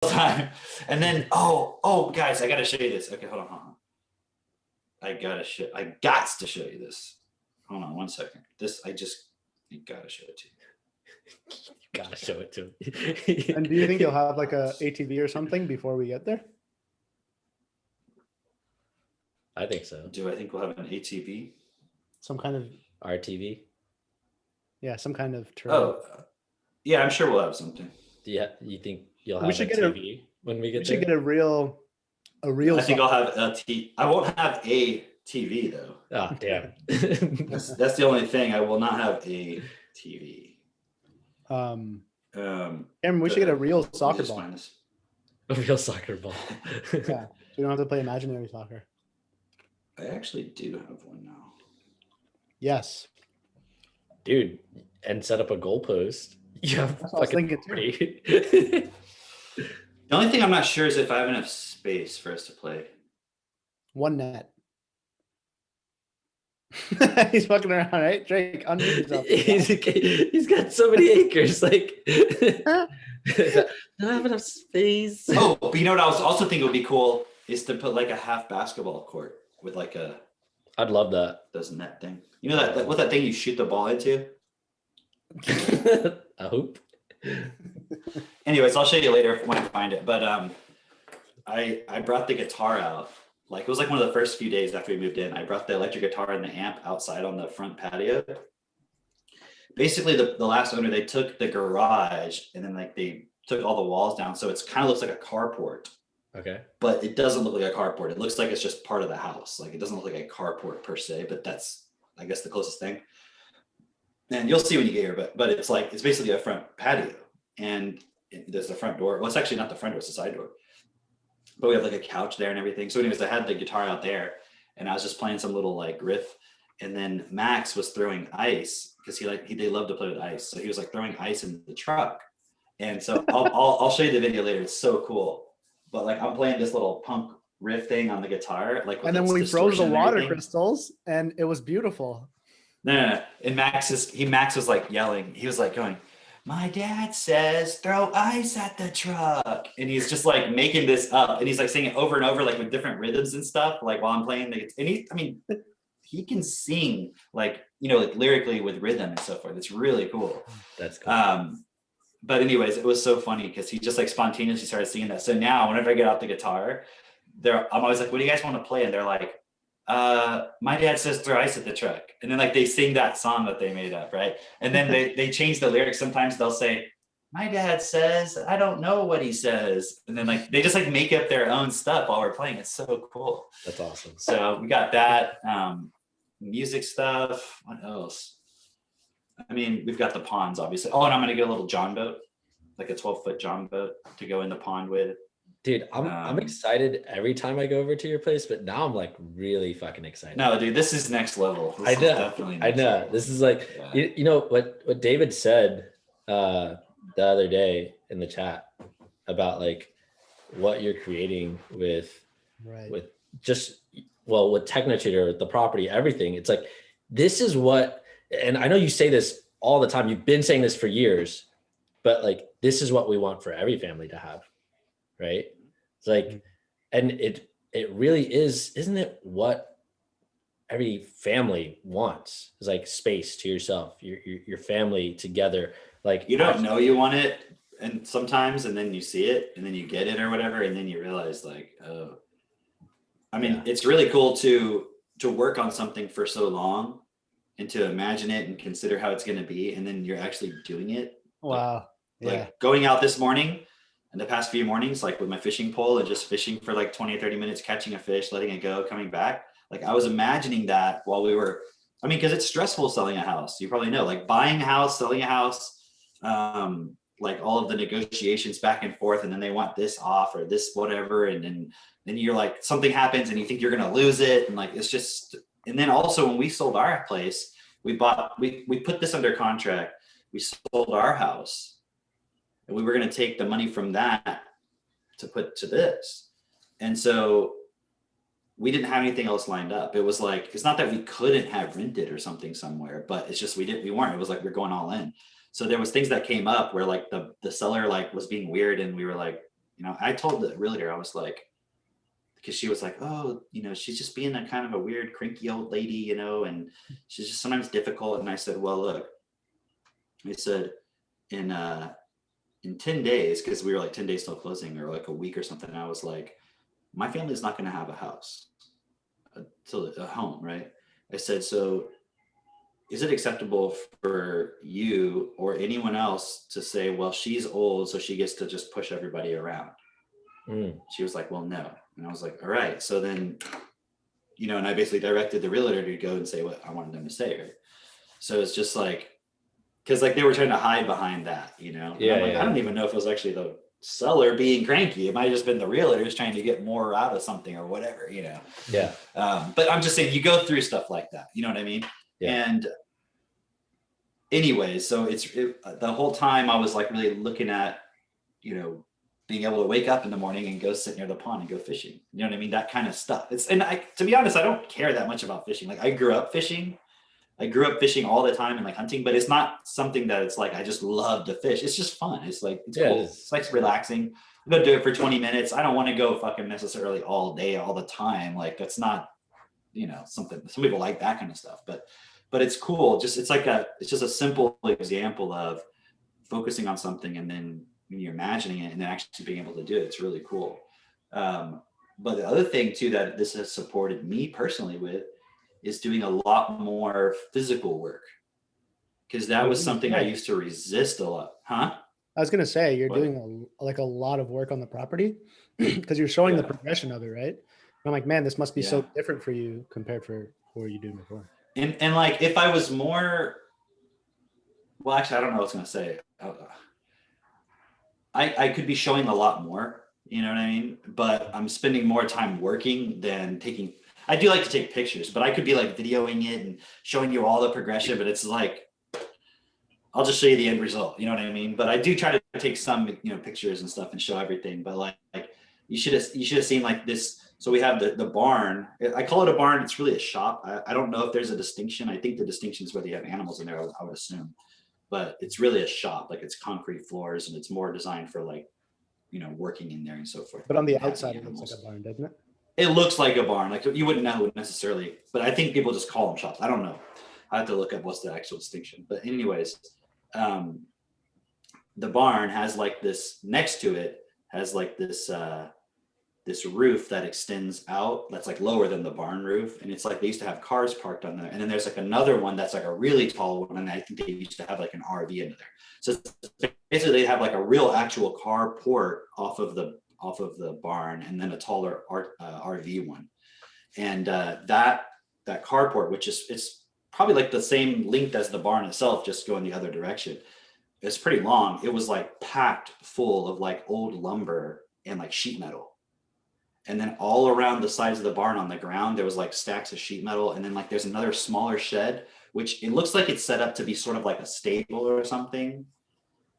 the time. And then, oh, guys, I got to show you this. Okay, hold on. I got to show you this. Hold on 1 second. You got to show it to you. You gotta show it to him. And do you think you'll have like a ATV or something before we get there? I think so. Do I think we'll have an ATV? Some kind of RTV? Yeah, some kind of trail. Oh, yeah, I'm sure we'll have something. Yeah, you think you'll have We should a get TV when we get We there? should get a real. I think I'll have I won't have a TV though. Oh, damn. That's the only thing. I will not have a TV. Cameron, we should get a real soccer ball. A real soccer ball. Yeah, so you don't have to play imaginary soccer. I actually do have one now. Yes. Dude, and set up a goalpost. Yeah, That's what I was thinking too. The only thing I'm not sure is if I have enough space for us to play. One net. He's fucking around, right? Drake, unmute yourself. He's got so many acres. Like, I don't have enough space. Oh, but you know what I was also thinking would be cool is to put like a half basketball court with like I'd love that. Those net thing. You know that what's that thing you shoot the ball into? I hope. Anyways, I'll show you later when I find it. But I brought the guitar out. Like it was like one of the first few days after we moved in. I brought the electric guitar and the amp outside on the front patio. Basically, the last owner, they took the garage and then like they took all the walls down, so it's kind of looks like a carport. Okay. But it doesn't look like a carport. It looks like it's just part of the house. Like it doesn't look like a carport per se, but that's I guess the closest thing. And you'll see when you get here, but it's like it's basically a front patio, and there's the front door. Well, it's actually not the front door; it's the side door. But we have like a couch there and everything. So, anyways, I had the guitar out there, and I was just playing some little like riff. And then Max was throwing ice because they love to play with ice. So he was like throwing ice in the truck. And so I'll show you the video later. It's so cool. But like I'm playing this little punk riff thing on the guitar, like and then we froze the water crystals, and it was beautiful. No. And Max was like yelling. He was like going, "My dad says throw ice at the truck," and he's just like making this up, and he's like saying it over and over, like with different rhythms and stuff. Like while I'm playing, he can sing like like lyrically with rhythm and so forth. It's really cool. That's cool. But anyways, it was so funny because he just like spontaneously started singing that. So now whenever I get out the guitar, I'm always like, "What do you guys want to play?" And they're like, "My dad says throw ice at the truck." And then like they sing that song that they made up, right? And then they change the lyrics. Sometimes they'll say, "My dad says, I don't know what he says." And then like they just like make up their own stuff while we're playing. It's so cool. That's awesome. So we got that. Music stuff. What else? I mean, we've got the ponds, obviously. Oh, and I'm gonna get a little John boat, like a 12-foot John boat to go in the pond with. Dude, I'm excited every time I go over to your place, but now I'm like really fucking excited. No, dude, this is next level. I know. Level. This is like, yeah. you know what David said the other day in the chat about like what you're creating with just with Technotutor, with the property, everything. It's like, this is what, and I know you say this all the time. You've been saying this for years, but like, this is what we want for every family to have. Right. It's like, and it really is, isn't it what every family wants? Is like space to yourself, your family together. Like you don't know you want it, and sometimes, and then you see it, and then you get it or whatever, and then you realize like, oh, I mean, It's really cool to work on something for so long, and to imagine it and consider how it's going to be, and then you're actually doing it. Wow. Like going out this morning. And the past few mornings, like with my fishing pole and just fishing for like 20 or 30 minutes, catching a fish, letting it go, coming back. Like I was imagining that while we were, because it's stressful selling a house. You probably know, like buying a house, selling a house, like all of the negotiations back and forth. And then they want this off or this, whatever. And then you're like, something happens and you think you're going to lose it. And like, it's just, and then also when we sold our place, we put this under contract. We sold our house. And we were going to take the money from that to put to this. And so we didn't have anything else lined up. It was like, it's not that we couldn't have rented or something somewhere, but it's just, we weren't, it was like, we're going all in. So there was things that came up where like the seller like was being weird. And we were like, You know, I told the realtor, I was like, because she was like, oh, you know, she's just being a kind of a weird, cranky old lady, you know, and she's just sometimes difficult. And I said, well, look, I said, in 10 days, because we were like 10 days till closing, or like a week or something, I was like, my family's not going to have a house, a home, right? I said, so is it acceptable for you or anyone else to say, well, she's old, so she gets to just push everybody around? She was like, well, no. And I was like, all right. So then, you know, and I basically directed the realtor to go and say what I wanted them to say. Right? So it's just like, because like they were trying to hide behind that, you know? And I'm like, I don't even know if it was actually the seller being cranky. It might have just been the realtors trying to get more out of something or whatever, you know? Yeah. But I'm just saying, you go through stuff like that, you know what I mean? Yeah. And anyways, so the whole time I was like really looking at, you know, being able to wake up in the morning and go sit near the pond and go fishing. You know what I mean? That kind of stuff. To be honest, I don't care that much about fishing. Like I grew up fishing all the time and like hunting, but it's not something that it's like, I just love to fish. It's just fun. It's like, it's cool. It's like relaxing. I'm gonna do it for 20 minutes. I don't want to go fucking necessarily all day, all the time. Like that's not, you know, something, some people like that kind of stuff, but it's cool. It's just a simple example of focusing on something and then when you're imagining it and then actually being able to do it. It's really cool. But the other thing too, that this has supported me personally with is doing a lot more physical work. Because that was something I used to resist a lot. Huh? I was going to say, you're doing a lot of work on the property because you're showing the progression of it, right? And I'm like, man, this must be so different for you compared for what you doing before. And like, if I was more, well, actually, I don't know what I was going to say. I could be showing a lot more, you know what I mean? But I'm spending more time working than taking, I do like to take pictures, but I could be like videoing it and showing you all the progression, but it's like, I'll just show you the end result, you know what I mean? But I do try to take some, you know, pictures and stuff and show everything, but like you should have seen like this. So we have the barn. I call it a barn. It's really a shop. I don't know if there's a distinction. I think the distinction is whether you have animals in there, I would assume. But it's really a shop, like it's concrete floors and it's more designed for like, you know, working in there and so forth. But on the outside, it looks like a barn, doesn't it? It looks like a barn. Like you wouldn't know necessarily, but I think people just call them shops. I don't know. I have to look up what's the actual distinction. But anyways, the barn has like this, next to it has like this, this roof that extends out that's like lower than the barn roof, and it's like they used to have cars parked on there, and then there's like another one that's like a really tall one, and I think they used to have like an RV into there. So basically they have like a real actual carport off of the barn, and then a taller RV one, and that carport, which is, it's probably like the same length as the barn itself, just going the other direction. It's pretty long. It was like packed full of like old lumber and like sheet metal. And then all around the sides of the barn on the ground, there was like stacks of sheet metal. And then like there's another smaller shed, which it looks like it's set up to be sort of like a stable or something.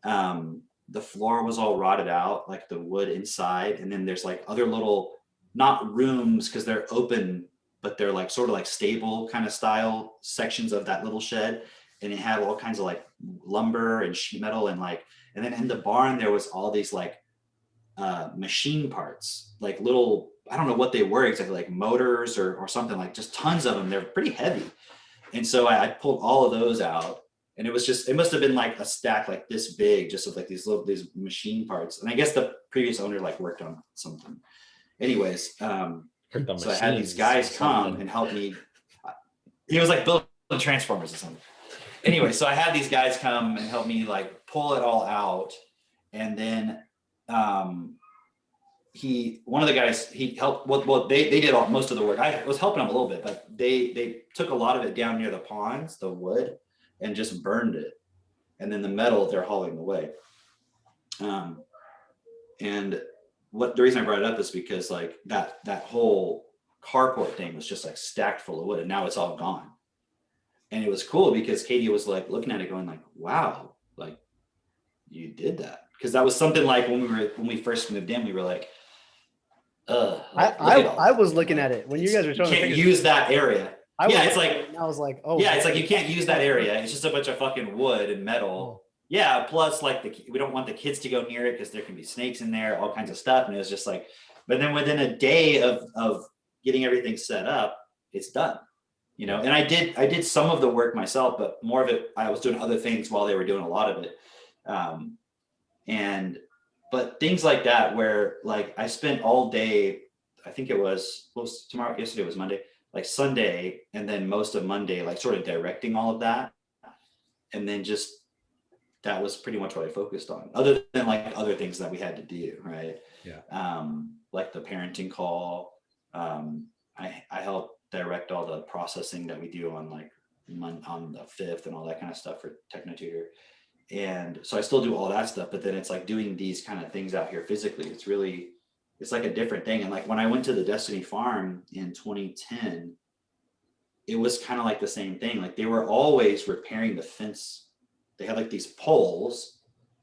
The floor was all rotted out, like the wood inside. And then there's like other little, not rooms because they're open, but they're like sort of like stable kind of style sections of that little shed. And it had all kinds of like lumber and sheet metal and like, and then in the barn, there was all these like machine parts, like little, I don't know what they were exactly, like motors or something, like just tons of them. They're pretty heavy. And so I pulled all of those out, and it was just, it must have been like a stack like this big, just of like these machine parts. And I guess the previous owner like worked on something. Anyways, so I had these guys come and help me. He was like building transformers or something. Anyway, so I had these guys come and help me like pull it all out. And then one of the guys, he helped, well, they did most of the work. I was helping them a little bit, but they took a lot of it down near the ponds, the wood, and just burned it. And then the metal, they're hauling away. And the reason I brought it up is because like that whole carport thing was just like stacked full of wood, and now it's all gone. And it was cool because Katie was like looking at it going like, wow, like you did that. Because that was something like when we first moved in, we were like, I was looking at it when you guys were showing. You can't use that area. I was like, oh, yeah, it's like you can't use that area. It's just a bunch of fucking wood and metal. yeah, plus like we don't want the kids to go near it because there can be snakes in there, all kinds of stuff. And it was just like, but then within a day of getting everything set up, it's done. You know, and I did some of the work myself, but more of it, I was doing other things while they were doing a lot of it. But things like that, where like I spent all day, I think it was yesterday was Monday, like Sunday, and then most of Monday, like sort of directing all of that. And then just, that was pretty much what I focused on, other than like other things that we had to do. Right. Yeah. Like the parenting call. I help direct all the processing that we do on like on the 5th and all that kind of stuff for TechnoTutor. And so I still do all that stuff, but then it's like doing these kind of things out here physically. It's like a different thing. And like when I went to the Destiny Farm in 2010, it was kind of like the same thing. Like they were always repairing the fence. They had like these poles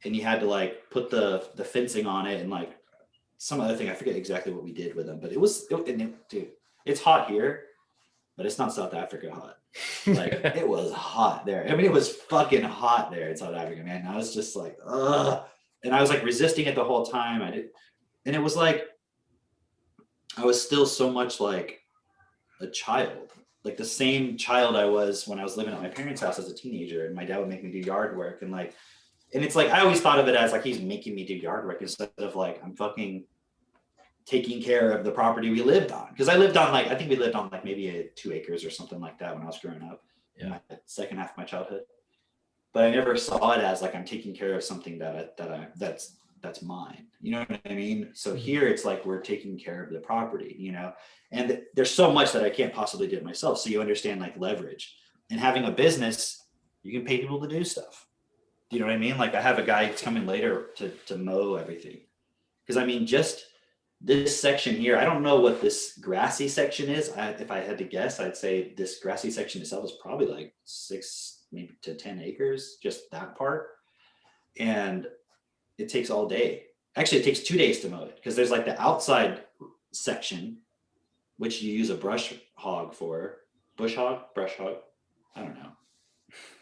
and you had to like put the fencing on it and like some other thing. I forget exactly what we did with them, but dude, it's hot here, but it's not South Africa hot. Like it was hot there. I mean, it was fucking hot there in South Africa, man. I was just like, ugh. And I was like resisting it the whole time. And it was like, I was still so much like a child, like the same child I was when I was living at my parents' house as a teenager, and my dad would make me do yard work. And it's like, I always thought of it as like, he's making me do yard work instead of like, I'm fucking taking care of the property we lived on. Because I think we lived on like maybe 2 acres or something like that when I was growing up, in my second half of my childhood. But I never saw it as like I'm taking care of something that's mine. You know what I mean? So here it's like we're taking care of the property, you know, and there's so much that I can't possibly do it myself. So you understand like leverage, and having a business, you can pay people to do stuff. Do you know what I mean? Like I have a guy coming later to mow everything. Because I mean, just this section here, I don't know what this grassy section is. If I had to guess, I'd say this grassy section itself is probably like 6 maybe to 10 acres, just that part. And it takes all day. Actually, it takes 2 days to mow it, because there's like the outside section, which you use a brush hog for. Brush hog? I don't know.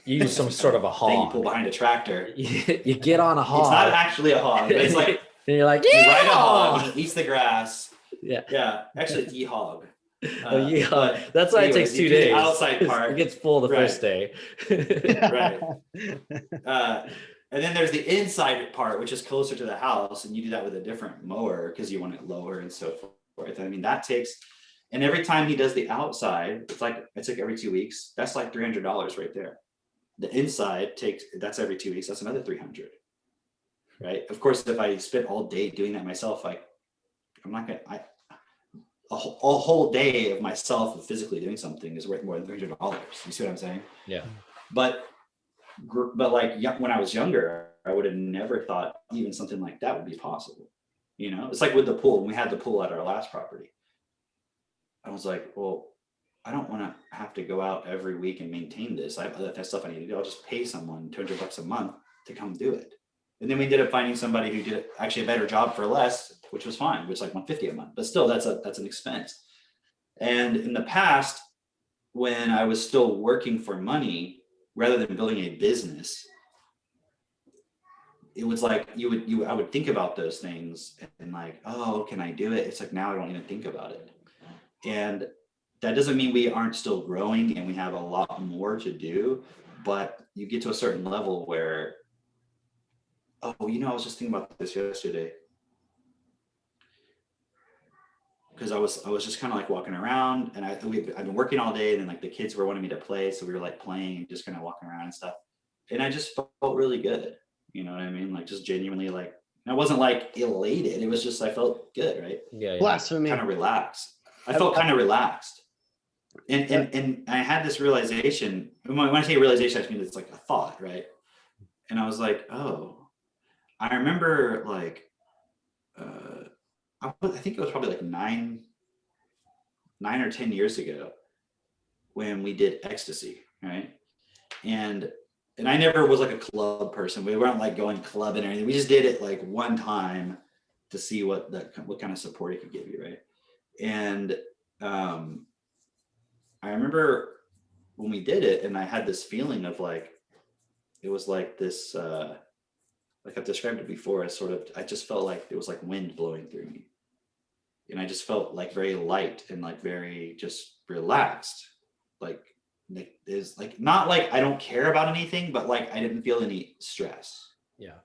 You use some sort of a hog. Thing you pull behind a tractor. You get on a hog. It's not actually a hog, but it's like, and you're like, you ride a hog, he eats the grass. Yeah. Actually, it's e-hog. That's why it takes 2 days. The outside part. It gets full the first day. Right. And then there's the inside part, which is closer to the house, and you do that with a different mower because you want it lower and so forth. I mean, that takes, and every time he does the outside, it's like every 2 weeks. That's like $300 right there. The inside that's every 2 weeks. That's another $300. Right. Of course, if I spent all day doing that myself, I'm not gonna. A whole day of myself physically doing something is worth more than $300. You see what I'm saying? Yeah. But like when I was younger, I would have never thought even something like that would be possible. You know, it's like with the pool. When we had the pool at our last property, I was like, well, I don't want to have to go out every week and maintain this. I have other stuff I need to do. I'll just pay someone $200 a month to come do it. And then we ended up finding somebody who did actually a better job for less, which was fine, which was like $150 a month. But still, that's an expense. And in the past, when I was still working for money rather than building a business, it was like I would think about those things and like, oh, can I do it? It's like now I don't even think about it. And that doesn't mean we aren't still growing and we have a lot more to do, but you get to a certain level where, oh, you know, I was just thinking about this yesterday, because I was just kind of like walking around, and I've been working all day, and then like the kids were wanting me to play, so we were like playing, just kind of walking around and stuff, and I just felt really good. You know what I mean? Like just genuinely like, I wasn't like elated. It was just, I felt good, right? Yeah. Blasphemy. Kind of relaxed. I felt kind of relaxed. And I had this realization. When I say realization, I just mean it's like a thought, right? And I was like, oh, I remember like, I think it was probably like 9 or 10 years ago when we did ecstasy, right? And I never was like a club person. We weren't like going clubbing or anything. We just did it like one time to see what kind of support it could give you, right? And I remember when we did it, and I had this feeling of like, it was like this, like I've described it before, as sort of, I just felt like it was like wind blowing through me. And I just felt like very light and like very just relaxed. Like is like, not like I don't care about anything, but like I didn't feel any stress. Yeah.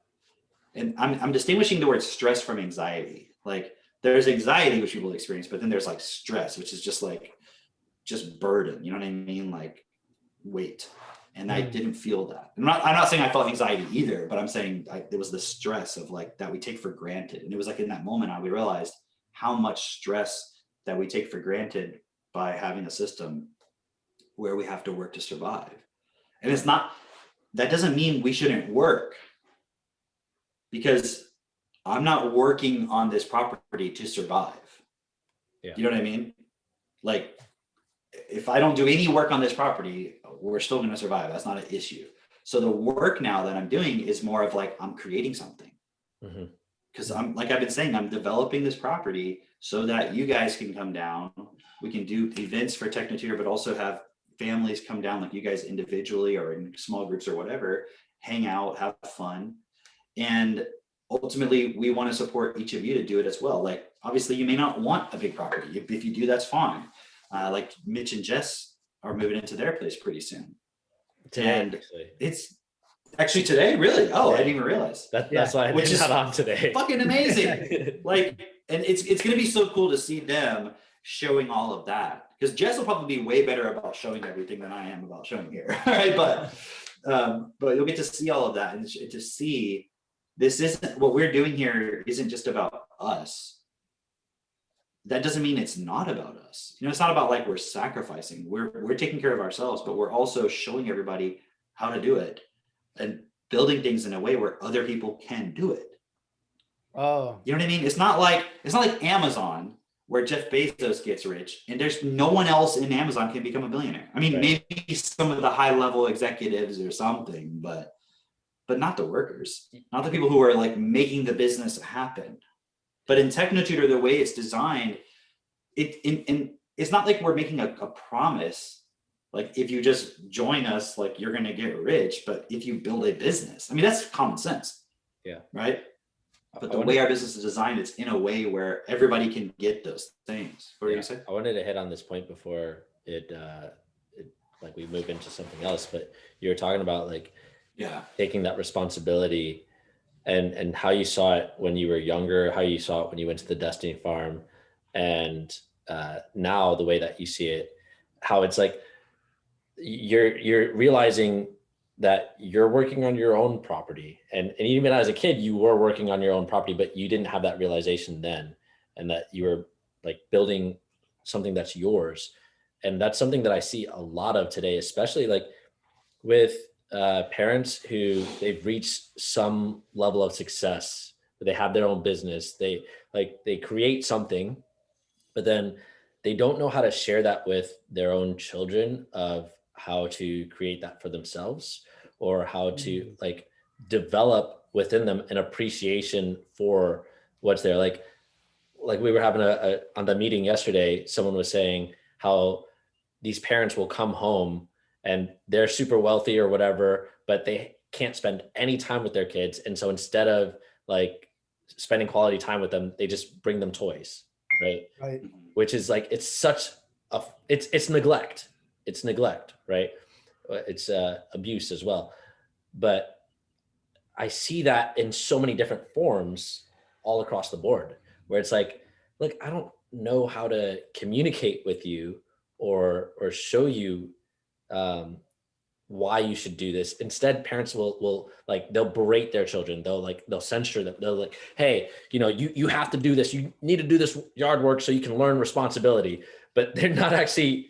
And I'm distinguishing the word stress from anxiety. Like there's anxiety, which people experience, but then there's like stress, which is just like, just burden. You know what I mean? Like weight. And I didn't feel that. I'm not saying I felt anxiety either, but I'm saying it was the stress of like that we take for granted. And it was like in that moment we realized how much stress that we take for granted by having a system where we have to work to survive. And it's not, that doesn't mean we shouldn't work, because I'm not working on this property to survive. Yeah. You know what I mean? Like if I don't do any work on this property, we're still going to survive. That's not an issue. So the work now that I'm doing is more of like, I'm creating something. Because I'm, like I've been saying, I'm developing this property so that you guys can come down. We can do events for TechnoTutor, but also have families come down, like you guys individually or in small groups or whatever, hang out, have fun. And ultimately, we want to support each of you to do it as well. Like, obviously, you may not want a big property. If you do, that's fine. Like Mitch and Jess are moving into their place pretty soon. Today, and actually. It's actually today, really? Oh, I didn't even realize. That's why I'm not on today. Fucking amazing. Like, and it's gonna be so cool to see them showing all of that. Because Jess will probably be way better about showing everything than I am about showing here. Right. But you'll get to see all of that and to see this isn't what we're doing here isn't just about us. That doesn't mean it's not about us. You know, it's not about like we're sacrificing. We're taking care of ourselves, but we're also showing everybody how to do it and building things in a way where other people can do it. Oh, you know what I mean? It's not like Amazon where Jeff Bezos gets rich and there's no one else in Amazon can become a billionaire. I mean, right. Maybe some of the high level executives or something, but not the workers, not the people who are like making the business happen. But in TechnoTutor, the way it's designed, it's not like we're making a promise. Like if you just join us, like you're going to get rich. But if you build a business, I mean, that's common sense. Yeah. Right. But the way our business is designed, it's in a way where everybody can get those things. What are you saying? I wanted to hit on this point before it like we move into something else, but you were talking about like taking that responsibility and how you saw it when you were younger, how you saw it when you went to the Destiny Farm, and now the way that you see it, how it's like you're realizing that you're working on your own property, and even as a kid you were working on your own property, but you didn't have that realization then, and that you were like building something that's yours. And that's something that I see a lot of today, especially like with parents who they've reached some level of success, they have their own business, they create something, but then they don't know how to share that with their own children, of how to create that for themselves, or how to like develop within them an appreciation for what's there. Like we were having on the meeting yesterday, someone was saying how these parents will come home and they're super wealthy or whatever, but they can't spend any time with their kids. And so instead of like spending quality time with them, they just bring them toys. Right. Which is like, it's such it's neglect. It's neglect, right? It's abuse as well. But I see that in so many different forms all across the board, where it's like, look, I don't know how to communicate with you or show you why you should do this. Instead, parents will like, they'll berate their children. They'll censure them. They'll like, hey, you have to do this. You need to do this yard work so you can learn responsibility. But they're not actually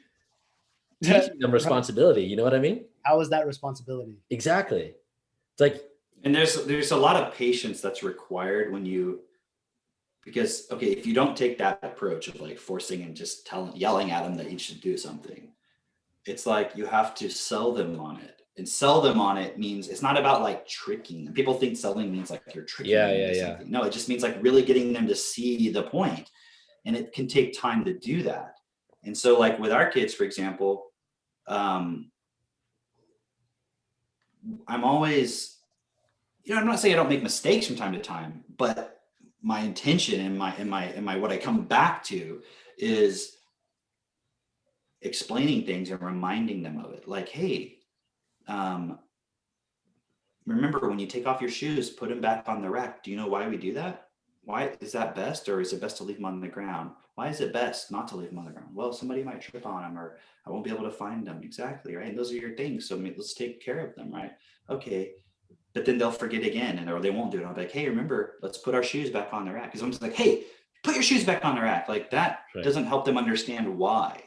teaching them responsibility. You know what I mean? How is that responsibility? Exactly. It's like, and there's a lot of patience that's required because okay, if you don't take that approach of like forcing and just yelling at them that you should do something, it's like you have to sell them on it. And sell them on it means it's not about like tricking them. People think selling means like you're tricking them into something. No, it just means like really getting them to see the point. And it can take time to do that. And so like with our kids, for example, I'm always, I'm not saying I don't make mistakes from time to time, but my intention and my what I come back to is explaining things and reminding them of it. Like, hey, remember when you take off your shoes, put them back on the rack. Do you know why we do that? Why is that best, or is it best to leave them on the ground? Why is it best not to leave them on the ground? Well, somebody might trip on them, or I won't be able to find them. Exactly, right? Those are your things. So let's take care of them, right? Okay. But then they'll forget again, or they won't do it. I'll be like, hey, remember, let's put our shoes back on the rack. Because I'm just like, hey, put your shoes back on the rack. Like that doesn't help them understand why.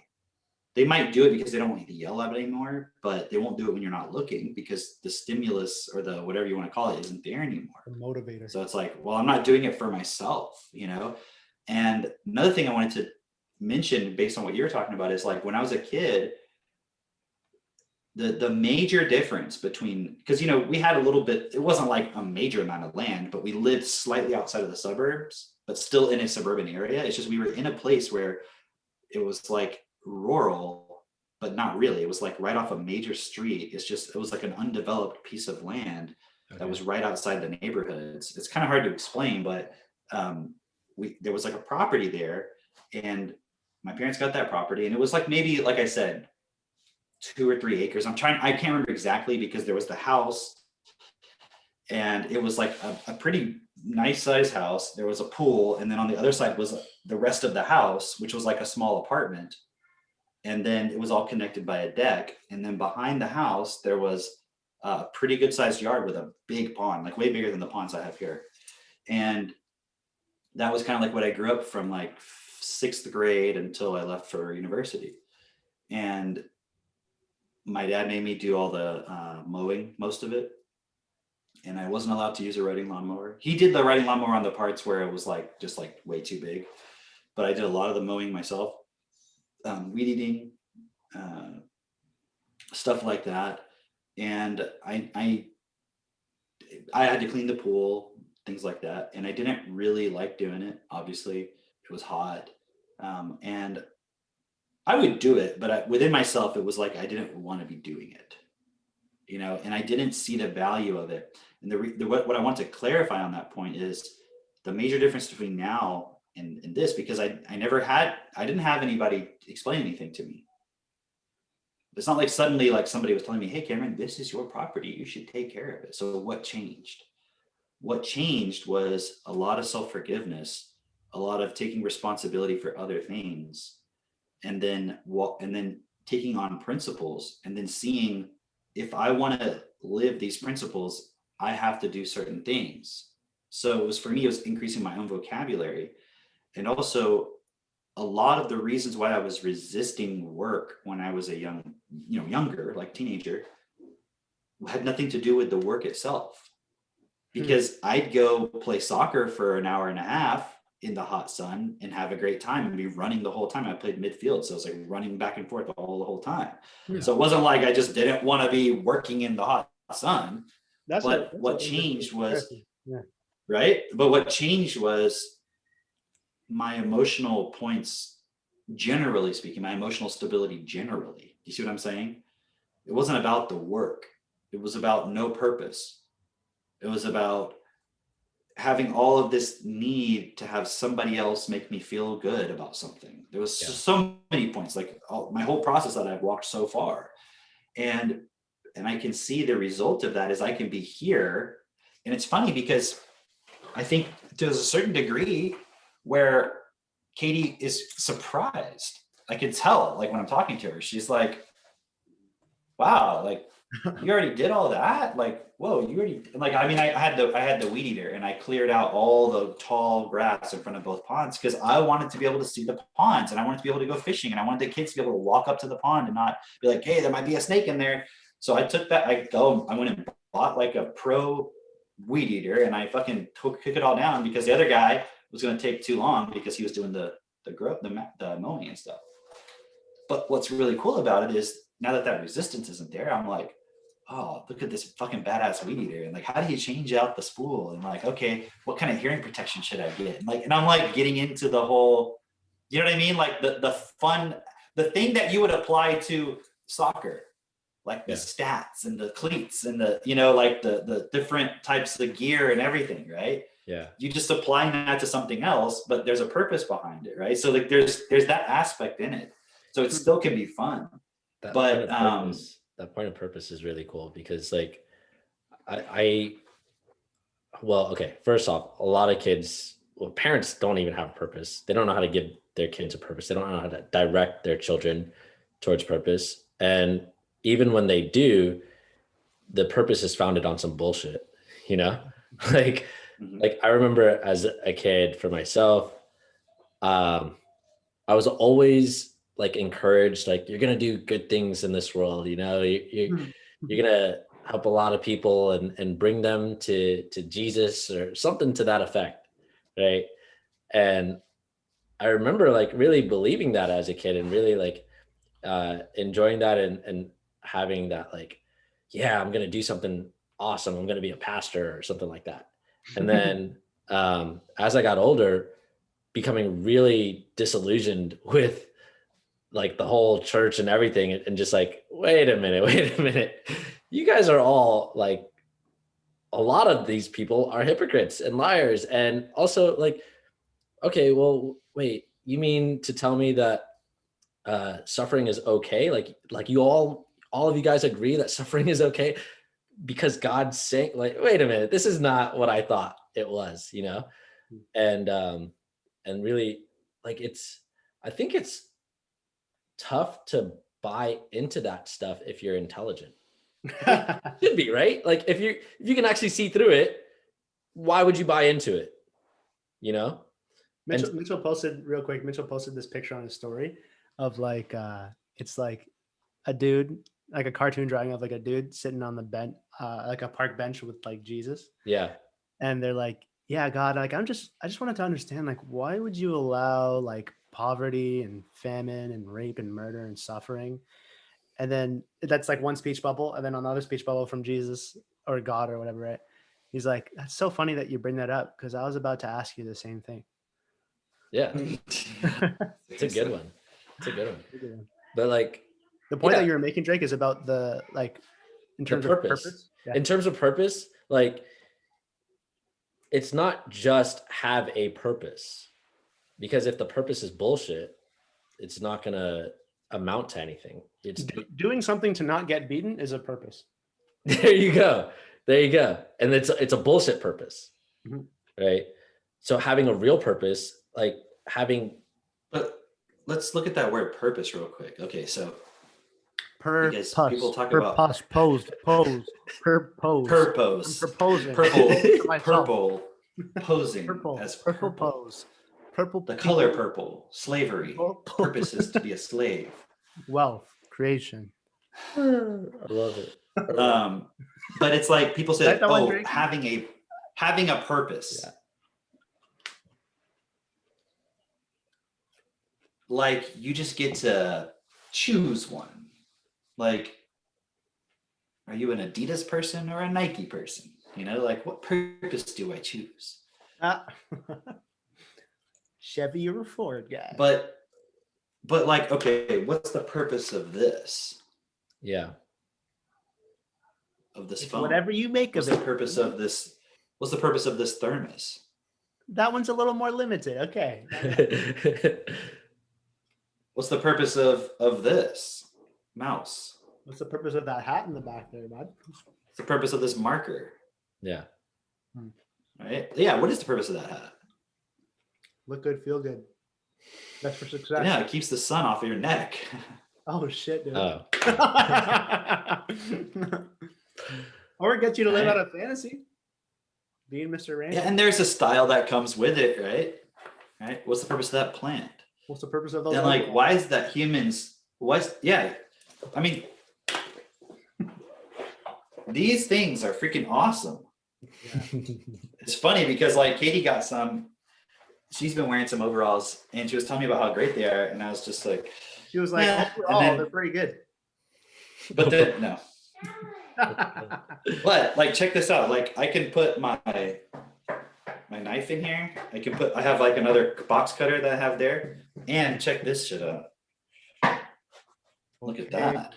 They might do it because they don't want you to yell at it anymore, but they won't do it when you're not looking because the stimulus or the whatever you want to call it isn't there anymore. The motivator. So it's like, well, I'm not doing it for myself, And another thing I wanted to mention based on what you're talking about is like when I was a kid, the major difference between, because we had a little bit, it wasn't like a major amount of land, but we lived slightly outside of the suburbs, but still in a suburban area. It's just we were in a place where it was like rural, but not really. It was like right off a major street. It was like an undeveloped piece of land that was right outside the neighborhoods. It's kind of hard to explain, but there was like a property there, and my parents got that property, and it was like maybe, like I said, 2 or 3 acres. I can't remember exactly because there was the house, and it was like a pretty nice size house. There was a pool, and then on the other side was the rest of the house, which was like a small apartment. And then it was all connected by a deck. And then behind the house, there was a pretty good sized yard with a big pond, like way bigger than the ponds I have here. And that was kind of like what I grew up from, like 6th grade until I left for university. And my dad made me do all the mowing, most of it. And I wasn't allowed to use a riding lawnmower. He did the riding lawnmower on the parts where it was like just like way too big. But I did a lot of the mowing myself, weed eating, stuff like that. And I had to clean the pool, things like that. And I didn't really like doing it. Obviously, it was hot. And I would do it, but within myself, it was like I didn't want to be doing it, and I didn't see the value of it. And what I want to clarify on that point is the major difference between now and this, because I didn't have anybody explain anything to me. It's not like suddenly like somebody was telling me, hey, Cameron, this is your property. You should take care of it. So what changed? What changed was a lot of self-forgiveness, a lot of taking responsibility for other things, and then taking on principles, and then seeing if I want to live these principles, I have to do certain things. So for me, it was increasing my own vocabulary. And also a lot of the reasons why I was resisting work when I was a younger, like teenager, had nothing to do with the work itself. Because I'd go play soccer for an hour and a half in the hot sun and have a great time and be running the whole time. I played midfield, so I was like running back and forth the whole time. Yeah. So it wasn't like I just didn't want to be working in the hot sun. What changed was right. But what changed was my emotional points, generally speaking, my emotional stability generally. You see what I'm saying? It wasn't about the work. It was about no purpose. It was about having all of this need to have somebody else make me feel good about something. There was so many points, like my whole process that I've walked so far. And I can see the result of that is I can be here. And it's funny because I think there's a certain degree where Katie is surprised. I can tell, like when I'm talking to her, she's like, wow, like you already did all that? Like, whoa, you already, like, I mean, I had the weed eater and I cleared out all the tall grass in front of both ponds because I wanted to be able to see the ponds and I wanted to be able to go fishing and I wanted the kids to be able to walk up to the pond and not be like, hey, there might be a snake in there. So I took that, I went and bought like a pro weed eater and I fucking took it all down because the other guy was going to take too long because he was doing the mowing and stuff. But what's really cool about it is now that resistance isn't there, I'm like, oh, look at this fucking badass weed eater. And like, how do you change out the spool? And like, okay, what kind of hearing protection should I get? And I'm like getting into the whole, you know what I mean? Like the fun, the thing that you would apply to soccer. like the stats and the cleats and the, you know, like the different types of gear and everything, right? Yeah. You just applying that to something else, but there's a purpose behind it, right? So like there's that aspect in it. So it still can be fun. That But point of purpose is really cool because like well, okay, first off, a lot of kids, well, parents don't even have a purpose. They don't know how to give their kids a purpose. They don't know how to direct their children towards purpose. And even when they do, the purpose is founded on some bullshit, you know? Like I remember as a kid for myself, I was always like encouraged, like, you're going to do good things in this world. You know, you're going to help a lot of people and bring them to Jesus or something to that effect. Right. And I remember like really believing that as a kid and really like enjoying that and having that like, yeah, I'm going to do something awesome. I'm going to be a pastor or something like that. And then as I got older, becoming really disillusioned with like the whole church and everything, and just like, wait a minute. You guys are all like, a lot of these people are hypocrites and liars. And also like, okay, well, wait, you mean to tell me that suffering is okay? Like you all of you guys agree that suffering is okay because God's saying, like, wait a minute, this is not what I thought it was, you know? And really like I think it's tough to buy into that stuff if you're intelligent. Should be, right? Like if you can actually see through it, why would you buy into it? You know? Mitchell posted real quick. Mitchell posted this picture on his story of like it's like a dude, like a cartoon drawing of like a dude sitting on the bench, like a park bench with like Jesus. Yeah. And they're like, yeah, God, like I just wanted to understand, like, why would you allow like poverty and famine and rape and murder and suffering? And then that's like one speech bubble, and then another speech bubble from Jesus or God or whatever, right? He's like, that's so funny that you bring that up because I was about to ask you the same thing. Yeah. It's a good one. But like the point that you're making, Drake, is about the like in terms of purpose. Yeah. In terms of purpose, like it's not just have a purpose, because if the purpose is bullshit, it's not gonna amount to anything. It's doing something to not get beaten is a purpose. There you go. And it's a bullshit purpose. Right? So having a real purpose, like having. But let's look at that word purpose real quick. Okay, so people talk about purpose. Purple posing as purple pose. Purple. The color purple. Slavery. Purpose is to be a slave. Wealth creation. I love it. But it's like people say, having a purpose. Yeah. Like you just get to choose one. Like, are you an Adidas person or a Nike person? You know, like what purpose do I choose? Chevy or Ford guy. But like, okay, what's the purpose of this? Yeah. Of this phone. Whatever you make of it. What's the purpose of this? What's the purpose of this thermos? That one's a little more limited. Okay. What's the purpose of this mouse? What's the purpose of that hat in the back there, bud? What's the purpose of this marker? Yeah. Right? Yeah, what is the purpose of that hat? Look good, feel good. That's for success. Yeah, it keeps the sun off of your neck. Oh shit, dude. Oh. Or it gets you to live out of fantasy. Being Mr. Rain. Yeah, and there's a style that comes with it, right? Right? What's the purpose of that plant? What's the purpose of those? And like, why is that humans? I mean, these things are freaking awesome. Yeah. It's funny because like Katie got some. She's been wearing some overalls, and she was telling me about how great they are, and I was just like, she was like, overall, they're pretty good. But then no. But like, check this out. Like, I can put my knife in here. I have like another box cutter that I have there, and check this shit out. Look at that.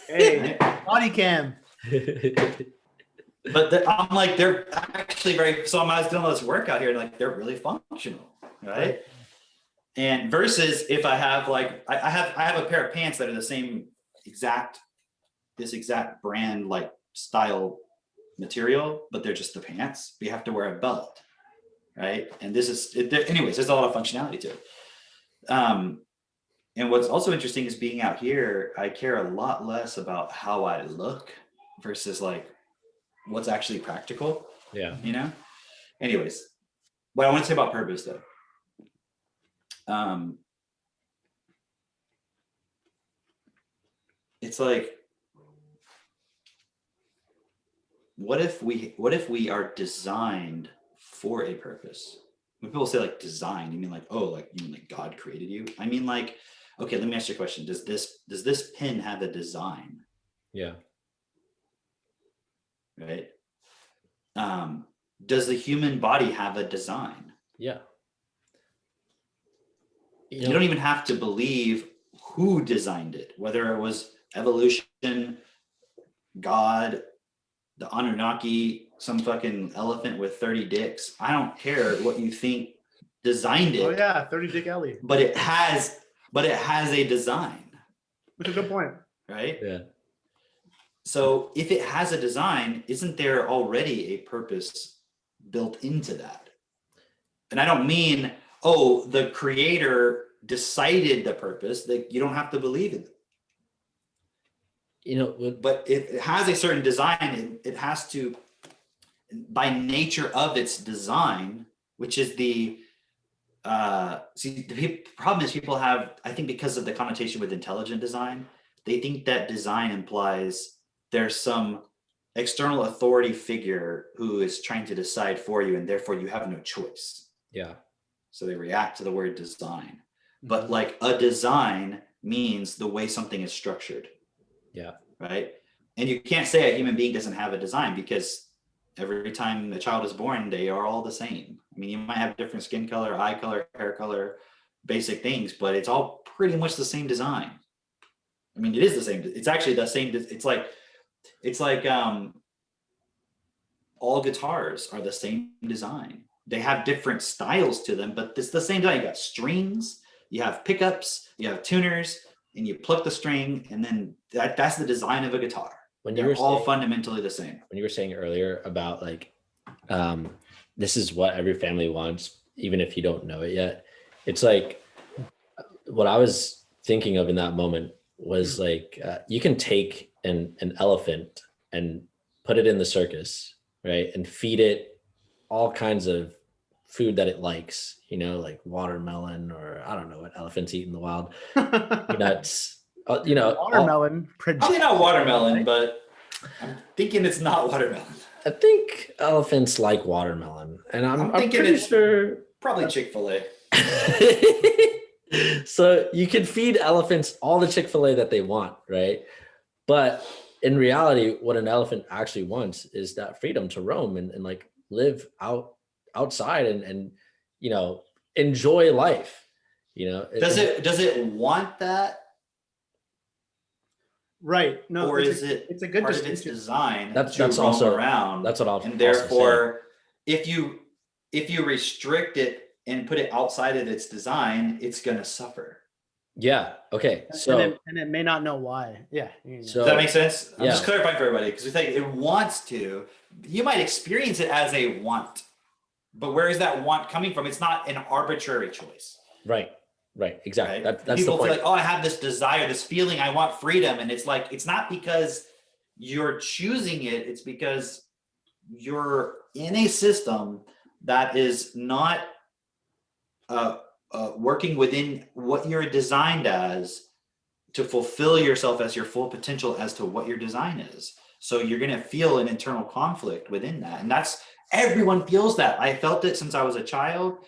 Hey, body cam. But I'm like, they're actually so I was doing all this workout here, and like, they're really functional, right? And versus if I have like, I have a pair of pants that are the same exact brand, like style material, but they're just the pants. We have to wear a belt, right? And this is, anyways, there's a lot of functionality to it. And what's also interesting is being out here, I care a lot less about how I look versus like what's actually practical. Yeah. You know? Anyways, what I want to say about purpose though. It's like, what if we are designed for a purpose? When people say like design, you mean like, oh, like you mean like God created you? I mean like, okay, let me ask you a question. Does this pen have a design? Yeah. Right. Does the human body have a design? Yeah. You don't even have to believe who designed it, whether it was evolution, God, the Anunnaki, some fucking elephant with 30 dicks. I don't care what you think designed it. Oh yeah, 30 Dick Alley. But it has a design. That's a good point. Right? Yeah. So if it has a design, isn't there already a purpose built into that? And I don't mean, oh, the creator decided the purpose, that you don't have to believe in it. You know, but it has a certain design. It has to, by nature of its design, which is the problem is people have, I think because of the connotation with intelligent design, they think that design implies there's some external authority figure who is trying to decide for you, and therefore you have no choice. Yeah. So they react to the word design. But like a design means the way something is structured. Yeah. Right. And you can't say a human being doesn't have a design, because every time a child is born, they are all the same. I mean, you might have different skin color, eye color, hair color, basic things, but it's all pretty much the same design. I mean, it is the same. It's actually the same. It's like all guitars are the same design. They have different styles to them, but it's the same design. You got strings, you have pickups, you have tuners, and you pluck the string, and then that's the design of a guitar. They're all fundamentally the same. When you were saying earlier about like, this is what every family wants, even if you don't know it yet. It's like, what I was thinking of in that moment was like, you can take an elephant and put it in the circus, right? And feed it all kinds of food that it likes, you know, like watermelon, or I don't know what elephants eat in the wild, nuts, you know, watermelon. Probably not watermelon, but I'm thinking it's not watermelon. I think elephants like watermelon, and I'm thinking pretty it's sure probably Chick-fil-A. So you can feed elephants all the Chick-fil-A that they want, right? But in reality, what an elephant actually wants is that freedom to roam and like live outside and you know, enjoy life. You know, does it want that? Right. No, or is it's a good part of its design that's roam also around? That's what I'll. And therefore, if you restrict it and put it outside of its design, it's going to suffer. Yeah. Okay. So and it may not know why. Yeah. So, does that make sense? I'm just clarifying for everybody, because we think it wants to. You might experience it as a want, but where is that want coming from? It's not an arbitrary choice. Right. Exactly. Right? That's people the point. feel like, oh, I have this desire, this feeling, I want freedom, and it's like, it's not because you're choosing it. It's because you're in a system that is not working within what you're designed as to fulfill yourself as your full potential as to what your design is. So you're going to feel an internal conflict within that. And everyone feels that. I felt it since I was a child,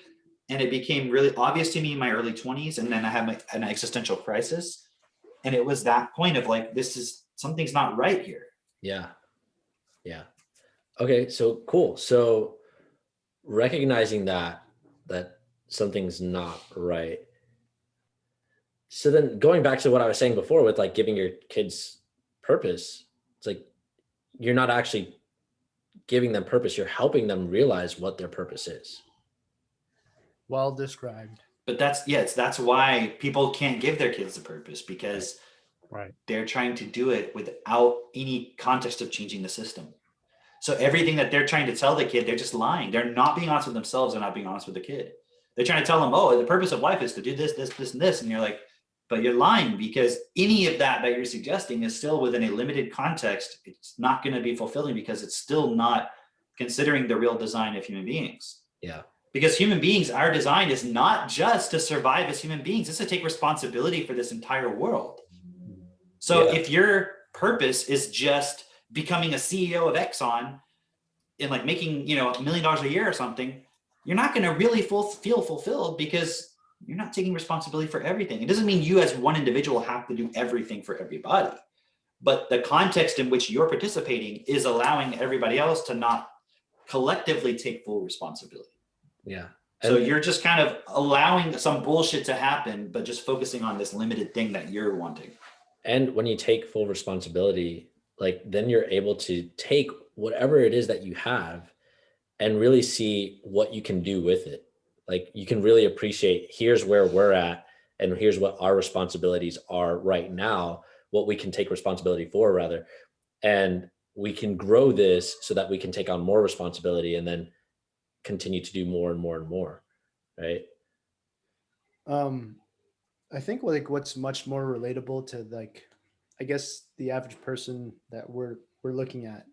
and it became really obvious to me in my early 20s. And then I had an existential crisis. And it was that point of like, something's not right here. Yeah. Okay. So cool. So recognizing that something's not right. So then going back to what I was saying before with like giving your kids purpose, it's like you're not actually giving them purpose. You're helping them realize what their purpose is. Well described. But that's why people can't give their kids a purpose, because they're trying to do it without any context of changing the system. So everything that they're trying to tell the kid, they're just lying. They're not being honest with themselves. They're not being honest with the kid. They're trying to tell them, oh, the purpose of life is to do this, this, this, and this. And you're like, but you're lying, because any of that you're suggesting is still within a limited context. It's not going to be fulfilling, because it's still not considering the real design of human beings. Yeah. Because human beings, our design is not just to survive as human beings. It's to take responsibility for this entire world. So if your purpose is just becoming a CEO of Exxon and like making, $1 million a year or something, you're not going to really feel fulfilled, because you're not taking responsibility for everything. It doesn't mean you as one individual have to do everything for everybody, but the context in which you're participating is allowing everybody else to not collectively take full responsibility. Yeah. So you're just kind of allowing some bullshit to happen, but just focusing on this limited thing that you're wanting. And when you take full responsibility, like then you're able to take whatever it is that you have and really see what you can do with it. Like you can really appreciate, here's where we're at and here's what our responsibilities are right now, what we can take responsibility for rather. And we can grow this so that we can take on more responsibility and then continue to do more and more and more. Right. I think like what's much more relatable to like, I guess the average person that we're looking at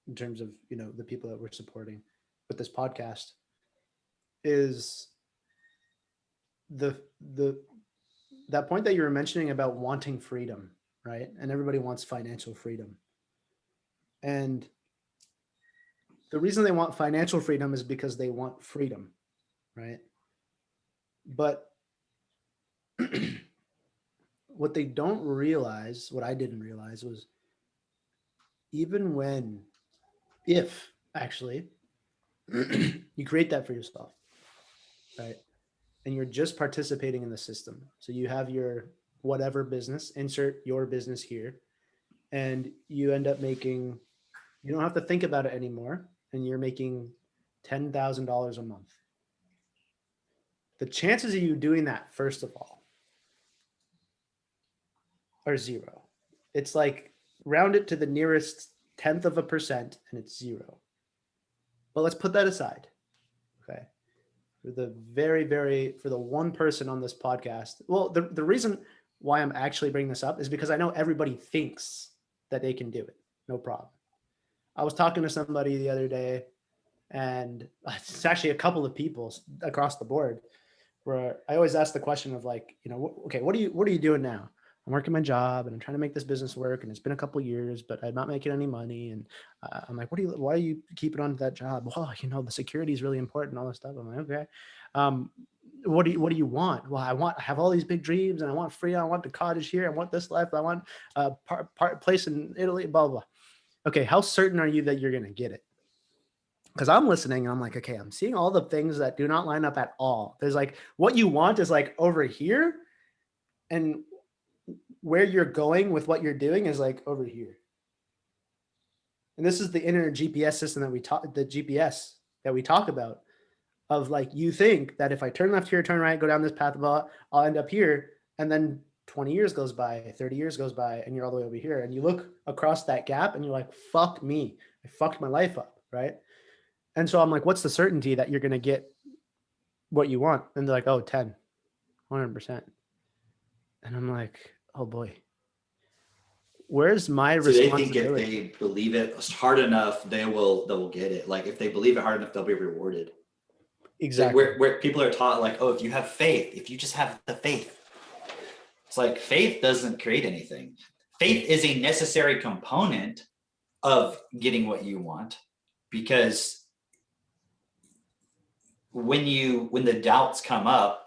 in terms of, the people that we're supporting with this podcast is that point that you were mentioning about wanting freedom, right? And everybody wants financial freedom. And the reason they want financial freedom is because they want freedom, right? But what they don't realize, what I didn't realize was even if actually you create that for yourself, right? And you're just participating in the system. So you have your whatever business, insert your business here, and you end up making, you don't have to think about it anymore, and you're making $10,000 a month. The chances of you doing that, first of all, are zero. It's like round it to the nearest 0.1%, and it's zero. But let's put that aside. Okay. For the one person on this podcast. Well, the reason why I'm actually bringing this up is because I know everybody thinks that they can do it. No problem. I was talking to somebody the other day, and it's actually a couple of people across the board, where I always ask the question of like, okay, what are you doing now? I'm working my job and I'm trying to make this business work, and it's been a couple of years, but I'm not making any money. And I'm like, why are you keeping on to that job? Well, the security is really important, all this stuff. I'm like, okay. What do you want? Well, I have all these big dreams, and I want free. I want the cottage here. I want this life. I want a place in Italy, blah, blah. Okay. How certain are you that you're going to get it? Because I'm listening and I'm like, okay, I'm seeing all the things that do not line up at all. There's like, what you want is like over here, and where you're going with what you're doing is like over here. And this is the inner GPS system that we talk about, of like, you think that if I turn left here, turn right, go down this path, I'll end up here. And then 20 years goes by, 30 years goes by, and you're all the way over here. And you look across that gap and you're like, fuck me. I fucked my life up. Right. And so I'm like, what's the certainty that you're going to get what you want? And they're like, oh, 100%. And I'm like, oh boy, where's my responsibility? They think if they believe it hard enough, they'll get it. Like if they believe it hard enough, they'll be rewarded. Exactly. Like where people are taught like, oh, if you have faith, if you just have the faith, it's like faith doesn't create anything. Faith is a necessary component of getting what you want, because when the doubts come up,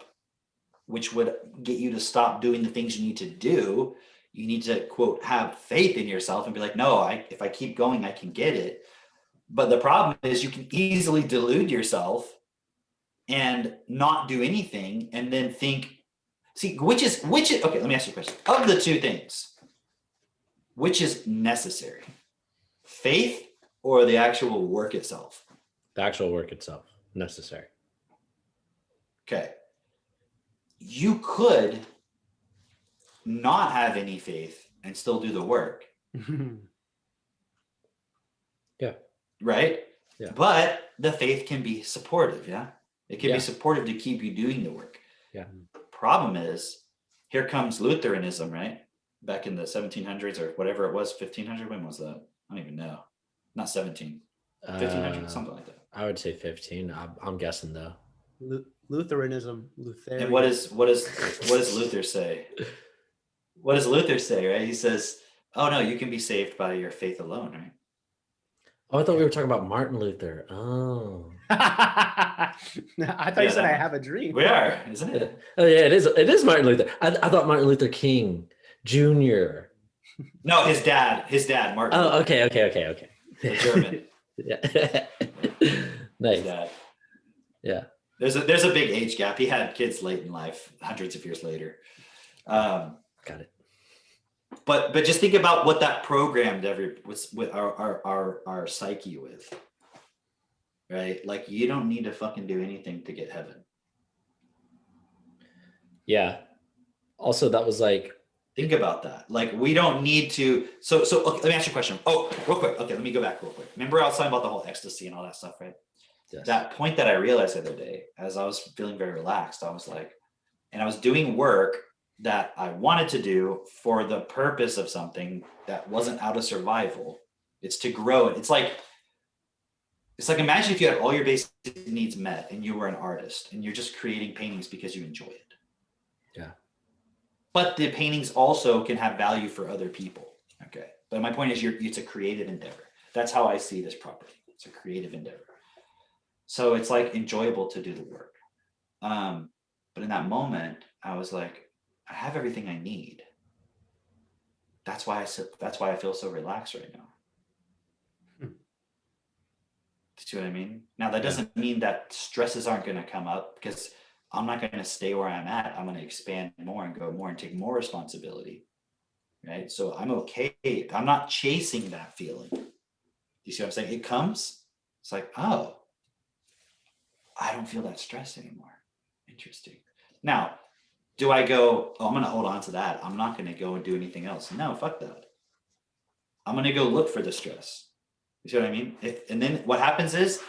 which would get you to stop doing the things you need to do, you need to, quote, have faith in yourself and be like, no, if I keep going, I can get it. But the problem is you can easily delude yourself and not do anything, and then think, see, which is, okay, let me ask you a question. Of the two things, which is necessary? Faith or the actual work itself? The actual work itself, necessary. Okay. You could not have any faith and still do the work. Yeah. Right? Yeah. But the faith can be supportive, yeah? It can be supportive to keep you doing the work. Yeah. Problem is, here comes Lutheranism, right? Back in the 1700s or whatever it was, 1500, when was that? I don't even know. Not 17. 1500, something like that. I would say 15. I'm guessing though. Lutheranism, Lutheran. And what does Luther say? What does Luther say, right? He says, oh no, you can be saved by your faith alone, right? Oh, I thought we were talking about Martin Luther. Oh. I thought you said I have a dream. We are, isn't it? Oh yeah, it is. It is Martin Luther. I thought Martin Luther King Jr. No, his dad, Martin. Oh, Luther. okay. The German. Yeah. Nice. His dad. Yeah. There's a big age gap. He had kids late in life, hundreds of years later. Got it. But just think about what that programmed with our psyche with, right? Like, you don't need to fucking do anything to get heaven. Yeah. Also, that was like, think about that. Like, we don't need to. So okay, let me ask you a question. Oh, real quick. Okay, let me go back real quick. Remember I was talking about the whole ecstasy and all that stuff, right? yes. That point that I realized the other day, as I was feeling very relaxed, I was like, and I was doing work that I wanted to do for the purpose of something that wasn't out of survival. It's to grow it. It's like imagine if you had all your basic needs met and you were an artist and you're just creating paintings because you enjoy it. Yeah. But the paintings also can have value for other people. Okay. But my point is, it's a creative endeavor. That's how I see this property. It's a creative endeavor. So it's like enjoyable to do the work. But in that moment, I was like, I have everything I need. That's why I feel so relaxed right now. Do you see what I mean? Now, that doesn't mean that stresses aren't going to come up, because I'm not going to stay where I'm at. I'm going to expand more and go more and take more responsibility. Right? So I'm okay. I'm not chasing that feeling. You see what I'm saying? It comes. It's like, oh, I don't feel that stress anymore. Interesting. Now, do I go, oh, I'm going to hold on to that. I'm not going to go and do anything else. No, fuck that. I'm going to go look for the stress. You see what I mean? And then what happens is,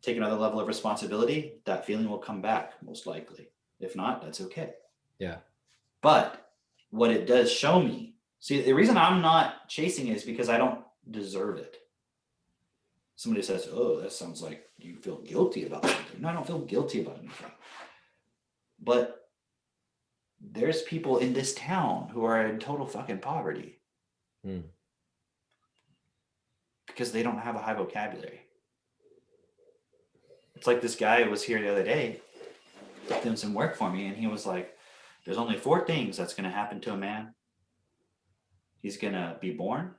take another level of responsibility, that feeling will come back most likely. If not, that's okay. Yeah. But what it does show me, see, the reason I'm not chasing it is because I don't deserve it. Somebody says, oh, that sounds like you feel guilty about something. No, I don't feel guilty about anything. But there's people in this town who are in total fucking poverty. Because they don't have a high vocabulary. It's like this guy was here the other day doing some work for me, and he was like, there's only 4 things that's going to happen to a man. He's going to be born,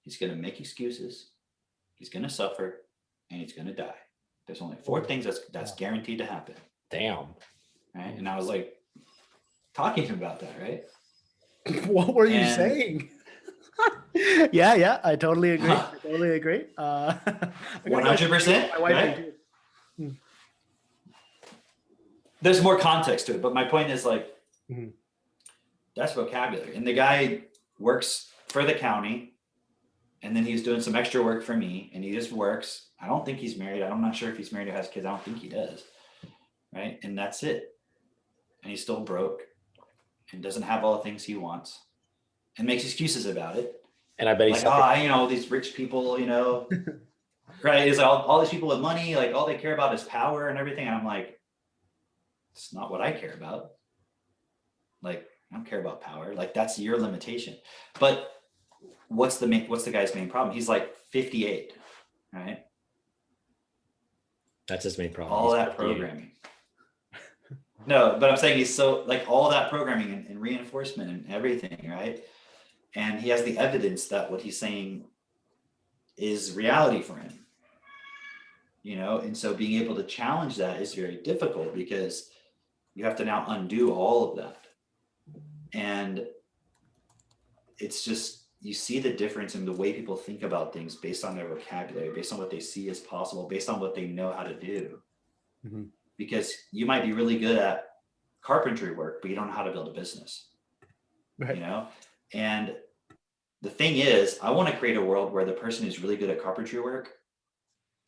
he's going to make excuses, he's going to suffer, and he's going to die. There's only 4 things that's guaranteed to happen. Damn. Right? And I was like, talking to him about that, right? What were you saying? Yeah, I totally agree. 100%. Right? There's more context to it, but my point is, like, that's vocabulary. And the guy works for the county, and then he's doing some extra work for me, and he just works. I don't think he's married. I'm not sure if he's married or has kids. I don't think he does. Right? And that's it. And he's still broke and doesn't have all the things he wants and makes excuses about it. And I bet he's like, these rich people, right? It's like all these people with money, like, all they care about is power and everything. And I'm like, it's not what I care about. Like, I don't care about power. Like, that's your limitation. But what's the guy's main problem? He's like 58, right? That's his main problem. All that programming. No, but I'm saying he's so, like, all that programming and reinforcement and everything, right? And he has the evidence that what he's saying is reality for him, and so being able to challenge that is very difficult, because you have to now undo all of that. And it's just, you see the difference in the way people think about things based on their vocabulary, based on what they see as possible, based on what they know how to do. Mm-hmm. Because you might be really good at carpentry work, but you don't know how to build a business. Right. You know? And the thing is, I want to create a world where the person who's really good at carpentry work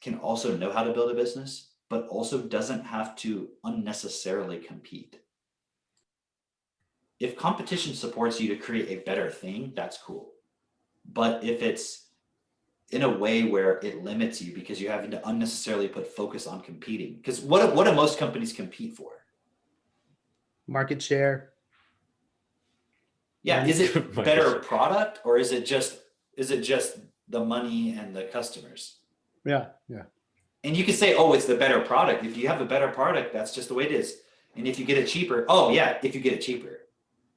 can also know how to build a business, but also doesn't have to unnecessarily compete. If competition supports you to create a better thing, that's cool. But if it's in a way where it limits you because you're having to unnecessarily put focus on competing, because what do most companies compete for? Market share. Yeah, Money. is it better product, or is it just the money and the customers? Yeah. And you can say, oh, it's the better product. If you have a better product, that's just the way it is. And if you get it cheaper, oh yeah, if you get it cheaper.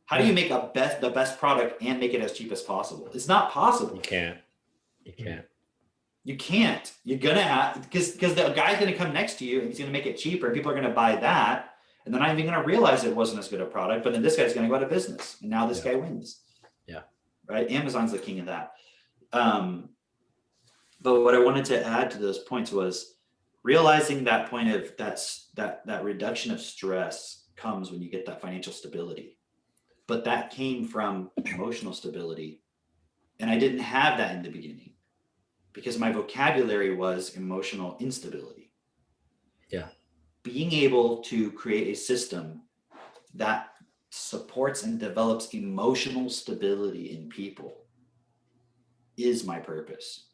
How do you make the best product and make it as cheap as possible? It's not possible. You can't. You can't. You're gonna have, because the guy's gonna come next to you and he's gonna make it cheaper. People are gonna buy that, and they're not even gonna realize it wasn't as good a product. But then this guy's gonna go out of business, and now this guy wins. Yeah. Right. Amazon's the king of that. But what I wanted to add to those points was realizing that point of that reduction of stress comes when you get that financial stability. But that came from emotional stability. And I didn't have that in the beginning because my vocabulary was emotional instability. Yeah. Being able to create a system that supports and develops emotional stability in people is my purpose.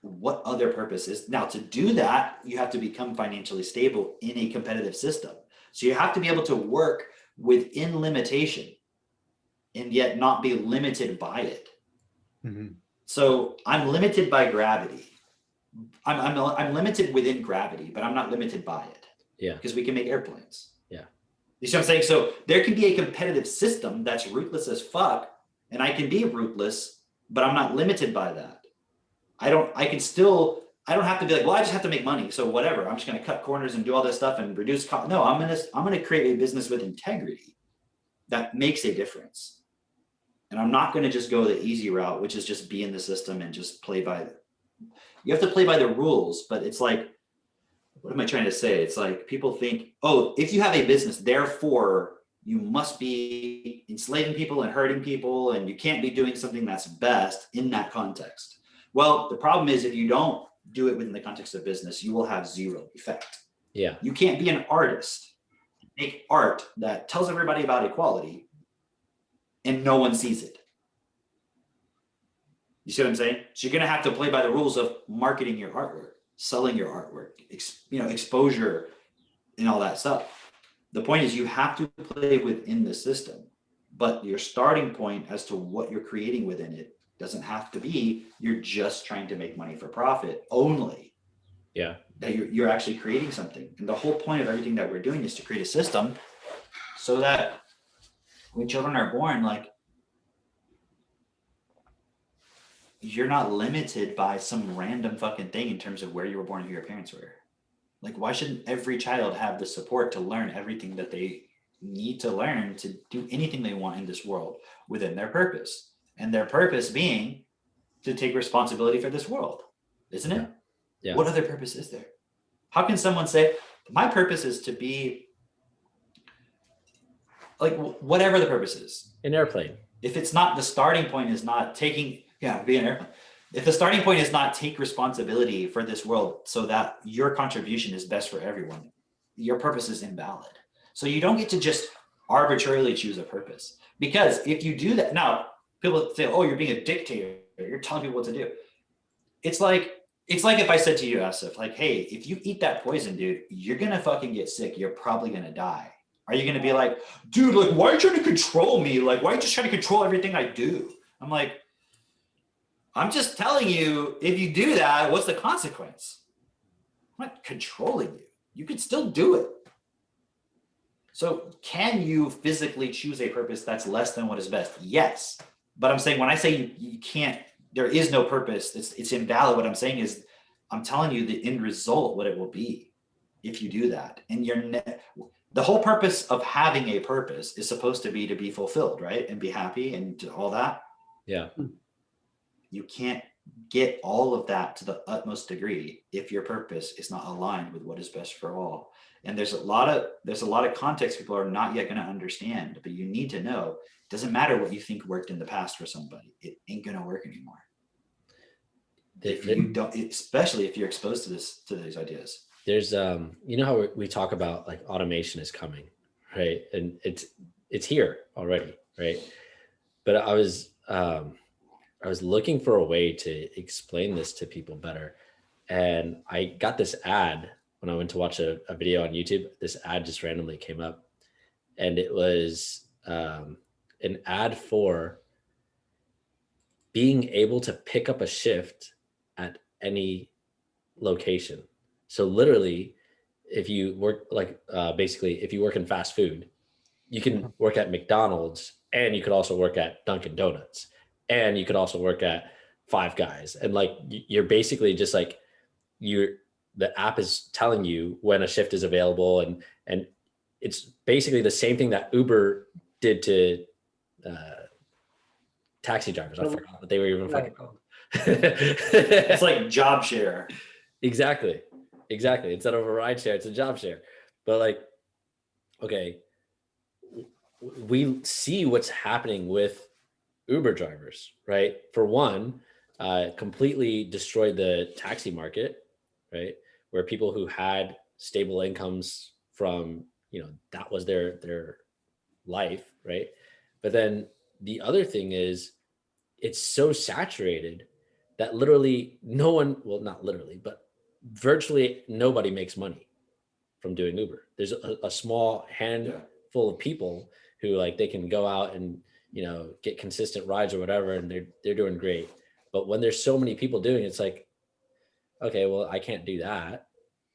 What other purpose is? Now, to do that, you have to become financially stable in a competitive system. So you have to be able to work within limitation and yet not be limited by it. Mm-hmm. So I'm limited by gravity. I'm limited within gravity, but I'm not limited by it. Yeah. Because we can make airplanes. Yeah. You see what I'm saying? So there can be a competitive system that's ruthless as fuck, and I can be ruthless, but I'm not limited by that. I don't have to be like, well, I just have to make money. So whatever, I'm just going to cut corners and do all this stuff and reduce cost. No, I'm going to create a business with integrity that makes a difference. And I'm not going to just go the easy route, which is just be in the system and just you have to play by the rules, but it's like, what am I trying to say? It's like people think, oh, if you have a business, therefore you must be enslaving people and hurting people, and you can't be doing something that's best in that context. Well, the problem is if you don't do it within the context of business, you will have zero effect. Yeah. You can't be an artist, make art that tells everybody about equality and no one sees it. You see what I'm saying? So you're going to have to play by the rules of marketing your artwork, selling your artwork, exposure and all that stuff. The point is you have to play within the system, but your starting point as to what you're creating within it doesn't have to be you're just trying to make money for profit only. Yeah. That you're actually creating something. And the whole point of everything that we're doing is to create a system so that when children are born, like, you're not limited by some random fucking thing in terms of where you were born and who your parents were. Like, why shouldn't every child have the support to learn everything that they need to learn to do anything they want in this world within their purpose? And their purpose being to take responsibility for this world, isn't it? Yeah. What other purpose is there? How can someone say, my purpose is to be, like, whatever the purpose is? An airplane. If it's not, the starting point is not be an airplane. If the starting point is not take responsibility for this world so that your contribution is best for everyone, your purpose is invalid. So you don't get to just arbitrarily choose a purpose. Because if you do that, now, people say, oh, you're being a dictator. You're telling people what to do. It's like if I said to you, Asif, like, hey, if you eat that poison, dude, you're going to fucking get sick. You're probably going to die. Are you going to be like, dude, like, why are you trying to control me? Like, why are you just trying to control everything I do? I'm like, I'm just telling you, if you do that, what's the consequence? I'm not controlling you. You could still do it. So can you physically choose a purpose that's less than what is best? Yes. But I'm saying when I say you can't, there is no purpose, it's invalid. What I'm saying is I'm telling you the end result, what it will be if you do that. And the whole purpose of having a purpose is supposed to be fulfilled, right? And be happy and all that. Yeah. You can't get all of that to the utmost degree if your purpose is not aligned with what is best for all. And there's a lot of context people are not yet going to understand, but you need to know it doesn't matter what you think worked in the past for somebody. It ain't going to work anymore. If you don't, especially if you're exposed to these ideas. There's you know how we talk about like automation is coming, right? And it's here already, right? But I was looking for a way to explain this to people better. And I got this ad when I went to watch a video on YouTube. This ad just randomly came up, and it was an ad for being able to pick up a shift at any location. So literally, if you work like basically, if you work in fast food, you can work at McDonald's, and you could also work at Dunkin' Donuts, and you could also work at Five Guys. And like, you're basically just like, the app is telling you when a shift is available. And it's basically the same thing that Uber did to taxi drivers. I forgot what they were even fucking called. It's like job share. Exactly. Instead of a ride share, it's a job share. But like, okay, we see what's happening with Uber drivers, right? For one, completely destroyed the taxi market, right? Where people who had stable incomes from, that was their life, right? But then the other thing is, it's so saturated that literally no one, well, not literally, but virtually nobody makes money from doing Uber. There's a small handful of people who like, they can go out and, get consistent rides or whatever, and they're doing great. But when there's so many people doing it, it's like, okay, well, I can't do that.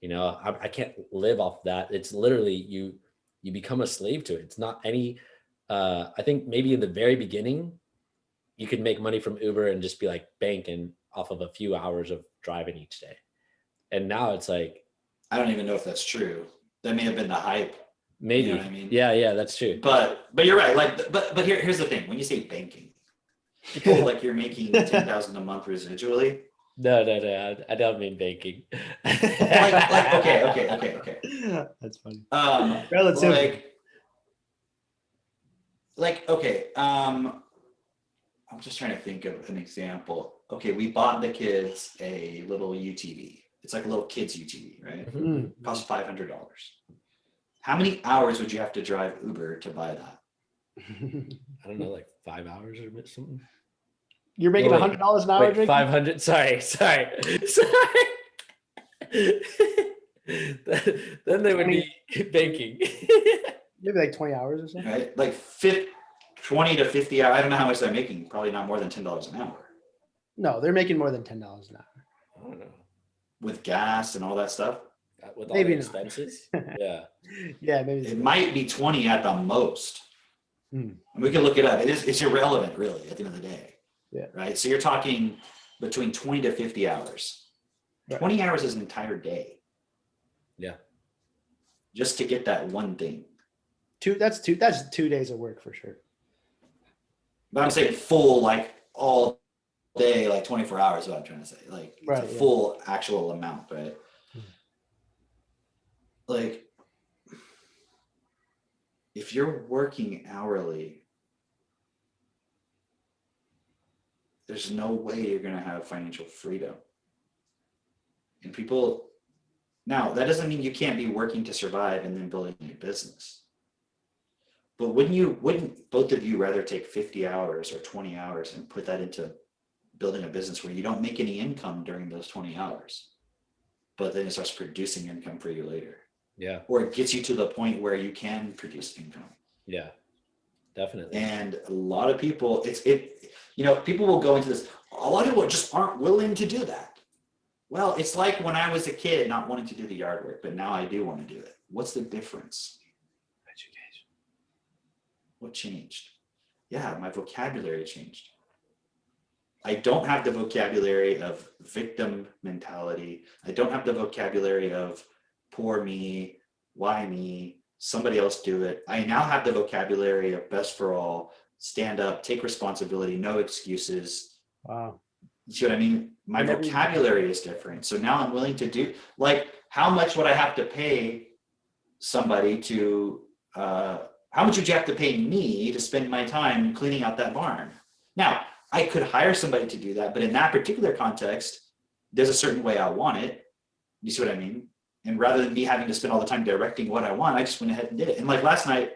I can't live off that. It's literally you become a slave to it. It's not any, I think maybe in the very beginning, you could make money from Uber and just be like banking off of a few hours of driving each day. And now it's like, I don't even know if that's true. That may have been the hype. Maybe. You know what I mean? Yeah, that's true. But you're right. Like, but here's the thing. When you say banking, people like you're making $10,000 a month residually. No, I don't mean banking. Okay. That's funny. Relative. Okay. I'm just trying to think of an example. Okay, we bought the kids a little UTV. It's like a little kids UTV, right? Mm-hmm. It costs $500. How many hours would you have to drive Uber to buy that? I don't know, like 5 hours or something. You're making $100 an hour. Wait, 500. Sorry. Then they would be banking. Maybe like 20 hours or something. Right, like 20 to 50 hours. I don't know how much they're making. Probably not more than $10 an hour. No, they're making more than $10 an hour. I don't know. With gas and all that stuff. With all the expenses. Yeah. Yeah, maybe it might be 20 at the most. And we can look it up. It's irrelevant, really, at the end of the day. Yeah. Right. So you're talking between 20 to 50 hours. Right. 20 hours is an entire day. Yeah. Just to get that one thing. That's 2 days of work for sure. But I'm saying full, like all day, like 24 hours is what I'm trying to say. Like it's a full actual amount, right? Like if you're working hourly, there's no way you're going to have financial freedom. And people, now that doesn't mean you can't be working to survive and then building a business. But wouldn't both of you rather take 50 hours or 20 hours and put that into building a business where you don't make any income during those 20 hours, but then it starts producing income for you later? Yeah. Or it gets you to the point where you can produce income. Yeah, definitely. And a lot of people, people will go into this. A lot of people just aren't willing to do that. Well, it's like when I was a kid not wanting to do the yard work, but now I do want to do it. What's the difference? Education. What changed? Yeah, my vocabulary changed. I don't have the vocabulary of victim mentality. I don't have the vocabulary of poor me, why me, somebody else do it. I now have the vocabulary of best for all, stand up, take responsibility, no excuses. Wow. You see what I mean? My vocabulary is different. So now I'm willing to do, like, how much would I have to pay somebody to, how much would you have to pay me to spend my time cleaning out that barn? Now, I could hire somebody to do that, but in that particular context, there's a certain way I want it. You see what I mean? And rather than me having to spend all the time directing what I want, I just went ahead and did it. And like last night,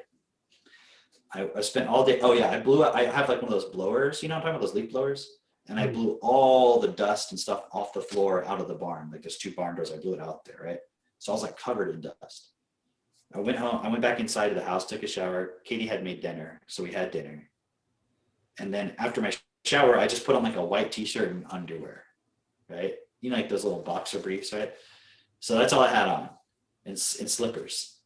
I spent all day. Oh yeah, I blew out. I have like one of those blowers, you know what I'm talking about, those leaf blowers. And I blew all the dust and stuff off the floor out of the barn. Like there's 2 barn doors. I blew it out there, right? So I was like covered in dust. I went home. I went back inside of the house, took a shower. Katie had made dinner, so we had dinner. And then after my shower, I just put on like a white t-shirt and underwear, right? You know, like those little boxer briefs, right? So that's all I had on, and slippers.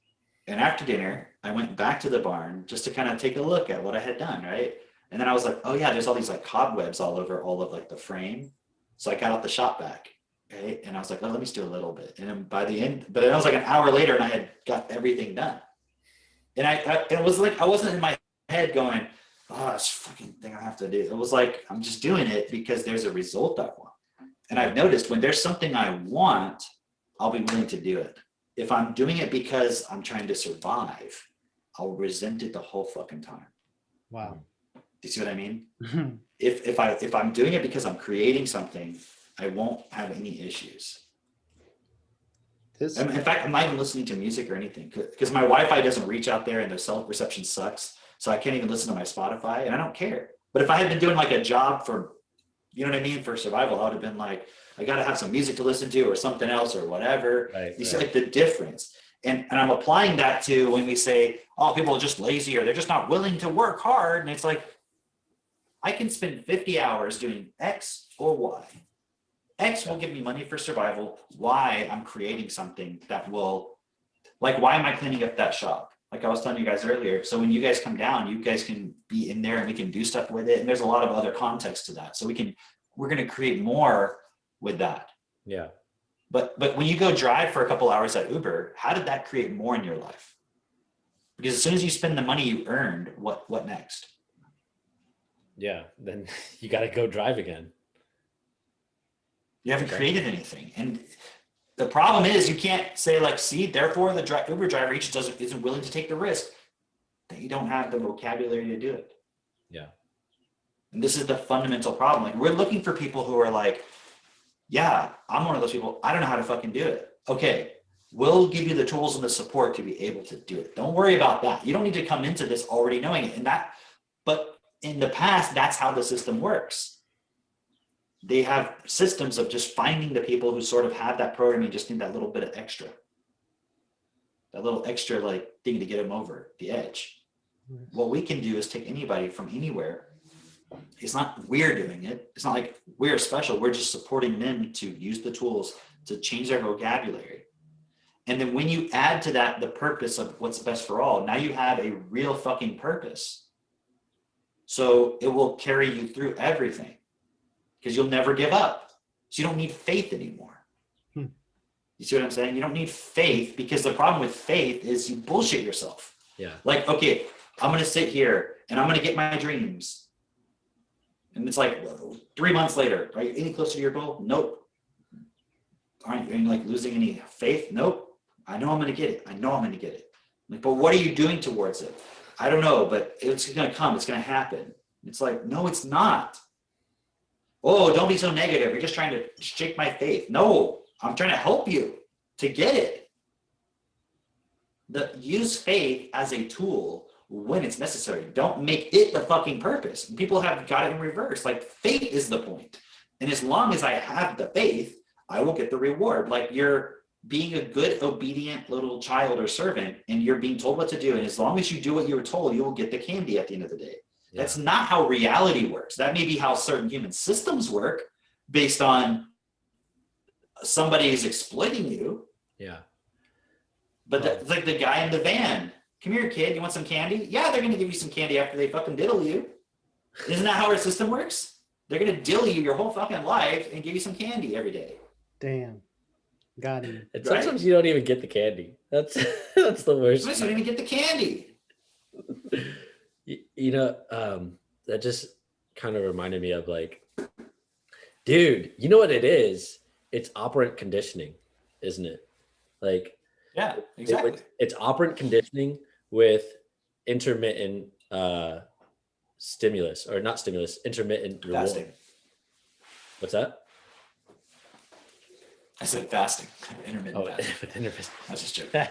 And after dinner, I went back to the barn just to kind of take a look at what I had done, right? And then I was like, oh yeah, there's all these like cobwebs all over all of like the frame. So I got out the shop vac, right? And I was like, oh, let me just do a little bit. And then by the end, but it was like an hour later and I had got everything done. And it was like, I wasn't in my head going, oh, this fucking thing I have to do. It was like, I'm just doing it because there's a result I want. And I've noticed when there's something I want, I'll be willing to do it. If I'm doing it because I'm trying to survive, I'll resent it the whole fucking time. Wow. Do you see what I mean? If I'm doing it because I'm creating something, I won't have any issues. In fact, I'm not even listening to music or anything because my Wi-Fi doesn't reach out there and the cell reception sucks. So I can't even listen to my Spotify and I don't care. But if I had been doing like a job for, you know what I mean, for survival, I would have been like, I got to have some music to listen to or something else or whatever. Right, you see like the difference. And I'm applying that to when we say, oh, people are just lazy or they're just not willing to work hard. And it's like, I can spend 50 hours doing X or Y. X will give me money for survival. Y, I'm creating something that will, like, why am I cleaning up that shop? Like I was telling you guys earlier. So when you guys come down, you guys can be in there and we can do stuff with it. And there's a lot of other context to that. So we're going to create more with that. Yeah. But when you go drive for a couple hours at Uber, how did that create more in your life? Because as soon as you spend the money you earned, what next? Yeah. Then you got to go drive again. You haven't created anything. And the problem is you can't say like, see, therefore the Uber driver isn't willing to take the risk. That you don't have the vocabulary to do it. Yeah. And this is the fundamental problem. Like we're looking for people who are like, yeah, I'm one of those people. I don't know how to fucking do it. Okay. We'll give you the tools and the support to be able to do it. Don't worry about that. You don't need to come into this already knowing it. But in the past, that's how the system works. They have systems of just finding the people who sort of have that programming, just need that little bit of extra. That little extra like thing to get them over the edge. What we can do is take anybody from anywhere. It's not we're doing it. It's not like we're special. We're just supporting them to use the tools to change their vocabulary. And then when you add to that the purpose of what's best for all, now you have a real fucking purpose. So it will carry you through everything because you'll never give up. So you don't need faith anymore. You see what I'm saying? You don't need faith because the problem with faith is you bullshit yourself. Yeah. Like, okay, I'm going to sit here and I'm going to get my dreams. And it's like 3 months later, are you any closer to your goal? Nope. Aren't you like losing any faith? Nope. I know I'm going to get it. I know I'm going to get it. Like, but what are you doing towards it? I don't know, but it's going to come. It's going to happen. It's like, no, it's not. Oh, don't be so negative. You're just trying to shake my faith. No, I'm trying to help you to get it. Use faith as a tool when it's necessary. Don't make it the fucking purpose. People have got it in reverse. Like faith is the point. And as long as I have the faith, I will get the reward. Like you're being a good, obedient little child or servant and you're being told what to do. And as long as you do what you were told, you will get the candy at the end of the day. Yeah. That's not how reality works. That may be how certain human systems work based on somebody is exploiting you. Yeah. But that's like the guy in the van. Come here, kid. You want some candy? Yeah, they're going to give you some candy after they fucking diddle you. Isn't that how our system works? They're going to diddle you your whole fucking life and give you some candy every day. Damn. Got him. And sometimes you don't even get the candy. That's the worst. Sometimes you don't even get the candy. That just kind of reminded me of like, dude, you know what it is? It's operant conditioning, isn't it? Like, yeah, exactly. It's operant conditioning with intermittent stimulus, or not stimulus, intermittent reward. Fasting. What's that? I said fasting. Intermittent fasting. Intermittent. That's just joking.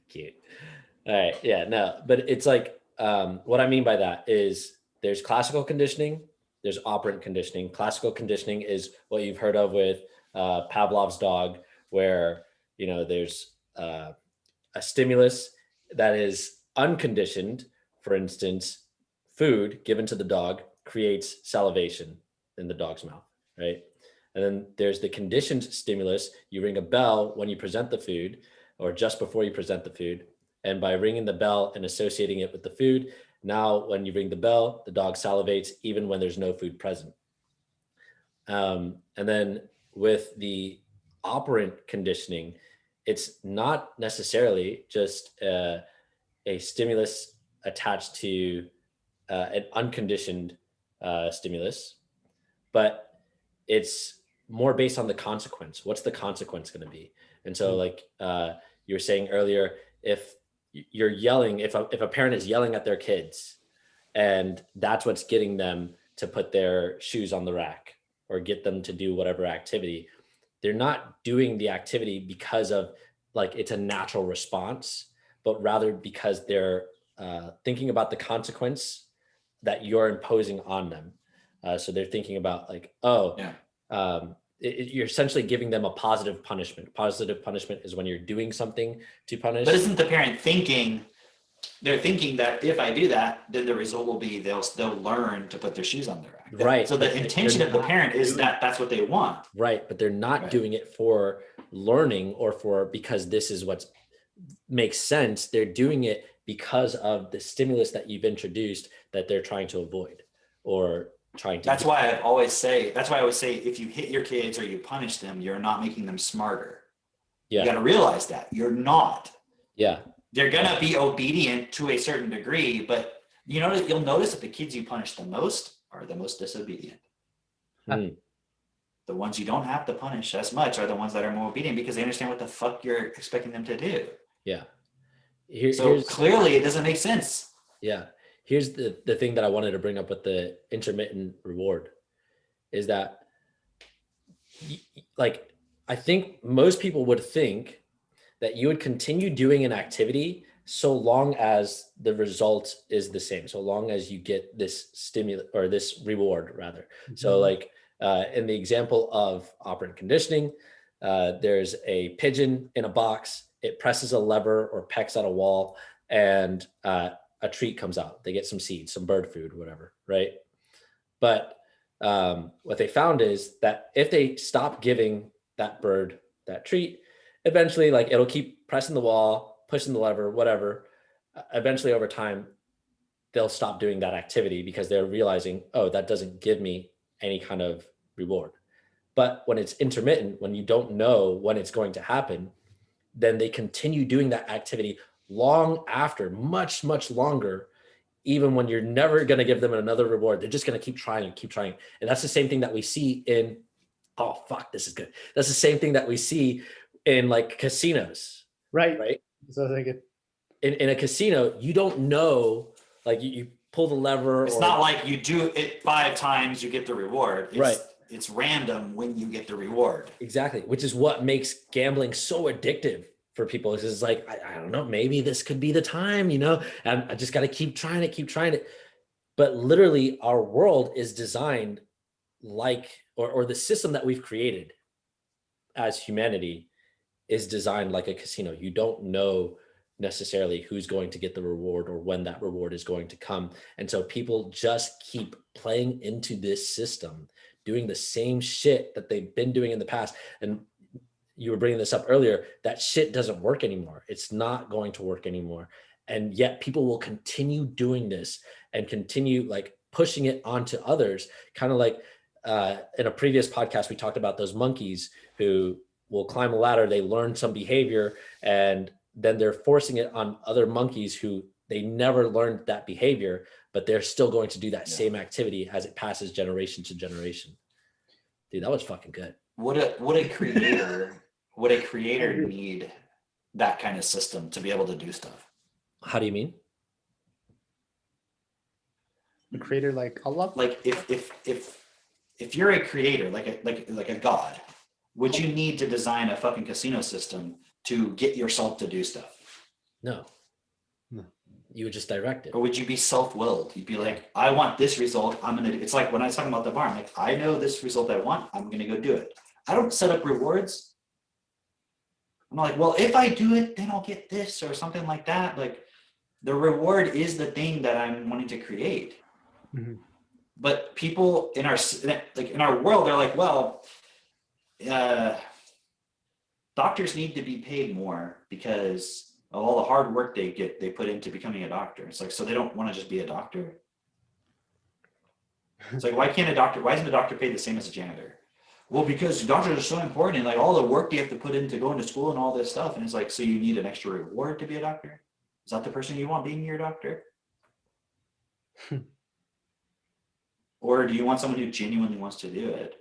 Cute. All right. Yeah, no, but it's like, what I mean by that is there's classical conditioning, there's operant conditioning. Classical conditioning is what you've heard of with Pavlov's dog, where, there's a stimulus that is unconditioned. For instance, food given to the dog creates salivation in the dog's mouth, right? And then there's the conditioned stimulus. You ring a bell when you present the food, or just before you present the food. And by ringing the bell and associating it with the food, now when you ring the bell, the dog salivates even when there's no food present. And then with the operant conditioning, it's not necessarily just a stimulus attached to an unconditioned stimulus, but it's more based on the consequence. What's the consequence going to be? And so like you were saying earlier, if you're yelling, if a parent is yelling at their kids and that's what's getting them to put their shoes on the rack or get them to do whatever activity, they're not doing the activity because of like it's a natural response, but rather because they're thinking about the consequence that you're imposing on them. So they're thinking about like, you're essentially giving them a positive punishment. Positive punishment is when you're doing something to punish. But isn't the parent thinking, they're thinking that if I do that, then the result will be they'll learn to put their shoes on their rack. Right. So the intention of the parent is that that's what they want. Right. But they're not doing it for learning or for because this is what makes sense. They're doing it because of the stimulus that you've introduced that they're trying to avoid or trying to. That's why I always say, if you hit your kids or you punish them, you're not making them smarter. Yeah. You got to realize that you're not. Yeah. They're going to be obedient to a certain degree, but you'll notice that the kids you punish the most are the most disobedient. The ones you don't have to punish as much are the ones that are more obedient because they understand what the fuck you're expecting them to do. Yeah. So clearly it doesn't make sense. Yeah. Here's the thing that I wanted to bring up with the intermittent reward is that like, I think most people would think that you would continue doing an activity so long as the result is the same, so long as you get this stimulus or this reward rather. Mm-hmm. So like in the example of operant conditioning, there's a pigeon in a box, it presses a lever or pecks at a wall and a treat comes out. They get some seeds, some bird food, whatever, right? But what they found is that if they stop giving that bird that treat, eventually like it'll keep pressing the wall, pushing the lever, whatever. Eventually over time, they'll stop doing that activity because they're realizing, oh, that doesn't give me any kind of reward. But when it's intermittent, when you don't know when it's going to happen, then they continue doing that activity long after, much, much longer, even when you're never going to give them another reward. They're just going to keep trying and keep trying. And that's the same thing that we see in, oh, fuck, this is good. That's the same thing that we see in like casinos. Right. So I think in a casino, you don't know, like you pull the lever. It's not like you do it 5 times, you get the reward. It's random when you get the reward. Exactly. Which is what makes gambling so addictive for people. It's like, I don't know, maybe this could be the time, and I just got to keep trying it. But literally our world is designed like, or the system that we've created as humanity is designed like a casino. You don't know necessarily who's going to get the reward or when that reward is going to come. And so people just keep playing into this system, doing the same shit that they've been doing in the past. And you were bringing this up earlier, that shit doesn't work anymore. It's not going to work anymore. And yet people will continue doing this and continue like pushing it onto others. Kind of like in a previous podcast, we talked about those monkeys who will climb a ladder, they learn some behavior, and then they're forcing it on other monkeys who they never learned that behavior, but they're still going to do that same activity as it passes generation to generation. Dude, that was fucking good. Would a creator need that kind of system to be able to do stuff? How do you mean? A creator like Allah? Like if you're a creator, like a god, would you need to design a fucking casino system to get yourself to do stuff? No. You would just direct it. Or would you be self-willed? You'd be like, I want this result. It's like when I was talking about the bar, I'm like, I know this result I want. I'm going to go do it. I don't set up rewards. I'm like, well, if I do it, then I'll get this or something like that. Like the reward is the thing that I'm wanting to create. Mm-hmm. But people in our world, they're like, well, doctors need to be paid more because of all the hard work they put into becoming a doctor. It's like, so they don't want to just be a doctor. It's like, why isn't a doctor paid the same as a janitor? Well, because doctors are so important and like all the work you have to put into going to school and all this stuff. And it's like, so you need an extra reward to be a doctor? Is that the person you want being your doctor? Or do you want someone who genuinely wants to do it?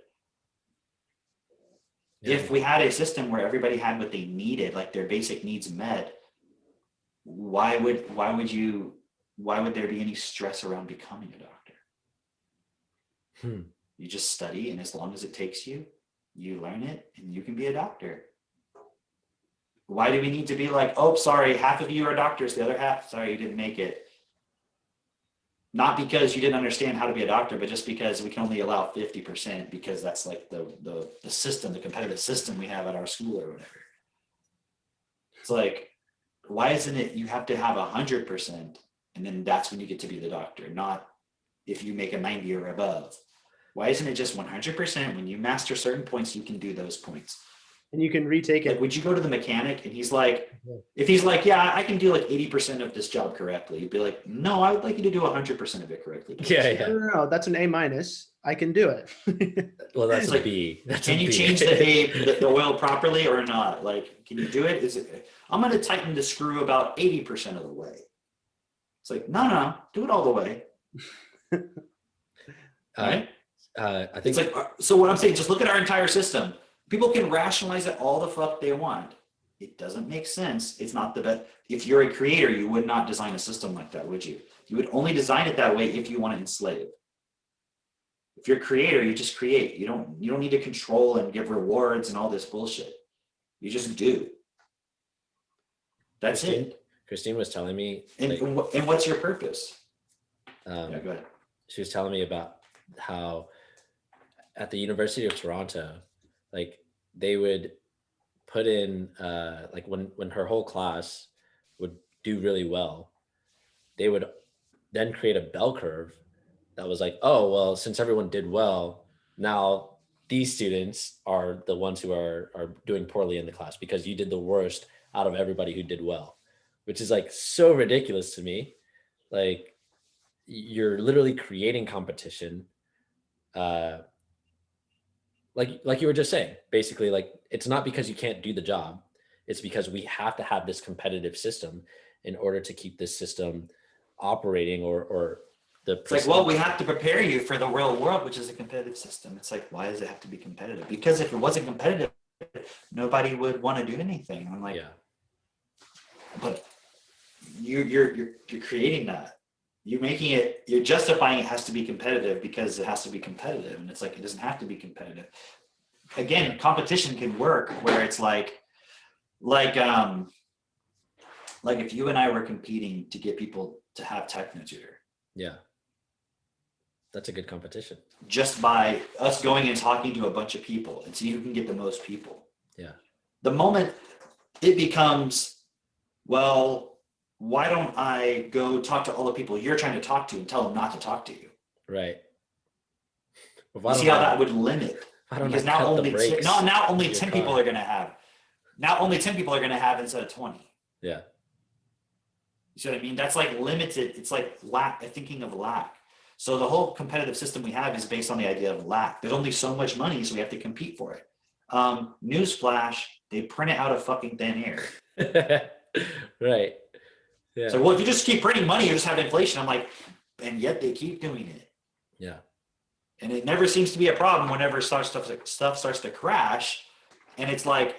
Yeah. If we had a system where everybody had what they needed, like their basic needs met, why would there be any stress around becoming a doctor? You just study, and as long as it takes you, you learn it, and you can be a doctor. Why do we need to be like, oh, sorry, half of you are doctors, the other half, sorry, you didn't make it? Not because you didn't understand how to be a doctor, but just because we can only allow 50% because that's like the system, the competitive system we have at our school or whatever. It's like, why isn't it you have to have 100% and then that's when you get to be the doctor, not if you make a 90 or above? Why isn't it just 100%? When you master certain points, you can do those points. And you can retake it. Like, would you go to the mechanic and he's like, if he's like, yeah, I can do like 80% of this job correctly. You'd be like, no, I would like you to do 100% of it correctly. Yeah. No, that's an A-. I can do it. Well, that's like, a B. Can you change the oil properly or not? Like, can you do it? I'm going to tighten the screw about 80% of the way. It's like, no, do it all the way. Right? I think it's like, so what I'm saying, just look at our entire system. People can rationalize it all the fuck they want. It doesn't make sense. It's not the best. If you're a creator, you would not design a system like that, would you? You would only design it that way if you want to enslave. If you're a creator, you just create. You don't need to control and give rewards and all this bullshit. You just do. That's it. Christine was telling me. And what's your purpose? Yeah, go ahead. She was telling me about how at the University of Toronto, like they would put in like when her whole class would do really well, they would then create a bell curve that was like, oh, well, since everyone did well, now these students are the ones who are doing poorly in the class because you did the worst out of everybody who did well, which is like so ridiculous to me. Like you're literally creating competition. Like you were just saying, basically, like it's not because you can't do the job. It's because we have to have this competitive system in order to keep this system operating or the. It's like, well, we have to prepare you for the real world, which is a competitive system. It's like, why does it have to be competitive? Because if it wasn't competitive, nobody would want to do anything. I'm like, yeah. But you're creating that. You're justifying it has to be competitive because it has to be competitive. And it's like, it doesn't have to be competitive. Again, competition can work where it's like if you and I were competing to get people to have Technotutor. Yeah. That's a good competition. Just by us going and talking to a bunch of people and see who can get the most people. Yeah. The moment it becomes, well, why don't I go talk to all the people you're trying to talk to and tell them not to talk to you? Right. You see how that would limit? Because now only 10 people are going to have. Now only 10 people are going to have instead of 20. Yeah. You see what I mean? That's like limited. It's like thinking of lack. So the whole competitive system we have is based on the idea of lack. There's only so much money, so we have to compete for it. Newsflash, they print it out of fucking thin air. Right. Yeah. So, well, if you just keep printing money, you just have inflation. I'm like, and yet they keep doing it. Yeah. And it never seems to be a problem whenever stuff starts to crash. And it's like,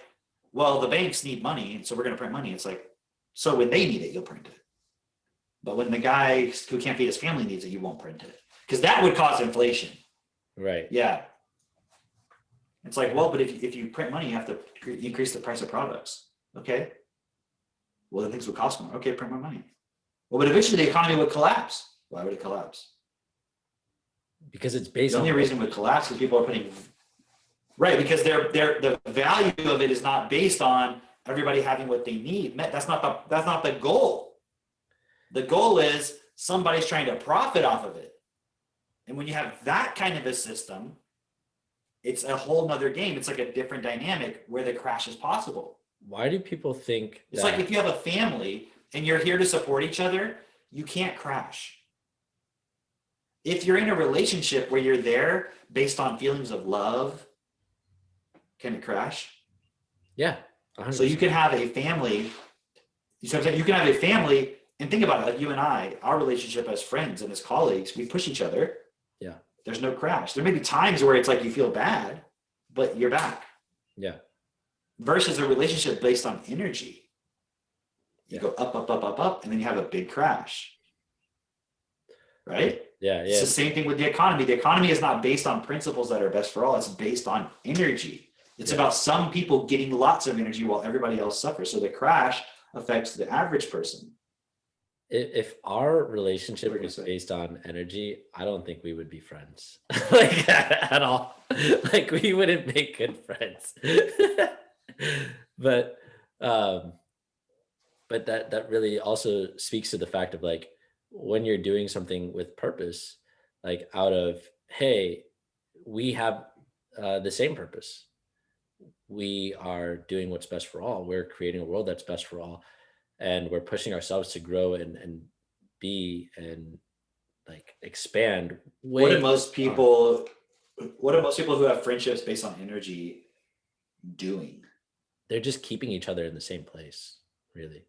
well, the banks need money, and so we're going to print money. It's like, so when they need it, you'll print it. But when the guy who can't feed his family needs it, you won't print it. Because that would cause inflation. Right. Yeah. It's like, well, but if you print money, you have to increase the price of products. Okay. Well, then things would cost more. Okay, print more money. Well, but eventually the economy would collapse. Why would it collapse? Because it's based The on only reason it would collapse is people are putting, right, because the value of it is not based on everybody having what they need. That's not the goal. The goal is somebody's trying to profit off of it. And when you have that kind of a system, it's a whole nother game. It's like a different dynamic where the crash is possible. Why do people think it's like if you have a family and you're here to support each other, you can't crash. If you're in a relationship where you're there based on feelings of love, can it crash? Yeah. 100%. So you can have a family. You can have a family, and think about it, like you and I, our relationship as friends and as colleagues, we push each other. Yeah. There's no crash. There may be times where it's like you feel bad, but you're back. Yeah. Versus a relationship based on energy. You go up, up, up, up, up, and then you have a big crash. Right? Yeah. It's the same thing with the economy. The economy is not based on principles that are best for all. It's based on energy. It's about some people getting lots of energy while everybody else suffers. So the crash affects the average person. If our relationship was based on energy, I don't think we would be friends like at all. Like we wouldn't make good friends. But that really also speaks to the fact of like when you're doing something with purpose, like out of, hey, we have the same purpose. We are doing what's best for all. We're creating a world that's best for all. And we're pushing ourselves to grow and be and like expand. What do most people who have friendships based on energy doing? They're just keeping each other in the same place, really.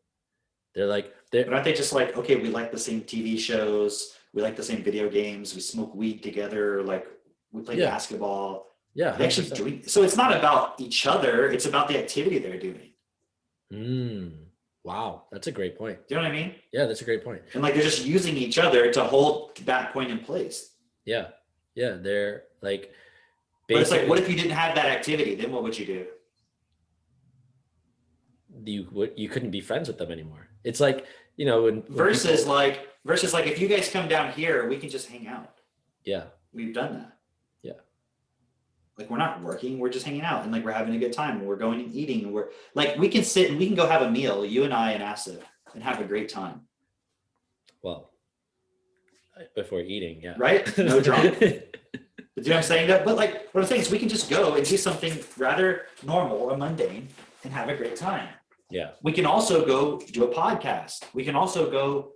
But aren't they just like, okay, we like the same TV shows, we like the same video games, we smoke weed together, like we play basketball. Yeah. They actually doing, so it's not about each other, it's about the activity they're doing. Wow, that's a great point. Do you know what I mean? Yeah, that's a great point. And like they're just using each other to hold that point in place. Yeah. They're like, but it's like, what if you didn't have that activity? Then what would you do? You couldn't be friends with them anymore. It's like, when versus like if you guys come down here, we can just hang out. Yeah, we've done that. Yeah, like we're not working, we're just hanging out, and like we're having a good time, and we're going and eating, and we're like we can sit and we can go have a meal, you and I and Asif, and have a great time. Well, before eating, yeah, right? No drunk. But you know what I'm saying? But like what I'm saying is we can just go and do something rather normal or mundane and have a great time. Yeah. We can also go do a podcast. We can also go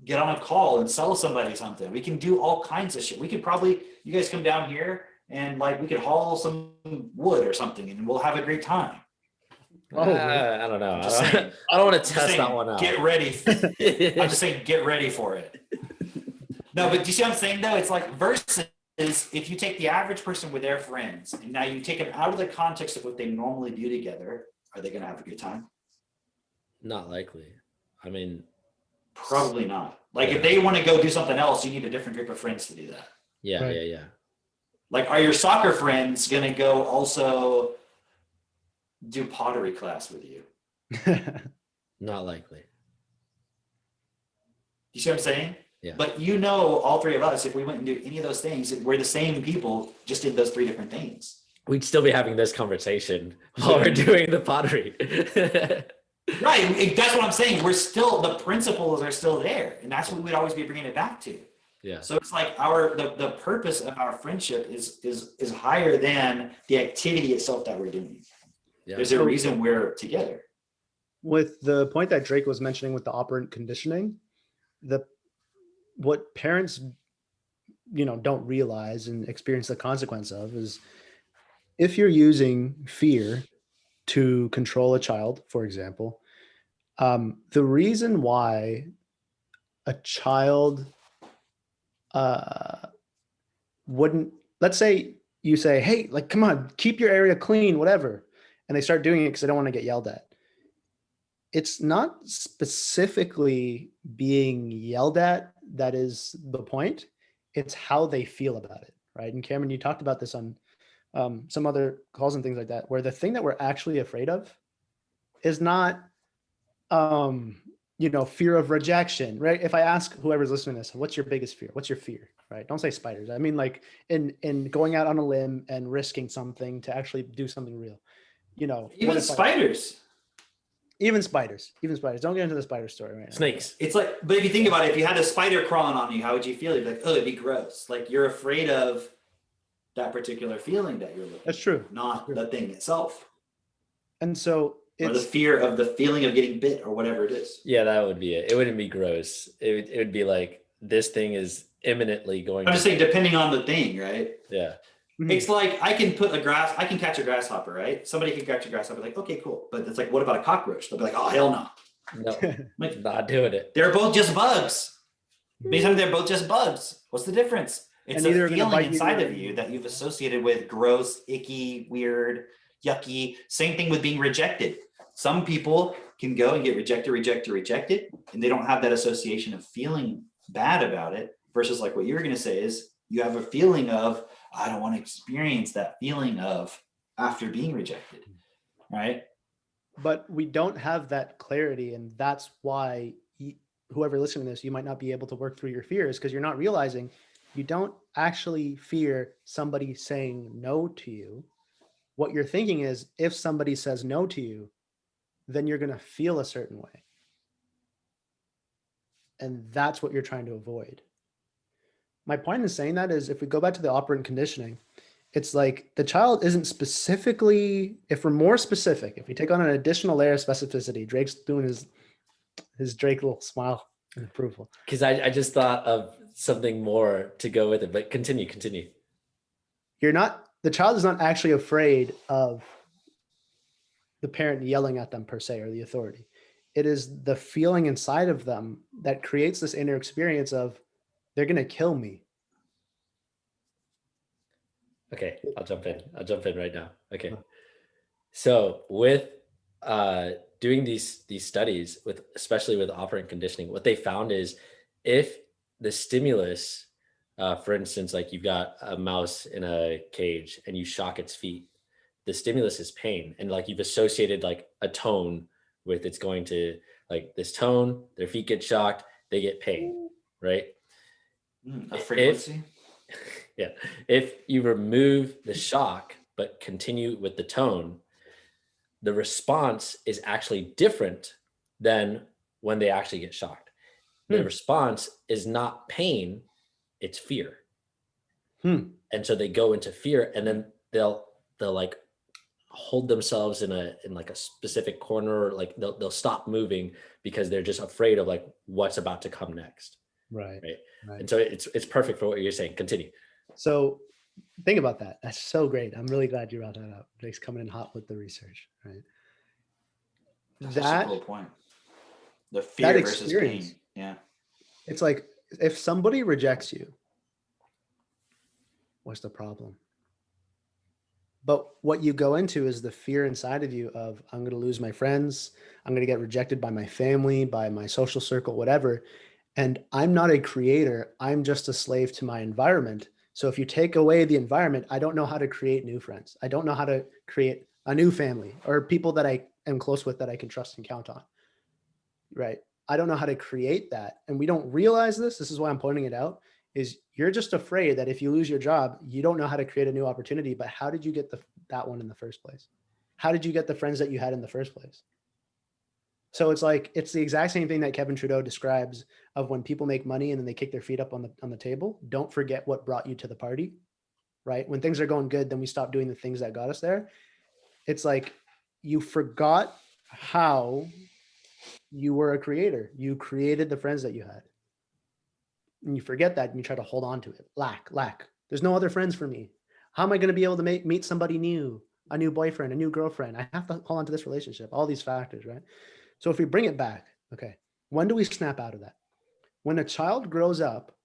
get on a call and sell somebody something. We can do all kinds of shit. We could probably, you guys come down here and like we could haul some wood or something and we'll have a great time. I don't know. I don't want to test that one out. Get ready. I'm just saying, get ready for it. No, but do you see what I'm saying though? It's like versus if you take the average person with their friends and now you take them out of the context of what they normally do together, are they going to have a good time? Not likely. I mean, probably not. Like if they want to go do something else, you need a different group of friends to do that. Yeah, right. Yeah. Like, are your soccer friends going to go also do pottery class with you? Not likely. You see what I'm saying? Yeah. But all three of us, if we went and do any of those things, we're the same people, just did those three different things. We'd still be having this conversation while we're doing the pottery. Right. That's what I'm saying. The principles are still there. And that's what we'd always be bringing it back to. Yeah. So it's like the purpose of our friendship is higher than the activity itself that we're doing. Yeah. There's a reason we're together. With the point that Drake was mentioning with the operant conditioning, what parents, don't realize and experience the consequence of is if you're using fear to control a child, for example, the reason why a child wouldn't, let's say you say, hey, like, come on, keep your area clean, whatever. And they start doing it because they don't want to get yelled at. It's not specifically being yelled at that is the point. It's how they feel about it, right? And Cameron, you talked about this on some other calls and things like that, where the thing that we're actually afraid of is not, fear of rejection, right? If I ask whoever's listening to this, what's your biggest fear? What's your fear, right? Don't say spiders. I mean, like in going out on a limb and risking something to actually do something real. Even spiders. Even spiders. Don't get into the spider story right now. Snakes. It's like, but if you think about it, if you had a spider crawling on you, how would you feel? You'd be like, oh, it'd be gross. Like you're afraid of that particular feeling that you're looking. That's true. For, not the thing itself. And so or the fear of the feeling of getting bit or whatever it is. Yeah, that would be it. It wouldn't be gross. It would be like, this thing is imminently going. I'm just saying, depending on the thing, right? Yeah. It's like I can catch a grasshopper, right? Somebody can catch a grasshopper, like, okay, cool. But it's like, what about a cockroach? They'll be like, oh, hell no. No, like, not doing it. They're both just bugs. Maybe they're both just bugs. What's the difference? It's a feeling inside of you that you've associated with gross, icky, weird, yucky. Same thing with being rejected. Some people can go and get rejected, and they don't have that association of feeling bad about it, versus like what you were going to say is you have a feeling of, I don't want to experience that feeling of after being rejected, right? But we don't have that clarity, and that's why whoever listening to this, you might not be able to work through your fears because you're not realizing you don't actually fear somebody saying no to you. What you're thinking is, if somebody says no to you, then you're going to feel a certain way. And that's what you're trying to avoid. My point in saying that is, if we go back to the operant conditioning, it's like the child isn't specifically, if we're more specific, if we take on an additional layer of specificity, Drake's doing his Drake little smile and approval. Because I just thought of something more to go with it, but continue. The child is not actually afraid of the parent yelling at them per se, or the authority. It is the feeling inside of them that creates this inner experience of, they're going to kill me. Okay, I'll jump in right now. Okay. So with doing these studies, especially with operant conditioning, what they found is, if the stimulus, for instance, like you've got a mouse in a cage and you shock its feet, the stimulus is pain. And like you've associated like a tone with, it's going to, like this tone, their feet get shocked, they get pain, right? A frequency. If you remove the shock but continue with the tone, the response is actually different than when they actually get shocked. The response is not pain, it's fear. And so they go into fear, and then they'll like hold themselves in like a specific corner, or like they'll stop moving because they're just afraid of like what's about to come next. Right. And so it's perfect for what you're saying. Continue. So think about that. That's so great. I'm really glad you brought that up. Jake's coming in hot with the research, right? That's a cool point. The fear versus pain. Yeah. It's like, if somebody rejects you, what's the problem? But what you go into is the fear inside of you of, I'm going to lose my friends. I'm going to get rejected by my family, by my social circle, whatever. And I'm not a creator. I'm just a slave to my environment. So if you take away the environment, I don't know how to create new friends. I don't know how to create a new family or people that I am close with that I can trust and count on. Right. I don't know how to create that. And we don't realize this. This is why I'm pointing it out, is you're just afraid that if you lose your job, you don't know how to create a new opportunity. But how did you get that one in the first place? How did you get the friends that you had in the first place? So it's like, it's the exact same thing that Kevin Trudeau describes of when people make money and then they kick their feet up on the table. Don't forget what brought you to the party, right? When things are going good, then we stop doing the things that got us there. It's like, you forgot how you were a creator. You created the friends that you had. And you forget that and you try to hold on to it. Lack. There's no other friends for me. How am I going to be able to meet somebody new, a new boyfriend, a new girlfriend? I have to hold on to this relationship, all these factors, right? So if we bring it back, okay, when do we snap out of that? When a child grows up.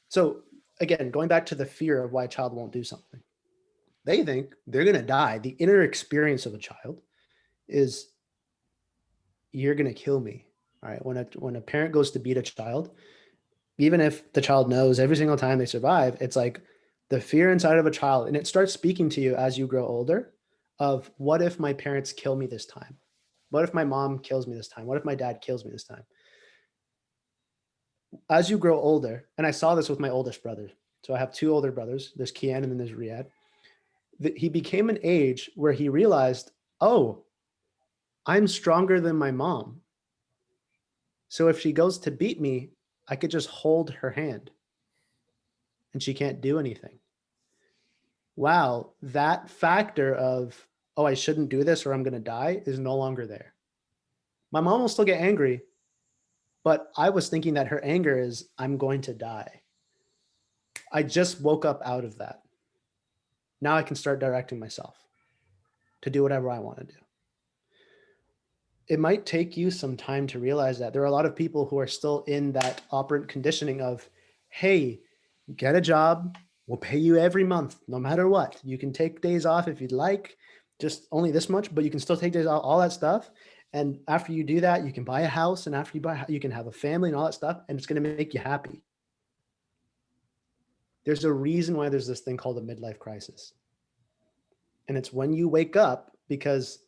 So again, going back to the fear of why a child won't do something, they think they're going to die. The inner experience of a child is, you're going to kill me. All right. When a parent goes to beat a child, even if the child knows every single time they survive, it's like the fear inside of a child, and it starts speaking to you as you grow older of, what if my parents kill me this time? What if my mom kills me this time? What if my dad kills me this time? As you grow older, and I saw this with my oldest brother. So I have two older brothers. There's Kian and then there's Riyadh. He became an age where he realized, oh, I'm stronger than my mom. So if she goes to beat me, I could just hold her hand and she can't do anything. Wow, that factor of, oh, I shouldn't do this or I'm going to die is no longer there. My mom will still get angry, but I was thinking that her anger is, I'm going to die. I just woke up out of that. Now I can start directing myself to do whatever I want to do. It might take you some time to realize that. There are a lot of people who are still in that operant conditioning of, hey, get a job, we'll pay you every month, no matter what. You can take days off if you'd like, just only this much, but you can still take days off, all that stuff. And after you do that, you can buy a house, and after you buy, you can have a family and all that stuff, and it's going to make you happy. There's a reason why there's this thing called a midlife crisis. And it's when you wake up, because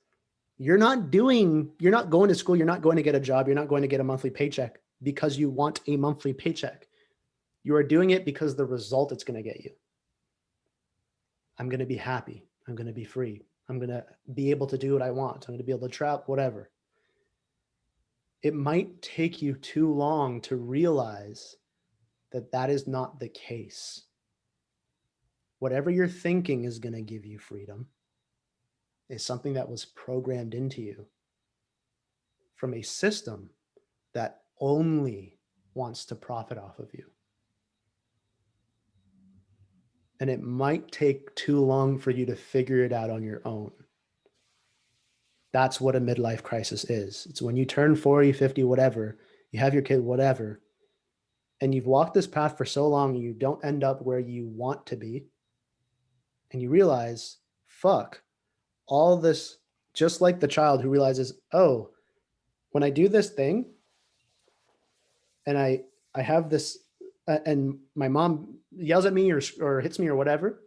you're not going to school, you're not going to get a job, you're not going to get a monthly paycheck because you want a monthly paycheck. You are doing it because the result it's going to get you. I'm going to be happy. I'm going to be free. I'm going to be able to do what I want. I'm going to be able to travel, whatever. It might take you too long to realize that that is not the case. Whatever you're thinking is going to give you freedom is something that was programmed into you from a system that only wants to profit off of you. And it might take too long for you to figure it out on your own. That's what a midlife crisis is. It's when you turn 40, 50, whatever, you have your kid, whatever, and you've walked this path for so long, you don't end up where you want to be. And you realize, fuck, all this, just like the child who realizes, oh, when I do this thing and I have this, and my mom yells at me or hits me or whatever,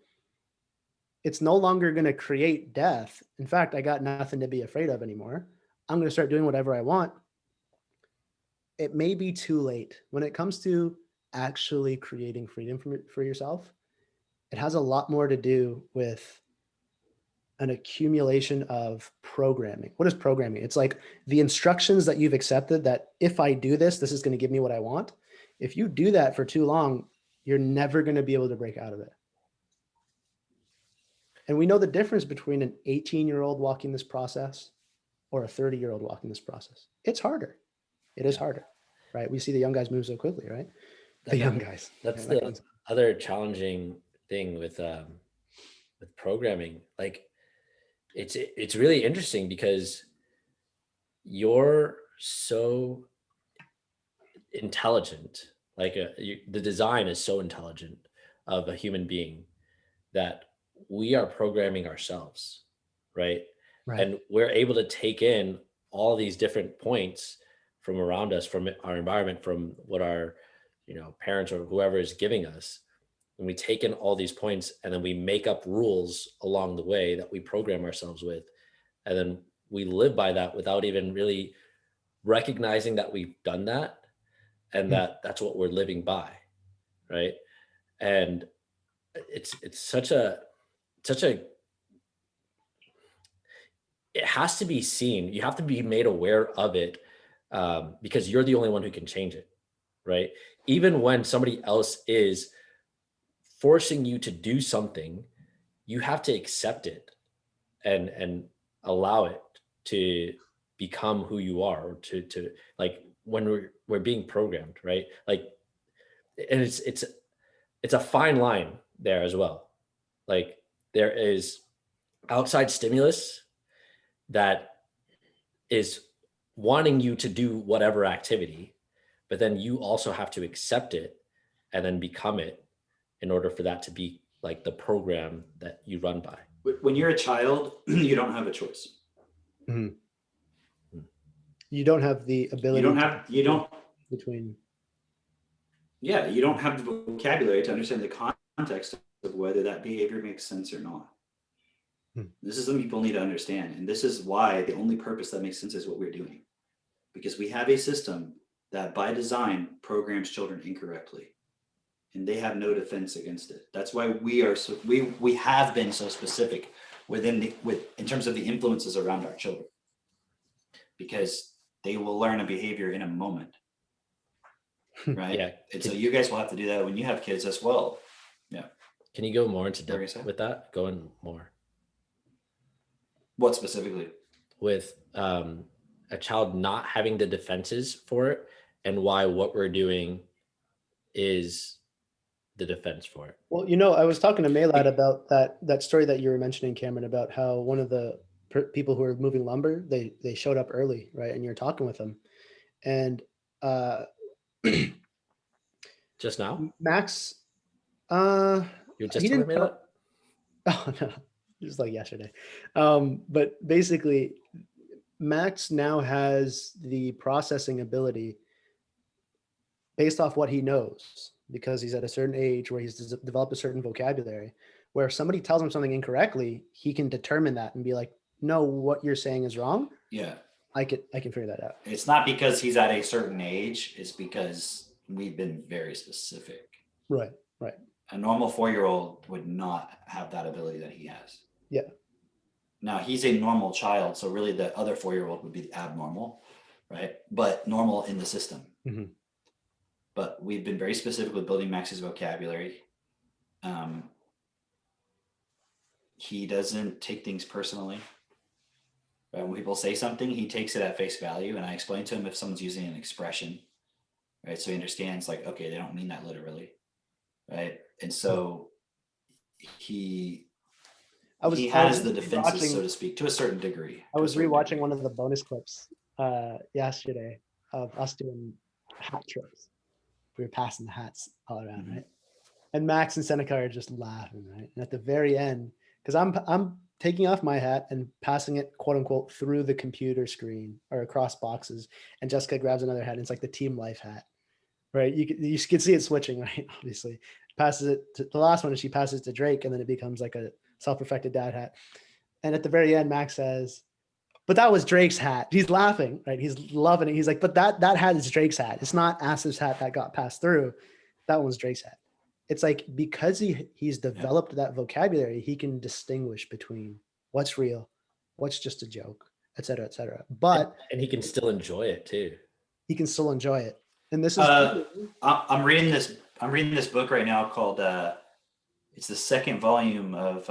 it's no longer going to create death. In fact, I got nothing to be afraid of anymore. I'm going to start doing whatever I want. It may be too late. When it comes to actually creating freedom for yourself, it has a lot more to do with an accumulation of programming. What is programming? It's like the instructions that you've accepted that if I do this, this is going to give me what I want. If you do that for too long, you're never going to be able to break out of it. And we know the difference between an 18-year-old walking this process or a 30-year-old walking this process. It's harder. It is harder, right? We see the young guys move so quickly, right? The young guys. That's the other challenging thing with programming. Like, it's really interesting because you're so intelligent. Like the design is so intelligent of a human being that we are programming ourselves, right? And we're able to take in all these different points from around us, from our environment, from what our parents or whoever is giving us. And we take in all these points and then we make up rules along the way that we program ourselves with. And then we live by that without even really recognizing that we've done that and that's what we're living by. Right. And it's such a, it has to be seen. You have to be made aware of it because you're the only one who can change it. Right. Even when somebody else is forcing you to do something, you have to accept it and allow it to become who you are, or to like when we're being programmed, right? Like, and it's a fine line there as well, Like there is outside stimulus that is wanting you to do whatever activity, but then you also have to accept it and then become it in order for that to be like the program that you run by. When you're a child, you don't have a choice. Mhm. You don't have the ability. You don't between. Yeah, you don't have the vocabulary to understand the context of whether that behavior makes sense or not. This is something people need to understand. And this is why the only purpose that makes sense is what we're doing. Because we have a system that by design programs children incorrectly. And they have no defense against it. That's why we have been so specific in terms of the influences around our children. Because they will learn a behavior in a moment. Right? Yeah. And so you guys will have to do that when you have kids as well. Yeah. Can you go more into depth with that? Going more. What specifically? With a child not having the defenses for it, and why what we're doing is the defense for it. Well, I was talking to Maylad about that story that you were mentioning, Cameron, about how one of the people who were moving lumber, they showed up early, right? And you're talking with them, and just now, Max. You're just telling me that? Oh no, just like yesterday. But basically, Max now has the processing ability based off what he knows, because he's at a certain age where he's developed a certain vocabulary, where if somebody tells him something incorrectly, he can determine that and be like, no, what you're saying is wrong. Yeah. I can figure that out. It's not because he's at a certain age, it's because we've been very specific. Right. A normal 4-year-old would not have that ability that he has. Yeah. Now he's a normal child, so really the other 4-year-old would be abnormal, right? But normal in the system. Mm-hmm. But we've been very specific with building Max's vocabulary. He doesn't take things personally. Right? When people say something, he takes it at face value, and I explain to him if someone's using an expression, right? So he understands, like, okay, they don't mean that literally, right? And so he has the defenses, so to speak, to a certain degree. I was rewatching one of the bonus clips yesterday of us doing hat trips. We were passing the hats all around, right? And Max and Seneca are just laughing, right? And at the very end, because I'm taking off my hat and passing it, quote unquote, through the computer screen or across boxes, and Jessica grabs another hat, and it's like the Team Life hat, right? You can see it switching, right? Obviously, passes it to the last one, and she passes it to Drake, and then it becomes like a self-perfected dad hat. And at the very end, Max says, but that was Drake's hat. He's laughing, right? He's loving it. He's like, but that hat is Drake's hat. It's not Asif's hat that got passed through. That one's Drake's hat. It's like, because he's developed that vocabulary, he can distinguish between what's real, what's just a joke, et cetera, et cetera. But and he can still enjoy it too. He can still enjoy it. And this is I'm reading this book right now called it's the second volume of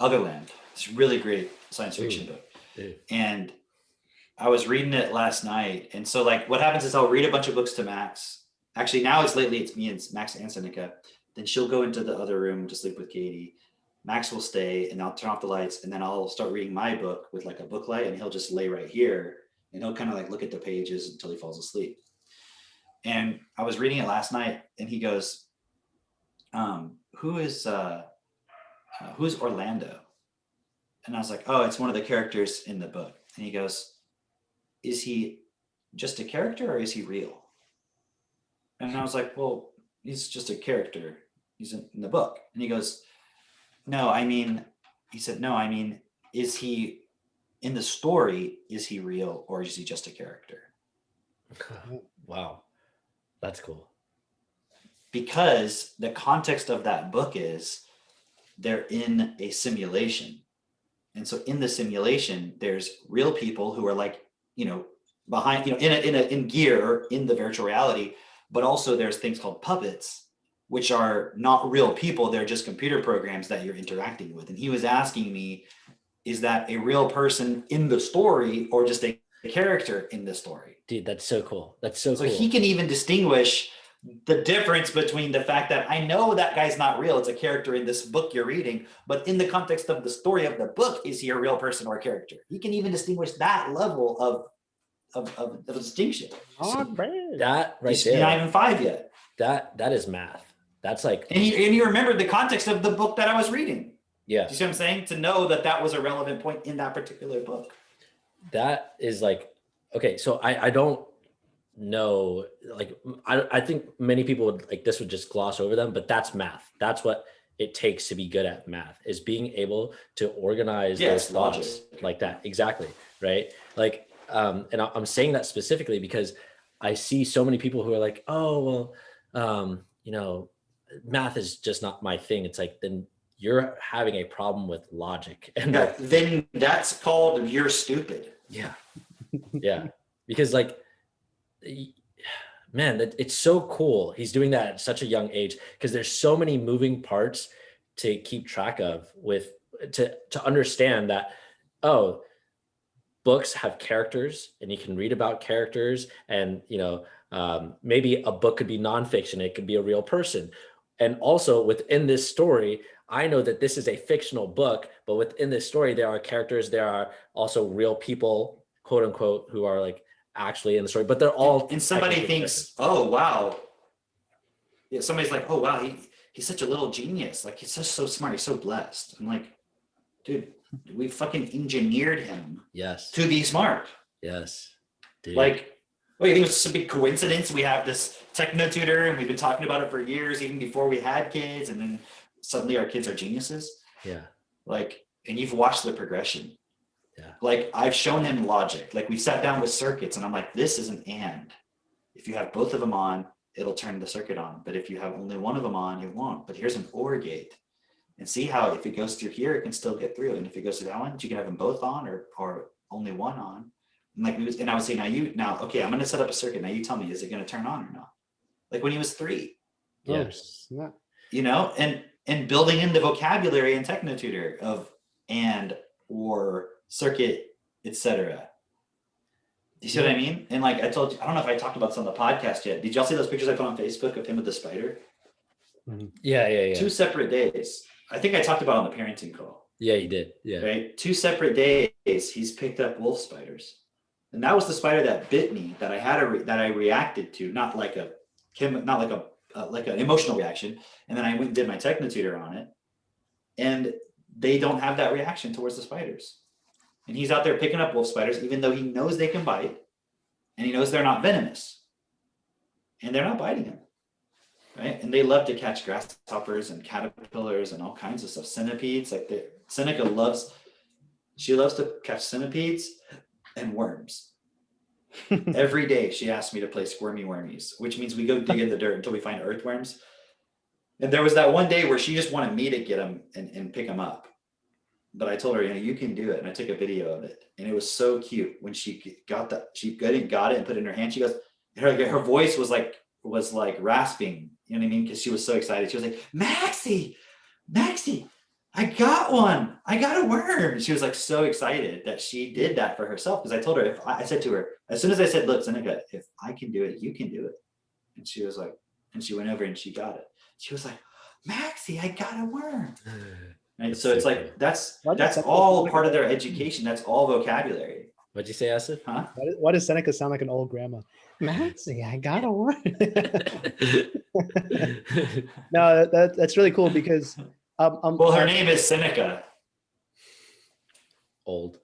Otherland. It's a really great science fiction book. And I was reading it last night. And so, like, what happens is I'll read a bunch of books to Max. Actually, now it's me and Max and Seneca. Then she'll go into the other room to sleep with Katie. Max will stay, and I'll turn off the lights, and then I'll start reading my book with like a book light, and he'll just lay right here, and he'll kind of like look at the pages until he falls asleep. And I was reading it last night, and he goes, who's Orlando? And I was like, oh, it's one of the characters in the book. And he goes, is he just a character or is he real? And I was like, well, he's just a character. He's in the book. And he goes, is he in the story, is he real or is he just a character? Wow. That's cool. Because the context of that book is they're in a simulation. And so in the simulation, there's real people who are like, behind, in gear in the virtual reality, but also there's things called puppets, which are not real people. They're just computer programs that you're interacting with. And he was asking me, is that a real person in the story or just a character in the story? Dude, that's so cool. That's so cool. So he can even distinguish the difference between the fact that I know that guy's not real, it's a character in this book you're reading, but in the context of the story of the book, is he a real person or a character? He can even distinguish that level of distinction. Not bad. That right He's there. not even 5 yet. That is math. That's like, And he remembered the context of the book that I was reading. yeah. Do you see what I'm saying? To know that that was a relevant point in that particular book. That is like, okay, so I don't know, like, I think many people would like, this would just gloss over them, but that's math. That's what it takes to be good at math, is being able to organize those thoughts like that. Exactly. Right. Like, and I'm saying that specifically because I see so many people who are like, oh, well, you know, math is just not my thing. It's like, then you're having a problem with logic. And yeah, then that's called you're stupid. Yeah. Yeah. Because like, man, it's so cool. He's doing that at such a young age because there's so many moving parts to keep track of to understand that, oh, books have characters and you can read about characters, and, you know, maybe a book could be nonfiction. It could be a real person. And also within this story, I know that this is a fictional book, but within this story, there are characters, there are also real people, quote unquote, who are like actually in the story, but they're all. And somebody thinks, oh, wow. Yeah, somebody's like, oh, wow, he's such a little genius. Like, he's just so smart. He's so blessed. I'm like, dude, we fucking engineered him to be smart. Yes. Dude. Like, well, you think it's a big coincidence? We have this techno tutor and we've been talking about it for years, even before we had kids. And then suddenly our kids are geniuses. Yeah. Like, and you've watched the progression. Yeah. Like, I've shown him logic. Like, we sat down with circuits and I'm like, this is an and. If you have both of them on, it'll turn the circuit on. But if you have only one of them on, it won't. But here's an OR gate. And see how if it goes through here, it can still get through. And if it goes to that one, you can have them both on or only one on. And like, and I would say, okay, I'm going to set up a circuit. Now you tell me, is it going to turn on or not? Like when he was 3. Yes. Yeah. You know, and building in the vocabulary in techno tutor of and, or, circuit, etc. Do you see what I mean? And like I told you, I don't know if I talked about this on the podcast yet. Did y'all see those pictures I put on Facebook of him with the spider? Yeah. 2 separate days. I think I talked about it on the parenting call. Yeah, you did. Yeah. Right. 2 separate days. He's picked up wolf spiders, and that was the spider that bit me. That I had that I reacted to, not like an emotional reaction. And then I went and did my techno tutor on it, and they don't have that reaction towards the spiders. And he's out there picking up wolf spiders, even though he knows they can bite, and he knows they're not venomous, and they're not biting him. Right. And they love to catch grasshoppers and caterpillars and all kinds of stuff. Centipedes, like Seneca loves to catch centipedes and worms. Every day she asked me to play squirmy wormies, which means we go dig in the dirt until we find earthworms. And there was that one day where she just wanted me to get them and pick them up. But I told her, you can do it. And I took a video of it. And it was so cute when she got it and put it in her hand. She goes, her voice was like rasping, you know what I mean? Because she was so excited. She was like, Maxie, I got one. I got a worm. She was like so excited that she did that for herself. Because I told her, I said to her, as soon as I said, look, Seneca, if I can do it, you can do it. And she was like, and she went over and she got it. She was like, Maxie, I got a worm. And so it's like, that's all part of their education. That's all vocabulary. What'd you say, Asif? Huh? Why does Seneca sound like an old grandma? Maxie, I got a worm. No, that's really cool because well, her name is Seneca. Old.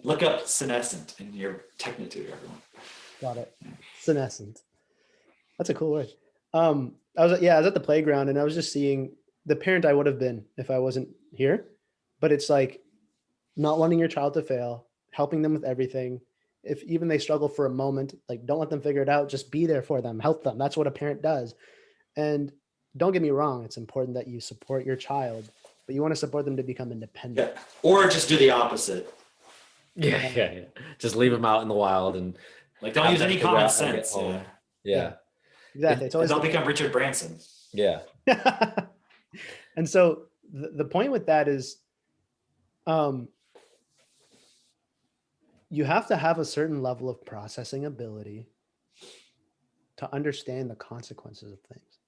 Look up senescent in your techno tutor, everyone. Got it. Senescent. That's a cool word. I was at the playground and I was just seeing the parent I would have been if I wasn't here. But it's like not wanting your child to fail, helping them with everything. If even they struggle for a moment, like don't let them figure it out. Just be there for them, help them. That's what a parent does. And don't get me wrong, it's important that you support your child, but you want to support them to become independent. Yeah. Or just do the opposite. Yeah. Just leave them out in the wild and like don't use any common sense. Yeah. Exactly. They'll become Richard Branson. Yeah. And so the point with that is, you have to have a certain level of processing ability to understand the consequences of things.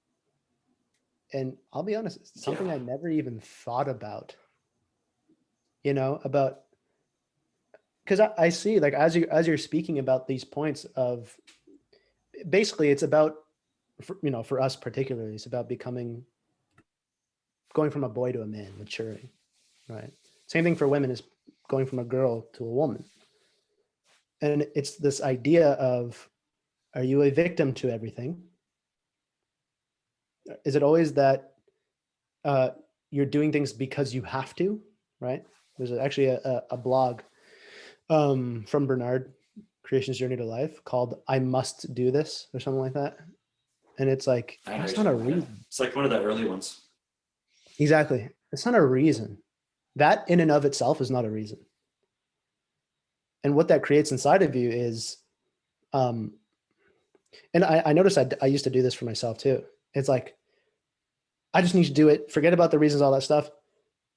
And I'll be honest, it's something I never even thought about, about, because I see, like, as you're speaking about these points of, basically it's about, for us particularly, it's about going from a boy to a man, maturing, right? Same thing for women, is going from a girl to a woman. And it's this idea of, are you a victim to everything? Is it always that you're doing things because you have to, right? There's actually a blog from Bernard, Creation's Journey to Life, called "I Must Do This" or something like that. And it's like, that's not a reason. It's like one of the early ones. Exactly. It's not a reason. That in and of itself is not a reason. And what that creates inside of you is, and I noticed I used to do this for myself too. It's like, I just need to do it. Forget about the reasons, all that stuff.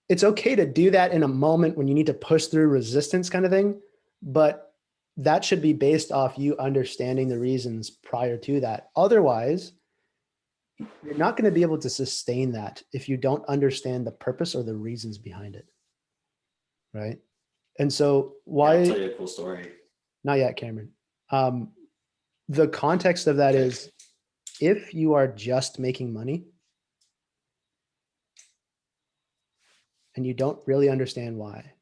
It's okay to do that in a moment when you need to push through resistance kind of thing. But that should be based off you understanding the reasons prior to that. Otherwise, you're not going to be able to sustain that if you don't understand the purpose or the reasons behind it. Right. And so why? I'll tell you a cool story. Not yet, Cameron. The context of that is, if you are just making money and you don't really understand why,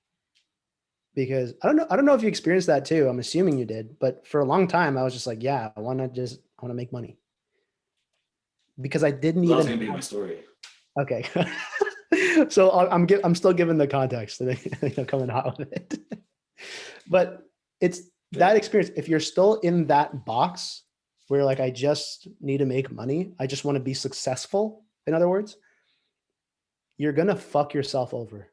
because I don't know if you experienced that too. I'm assuming you did, but for a long time I was just like, yeah, I want to make money, because I didn't even. That's gonna be my story. Okay. So I'm still giving the context, and coming out with it. But it's that experience. If you're still in that box where, like, I just need to make money, I just want to be successful, in other words, you're going to fuck yourself over.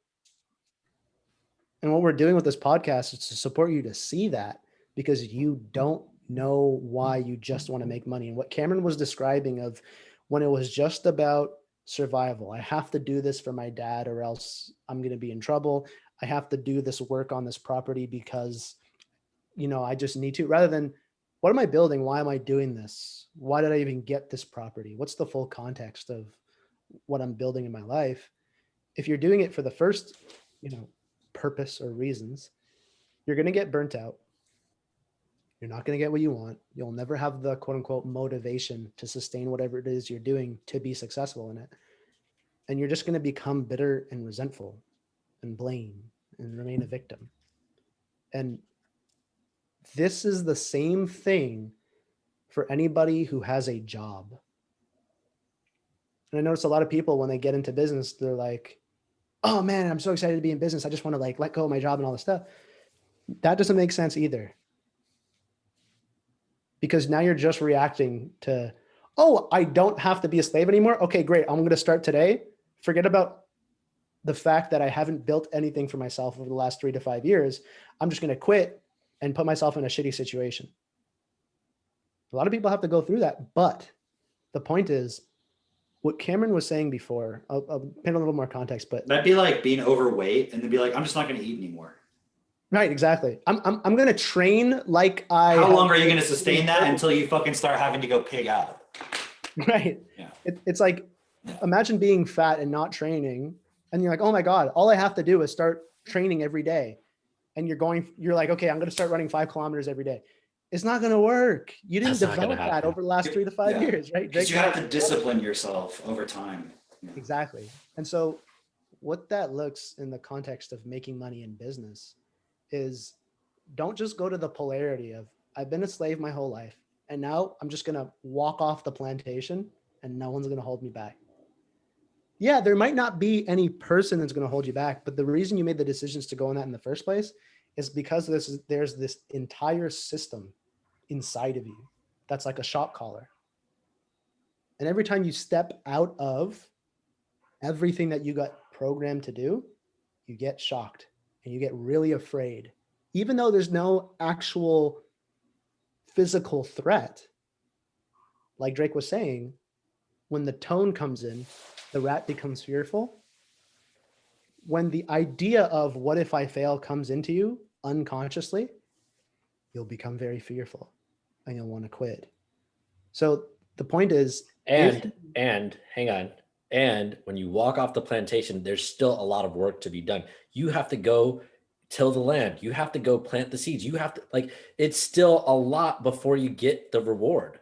And what we're doing with this podcast is to support you to see that, because you don't know why you just want to make money. And what Cameron was describing of when it was just about survival, I have to do this for my dad or else I'm going to be in trouble. I have to do this work on this property because, I just need to, rather than, what am I building? Why am I doing this? Why did I even get this property? What's the full context of what I'm building in my life? If you're doing it for the first, purpose or reasons, you're going to get burnt out. You're not going to get what you want. You'll never have the quote unquote motivation to sustain whatever it is you're doing to be successful in it. And you're just going to become bitter and resentful and blame and remain a victim. And this is the same thing for anybody who has a job. And I notice a lot of people, when they get into business, they're like, oh man, I'm so excited to be in business. I just want to let go of my job and all this stuff. That doesn't make sense either. Because now you're just reacting to, oh, I don't have to be a slave anymore. Okay, great. I'm going to start today. Forget about the fact that I haven't built anything for myself over the last 3 to 5 years. I'm just going to quit and put myself in a shitty situation. A lot of people have to go through that. But the point is, what Cameron was saying before, I'll paint a little more context, but that'd be like being overweight and then be like, I'm just not going to eat anymore. Right, exactly. I'm going to train like I. How long are you going to sustain that until you fucking start having to go pig out? Right. Yeah. It's like, imagine being fat and not training, and you're like, oh my God, all I have to do is start training every day. And you're like, okay, I'm going to start running 5 kilometers every day. It's not going to work. You didn't develop that over the last 3 to 5 years, right? Because you have to discipline yourself over time. Yeah. Exactly. And so what that looks in the context of making money in business is, don't just go to the polarity of, I've been a slave my whole life, and now I'm just going to walk off the plantation and no one's going to hold me back. Yeah, there might not be any person that's going to hold you back, but the reason you made the decisions to go in that in the first place is because there's this entire system inside of you that's like a shock collar. And every time you step out of everything that you got programmed to do, you get shocked and you get really afraid. Even though there's no actual physical threat, like Drake was saying, when the tone comes in, the rat becomes fearful. When the idea of what if I fail comes into you unconsciously, you'll become very fearful and you'll want to quit. So the point is, and hang on. And when you walk off the plantation, there's still a lot of work to be done. You have to go till the land. You have to go plant the seeds. You have to, like, it's still a lot before you get the reward.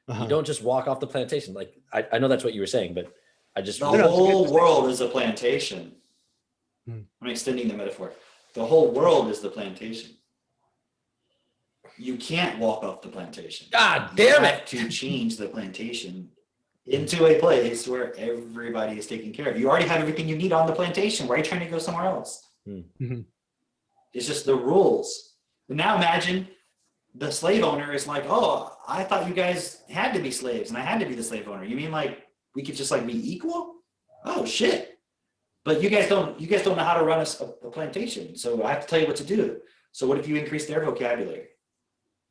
You don't just walk off the plantation. Like, I know that's what you were saying, but I just... The whole world is a plantation. I'm extending the metaphor. The whole world is the plantation. You can't walk off the plantation. God damn you it! have to change the plantation into a place where everybody is taken care of. You already have everything you need on the plantation. Why are you trying to go somewhere else? Mm-hmm. It's just the rules. But now imagine the slave owner is like, oh, I thought you guys had to be slaves and I had to be the slave owner. You mean like we could just like be equal? Oh shit. But you guys don't know how to run a plantation. So I have to tell you what to do. So what if you increase their vocabulary?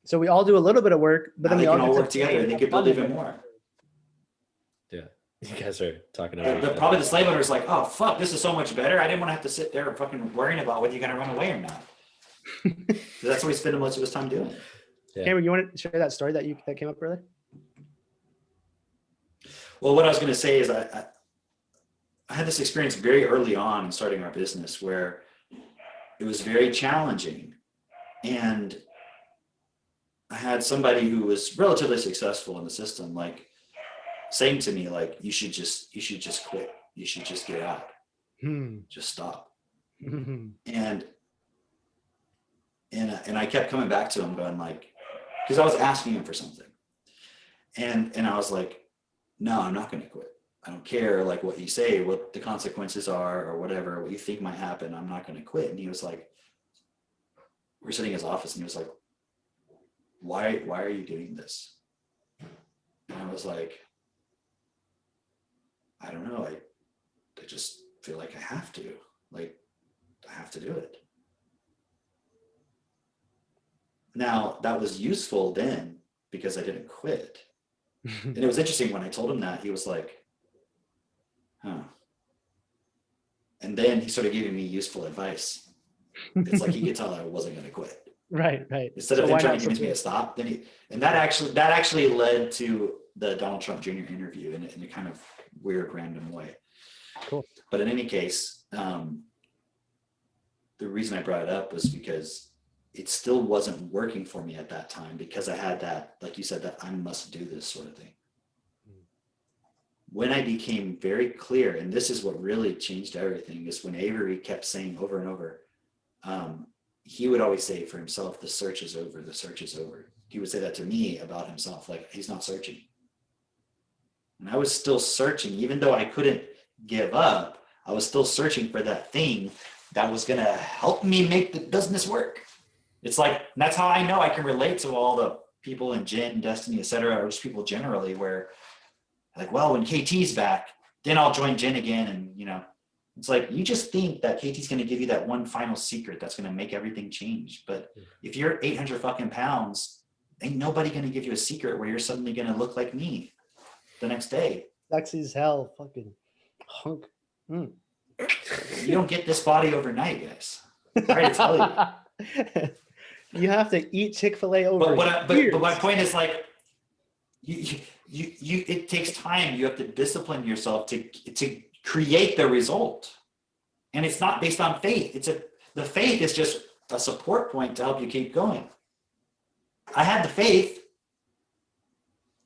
So we all do a little bit of work, but then they we can all all work together and they could build even more. Yeah. You guys are talking about But probably the slave owner is like, oh fuck, this is so much better. I didn't want to have to sit there and fucking worrying about whether you're gonna run away or not. That's what he spent most of his time doing. Yeah. Cameron, you want to share that story that came up earlier? Well, what I was gonna say is I had this experience very early on in starting our business where it was very challenging. And I had somebody who was relatively successful in the system, like saying to me, like, you should just quit. You should just get out. Just stop. And I kept coming back to him going like, because I was asking him for something. And I was like, no, I'm not going to quit. I don't care like what you say, what the consequences are or whatever, what you think might happen. I'm not going to quit. And he was like, we're sitting in his office and he was like, why are you doing this? And I was like, I don't know. I just feel like I have to do it. Now that was useful then because I didn't quit. And it was interesting when I told him that, he was like, huh. And then he started giving me useful advice. It's like he could tell I wasn't going to quit. Right. Instead of him trying to convince me to stop, and that actually led to the Donald Trump Jr. interview in a kind of weird, random way. Cool. But in any case, the reason I brought it up was because it still wasn't working for me at that time because I had that, like you said, that I must do this sort of thing. When I became very clear, and this is what really changed everything, is when Avery kept saying over and over, he would always say for himself, the search is over, the search is over. He would say that to me about himself, like he's not searching. And I was still searching, even though I couldn't give up, I was still searching for that thing that was gonna help me make the business work. It's like, that's how I know I can relate to all the people in Jen, Destiny, et cetera, or just people generally where like, well, when KT's back, then I'll join Jen again. And, you know, it's like, you just think that KT's going to give you that one final secret that's going to make everything change. But if you're 800 fucking pounds, ain't nobody going to give you a secret where you're suddenly going to look like me the next day. Sexy as hell, fucking hunk. You don't get this body overnight, guys. Sorry to tell you. You have to eat Chick-fil-A over. But my point is like, you it takes time. You have to discipline yourself to create the result, and it's not based on faith. The faith is just a support point to help you keep going. I had the faith,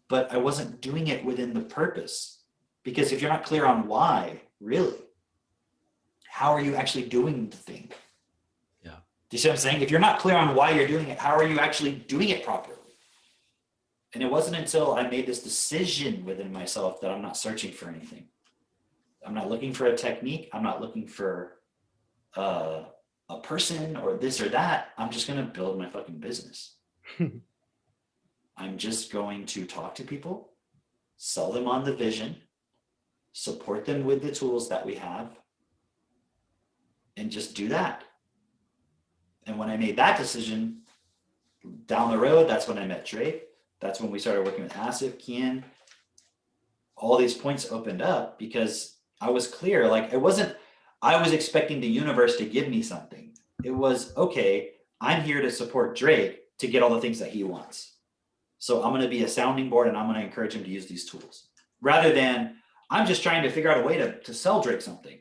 but I wasn't doing it within the purpose, because if you're not clear on why, really, how are you actually doing the thing? Yeah. Do you see what I'm saying? If you're not clear on why you're doing it, how are you actually doing it properly? And it wasn't until I made this decision within myself that I'm not searching for anything. I'm not looking for a technique. I'm not looking for a person or this or that. I'm just going to build my fucking business. I'm just going to talk to people, sell them on the vision, support them with the tools that we have, and just do that. And when I made that decision down the road, that's when I met Drake. That's when we started working with Asif, Kian. All these points opened up because I was clear. Like I was expecting the universe to give me something. It was, okay, I'm here to support Drake. to get all the things that he wants. So I'm going to be a sounding board and I'm going to encourage him to use these tools rather than I'm just trying to figure out a way to sell Drake something.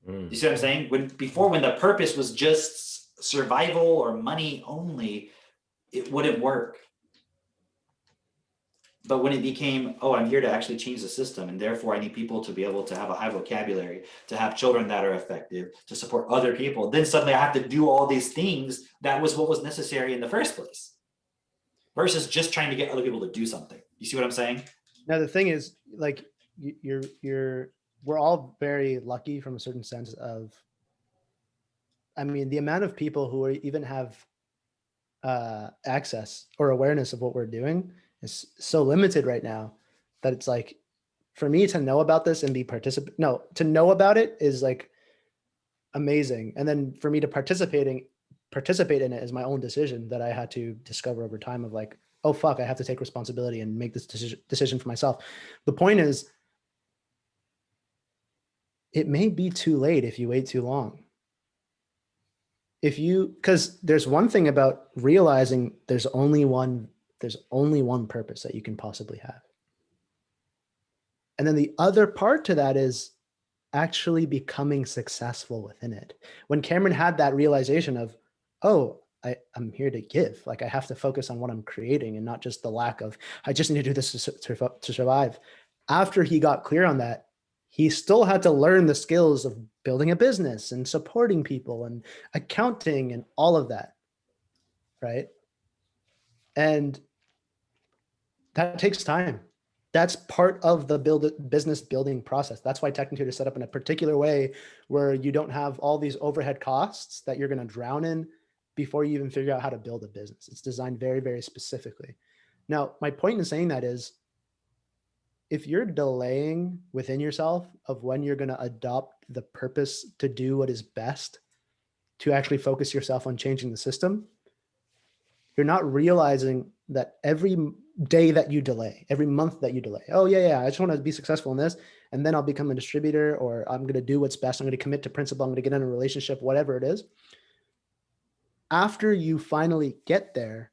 You see what I'm saying? When the purpose was just survival or money only, it wouldn't work. But when it became, oh, I'm here to actually change the system, and therefore I need people to be able to have a high vocabulary, to have children that are effective, to support other people, then suddenly I have to do all these things. That was what was necessary in the first place, versus just trying to get other people to do something. You see what I'm saying? Now, the thing is, like, we're all very lucky from a certain sense of, I mean, the amount of people who even have access or awareness of what we're doing is so limited right now that it's like, for me to know about this and be to know about it is like amazing. And then for me to participate in it is my own decision that I had to discover over time of like, oh, fuck, I have to take responsibility and make this decision for myself. The point is, it may be too late if you wait too long. Because there's one thing about realizing there's only one purpose that you can possibly have. And then the other part to that is actually becoming successful within it. When Cameron had that realization of, oh, I'm here to give, like I have to focus on what I'm creating and not just the lack of, I just need to do this to survive. After he got clear on that, he still had to learn the skills of building a business and supporting people and accounting and all of that, right? And that takes time. That's part of the business building process. That's why Technicute is set up in a particular way where you don't have all these overhead costs that you're going to drown in before you even figure out how to build a business. It's designed very, very specifically. Now, my point in saying that is, if you're delaying within yourself of when you're going to adopt the purpose to do what is best, to actually focus yourself on changing the system, you're not realizing that every day that you delay, every month that you delay, oh yeah, I just want to be successful in this, and then I'll become a distributor, or I'm going to do what's best, I'm going to commit to principle, I'm going to get in a relationship, whatever it is. After you finally get there,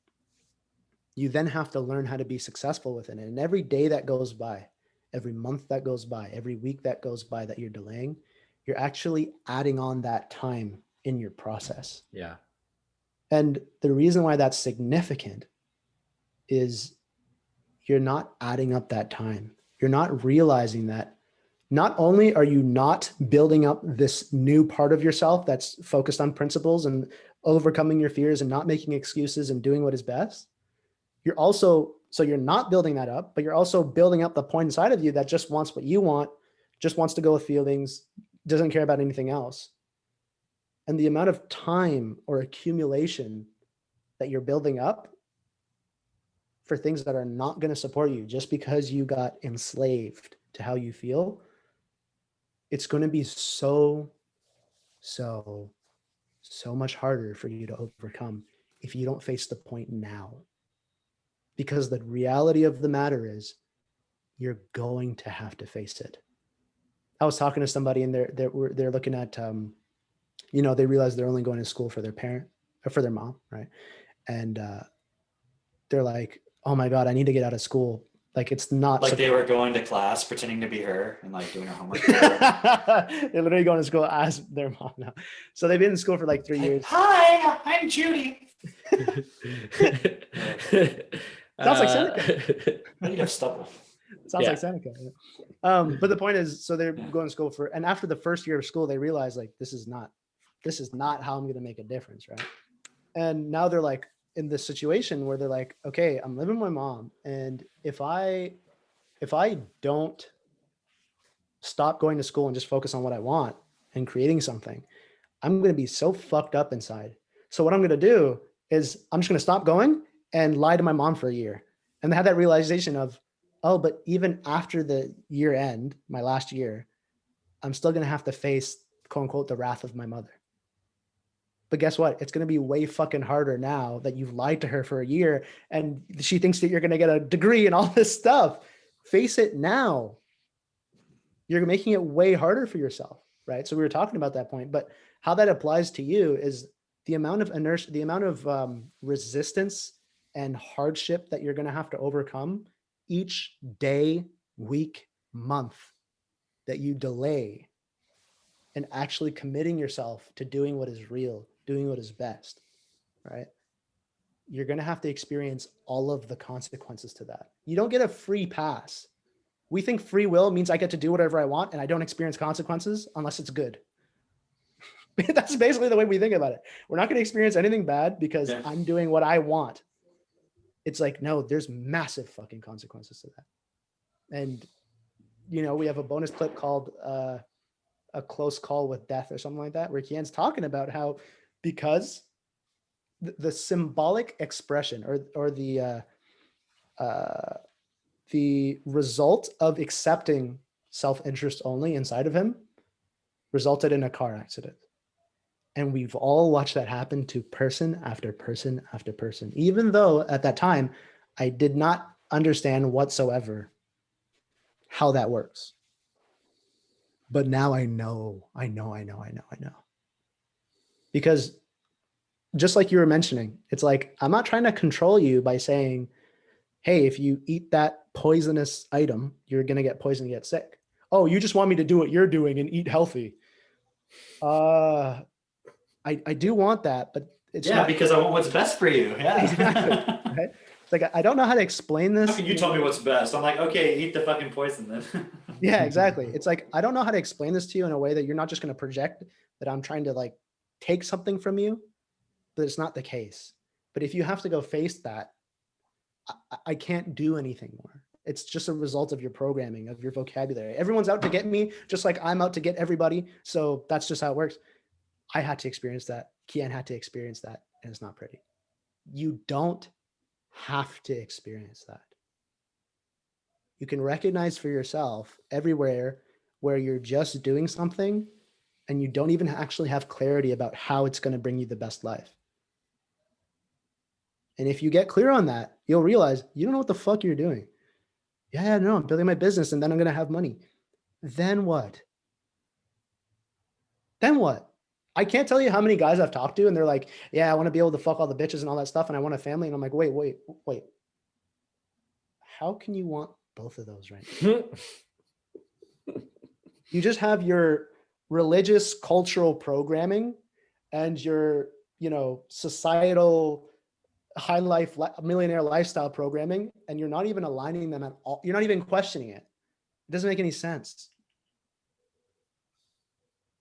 you then have to learn how to be successful within it. And every day that goes by, every month that goes by, every week that goes by that you're delaying, you're actually adding on that time in your process. Yeah. And the reason why that's significant is you're not adding up that time. You're not realizing that not only are you not building up this new part of yourself that's focused on principles and overcoming your fears and not making excuses and doing what is best, you're not building that up, but you're also building up the point inside of you that just wants what you want, just wants to go with feelings, doesn't care about anything else. And the amount of time or accumulation that you're building up for things that are not going to support you just because you got enslaved to how you feel, it's going to be so much harder for you to overcome if you don't face the point now. Because the reality of the matter is you're going to have to face it. I was talking to somebody and they're looking at, they realize they're only going to school for their parent or for their mom, right? And they're like, oh my God, I need to get out of school. Like it's not like they were going to class pretending to be her and like doing her homework. They're literally going to school as their mom now. So they've been in school for like 3 years. Hi, I'm Judy. Sounds like Seneca. I need to stubble. Sounds like Seneca. Yeah. But the point is, so they're going to school and after the first year of school, they realize like, this is not how I'm going to make a difference. Right. And now they're like in this situation where they're like, okay, I'm living with my mom. And if I don't stop going to school and just focus on what I want and creating something, I'm going to be so fucked up inside. So what I'm going to do is I'm just going to stop going and lie to my mom for a year. And they had that realization of, oh, but even after the year end, my last year, I'm still going to have to face, quote unquote, the wrath of my mother. But guess what? It's going to be way fucking harder now that you've lied to her for a year and she thinks that you're going to get a degree and all this stuff. Face it now. You're making it way harder for yourself, right? So we were talking about that point, but how that applies to you is the amount of inertia, the amount of resistance and hardship that you're going to have to overcome each day, week, month that you delay and actually committing yourself to doing what is real, doing what is best, right? You're going to have to experience all of the consequences to that. You don't get a free pass. We think free will means I get to do whatever I want and I don't experience consequences unless it's good. That's basically the way we think about it. We're not going to experience anything bad because I'm doing what I want. It's like, no, there's massive fucking consequences to that. And, you know, we have a bonus clip called A Close Call with Death or something like that, where Kian's talking about how because the symbolic expression or the result of accepting self-interest only inside of him resulted in a car accident. And we've all watched that happen to person after person after person, even though at that time I did not understand whatsoever how that works. But now I know. Because just like you were mentioning, it's like, I'm not trying to control you by saying, hey, if you eat that poisonous item, you're going to get poisoned and get sick. Oh, you just want me to do what you're doing and eat healthy. I do want that, but it's not because I want what's best for you. Yeah. Exactly. Right? It's like, I don't know how to explain this. How can you tell me what's best? I'm like, okay, eat the fucking poison then. Yeah, exactly. It's like, I don't know how to explain this to you in a way that you're not just going to project that I'm trying to like take something from you, but it's not the case. But if you have to go face that, I can't do anything more. It's just a result of your programming, of your vocabulary. Everyone's out to get me, just like I'm out to get everybody. So that's just how it works. I had to experience that. Kian had to experience that, and it's not pretty. You don't have to experience that. You can recognize for yourself everywhere where you're just doing something and you don't even actually have clarity about how it's going to bring you the best life. And if you get clear on that, you'll realize you don't know what the fuck you're doing. Yeah, no, I'm building my business and then I'm going to have money. Then what? Then what? I can't tell you how many guys I've talked to and they're like, yeah, I want to be able to fuck all the bitches and all that stuff. And I want a family. And I'm like, wait. How can you want both of those right now? You just have your religious cultural programming and your, societal high life millionaire lifestyle programming, and you're not even aligning them at all. You're not even questioning it. It doesn't make any sense.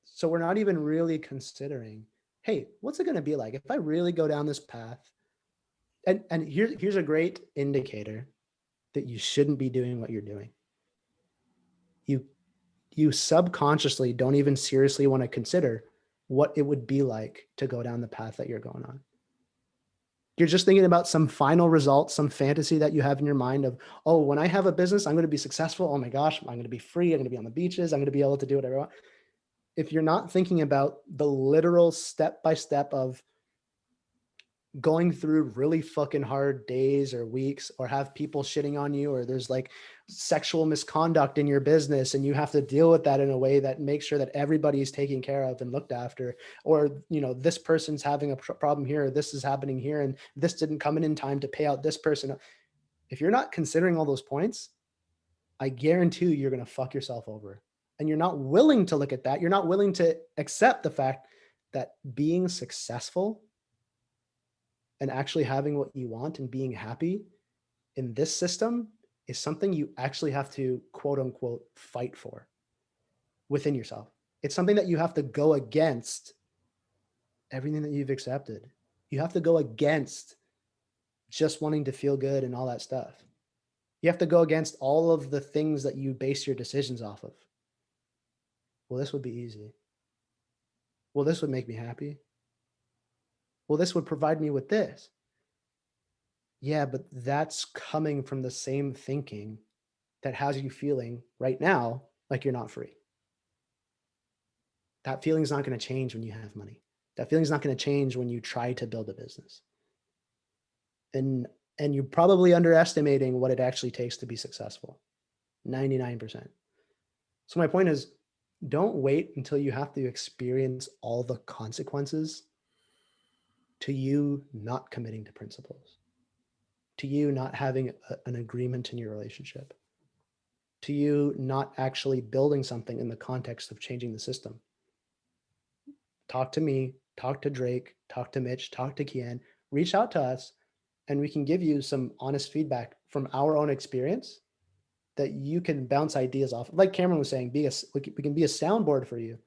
So we're not even really considering, hey, what's it going to be like if I really go down this path? And here's a great indicator that you shouldn't be doing what you're doing. You subconsciously don't even seriously want to consider what it would be like to go down the path that you're going on. You're just thinking about some final result, some fantasy that you have in your mind of, oh, when I have a business, I'm going to be successful. Oh my gosh, I'm going to be free. I'm going to be on the beaches. I'm going to be able to do whatever I want. If you're not thinking about the literal step-by-step of going through really fucking hard days or weeks, or have people shitting on you, or there's like sexual misconduct in your business and you have to deal with that in a way that makes sure that everybody is taken care of and looked after, or this person's having a problem here, this is happening here, and this didn't come in time to pay out this person. If you're not considering all those points, I guarantee you're going to fuck yourself over. And you're not willing to look at that. You're not willing to accept the fact that being successful and actually having what you want and being happy in this system is something you actually have to, quote unquote, fight for within yourself. It's something that you have to go against everything that you've accepted. You have to go against just wanting to feel good and all that stuff. You have to go against all of the things that you base your decisions off of. Well, this would be easy. Well, this would make me happy. Well, this would provide me with this. Yeah, but that's coming from the same thinking that has you feeling right now like you're not free. That feeling is not going to change when you have money. That feeling is not going to change when you try to build a business. And you're probably underestimating what it actually takes to be successful. 99%. So my point is, don't wait until you have to experience all the consequences to you not committing to principles, to you not having an agreement in your relationship, to you not actually building something in the context of changing the system. Talk to me, talk to Drake, talk to Mitch, talk to Kian, reach out to us, and we can give you some honest feedback from our own experience that you can bounce ideas off. Like Cameron was saying, we can be a soundboard for you.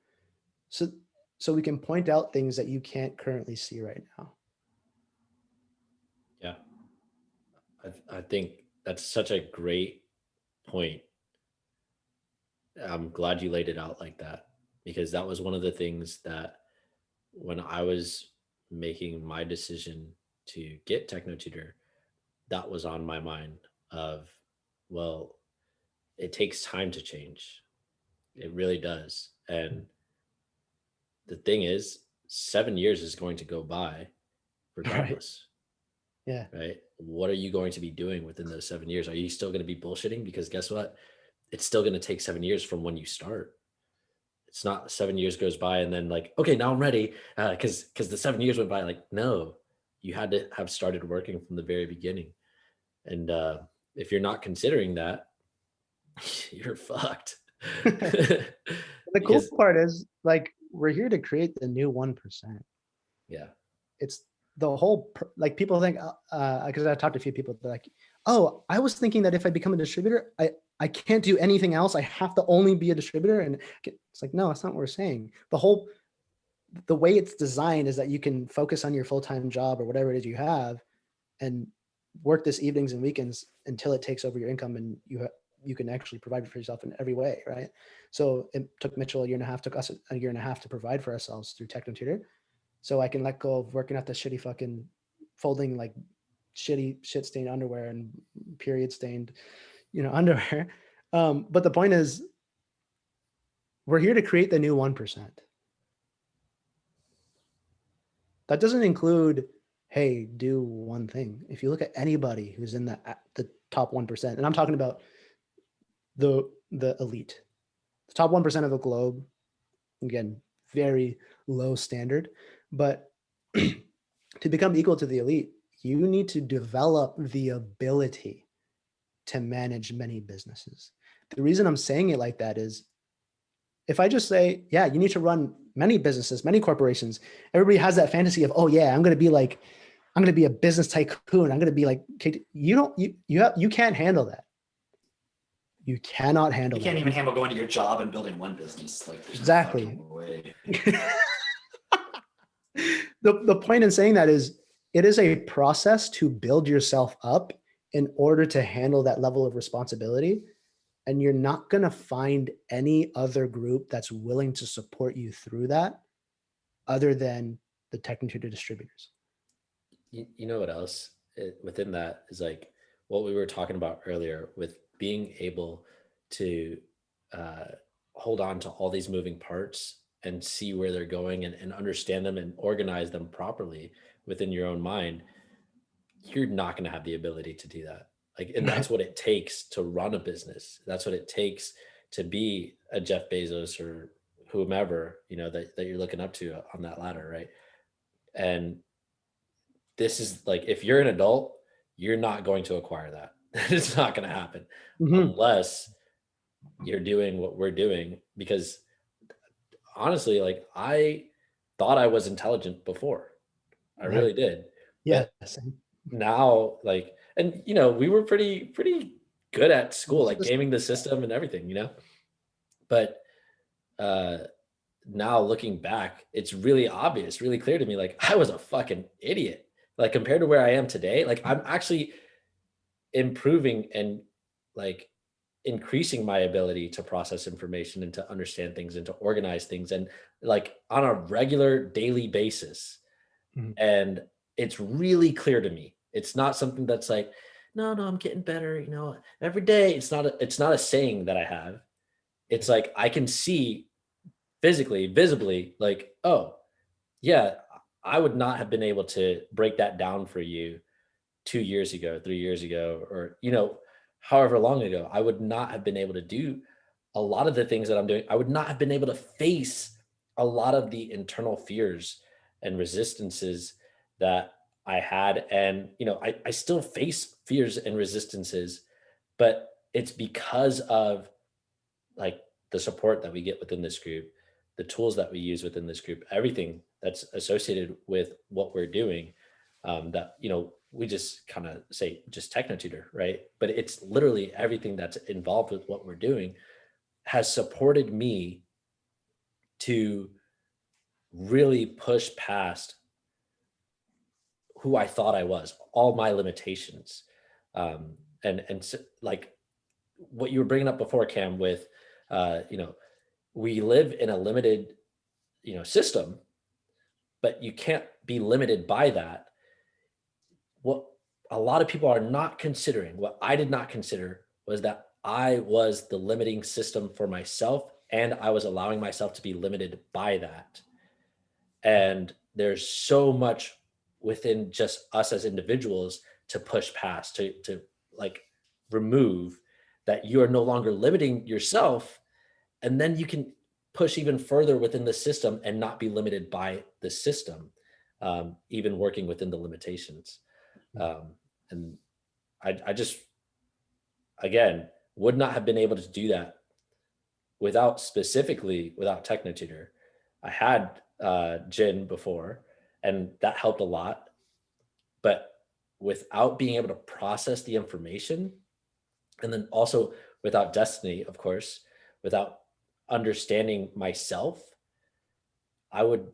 So we can point out things that you can't currently see right now. Yeah. I think that's such a great point. I'm glad you laid it out like that, because that was one of the things that when I was making my decision to get TechnoTutor, that was on my mind of, well, it takes time to change. It really does. And the thing is, 7 years is going to go by regardless. Right. Yeah. Right. What are you going to be doing within those 7 years? Are you still going to be bullshitting? Because guess what? It's still going to take 7 years from when you start. It's not 7 years goes by and then like, okay, now I'm ready. Because the 7 years went by. Like, no, you had to have started working from the very beginning. And if you're not considering that, you're fucked. The cool part is, like, we're here to create the new 1%. Yeah. It's the whole, like, people think, because I talked to a few people, they're like, oh, I was thinking that if I become a distributor, I can't do anything else. I have to only be a distributor. And it's like, no, that's not what we're saying. The way it's designed is that you can focus on your full-time job or whatever it is you have and work this evenings and weekends until it takes over your income, and you can actually provide for yourself in every way, right? So it took Mitchell a year and a half, took us a year and a half to provide for ourselves through TechnoTutor. So I can let go of working at the shitty fucking folding like shit stained underwear and period stained, underwear. But the point is, we're here to create the new 1%. That doesn't include, hey, do one thing. If you look at anybody who's in the top 1%, and I'm talking about the elite, the top 1% of the globe, again, very low standard, but to become equal to the elite, you need to develop the ability to manage many businesses. The reason I'm saying it like that is, if I just say, yeah, you need to run many businesses, many corporations, everybody has that fantasy of, oh yeah, I'm going to be a business tycoon. I'm going to be like, you can't handle that. You cannot handle that. You can't even handle going to your job and building one business. Like, exactly. No way. The point in saying that is, it is a process to build yourself up in order to handle that level of responsibility. And you're not going to find any other group that's willing to support you through that other than the TechnoTutor distributors. You know what else within that is, like what we were talking about earlier with being able to hold on to all these moving parts and see where they're going and understand them and organize them properly within your own mind. You're not going to have the ability to do that. Like, and that's what it takes to run a business. That's what it takes to be a Jeff Bezos or whomever, that you're looking up to on that ladder. Right. And this is like, if you're an adult, you're not going to acquire that. It's not going to happen unless you're doing what we're doing. Because honestly, like, I thought I was intelligent before. I really did. Yeah. Now, like, and we were pretty good at school, like gaming the system and everything, but now looking back, it's really obvious, really clear to me, like, I was a fucking idiot. Like, compared to where I am today, like, I'm actually improving and like increasing my ability to process information and to understand things and to organize things, and like on a regular daily basis. And it's really clear to me. It's not something that's like, no, I'm getting better, every day. It's not a saying that I have. It's like, I can see physically, visibly, like, oh yeah, I would not have been able to break that down for you 2 years ago, 3 years ago, or, however long ago. I would not have been able to do a lot of the things that I'm doing. I would not have been able to face a lot of the internal fears and resistances that I had. And, I still face fears and resistances, but it's because of like the support that we get within this group, the tools that we use within this group, everything that's associated with what we're doing, that, we just kind of say just technotutor, right? But it's literally everything that's involved with what we're doing has supported me to really push past who I thought I was, all my limitations. And so, like what you were bringing up before, Cam, with, we live in a limited, system, but you can't be limited by that. What a lot of people are not considering, what I did not consider, was that I was the limiting system for myself, and I was allowing myself to be limited by that. And there's so much within just us as individuals to push past, to like remove, that you are no longer limiting yourself. And then you can push even further within the system and not be limited by the system, even working within the limitations. And I just, again, would not have been able to do that without TechnoTutor. I had Jin before, and that helped a lot. But without being able to process the information, and then also without Destiny, of course, without understanding myself, I would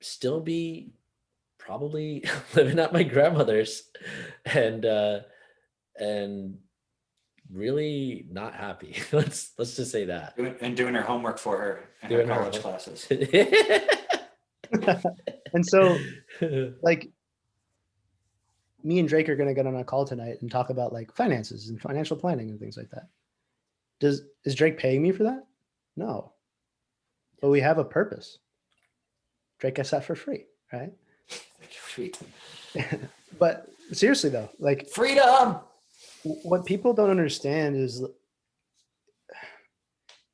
still be probably living at my grandmother's and really not happy. Let's just say that. And doing her homework for her in her college classes. And so, like, me and Drake are going to get on a call tonight and talk about like finances and financial planning and things like that. Is Drake paying me for that? No. But we have a purpose. Drake gets that for free, right? Sweet. But seriously though, like, freedom. What people don't understand is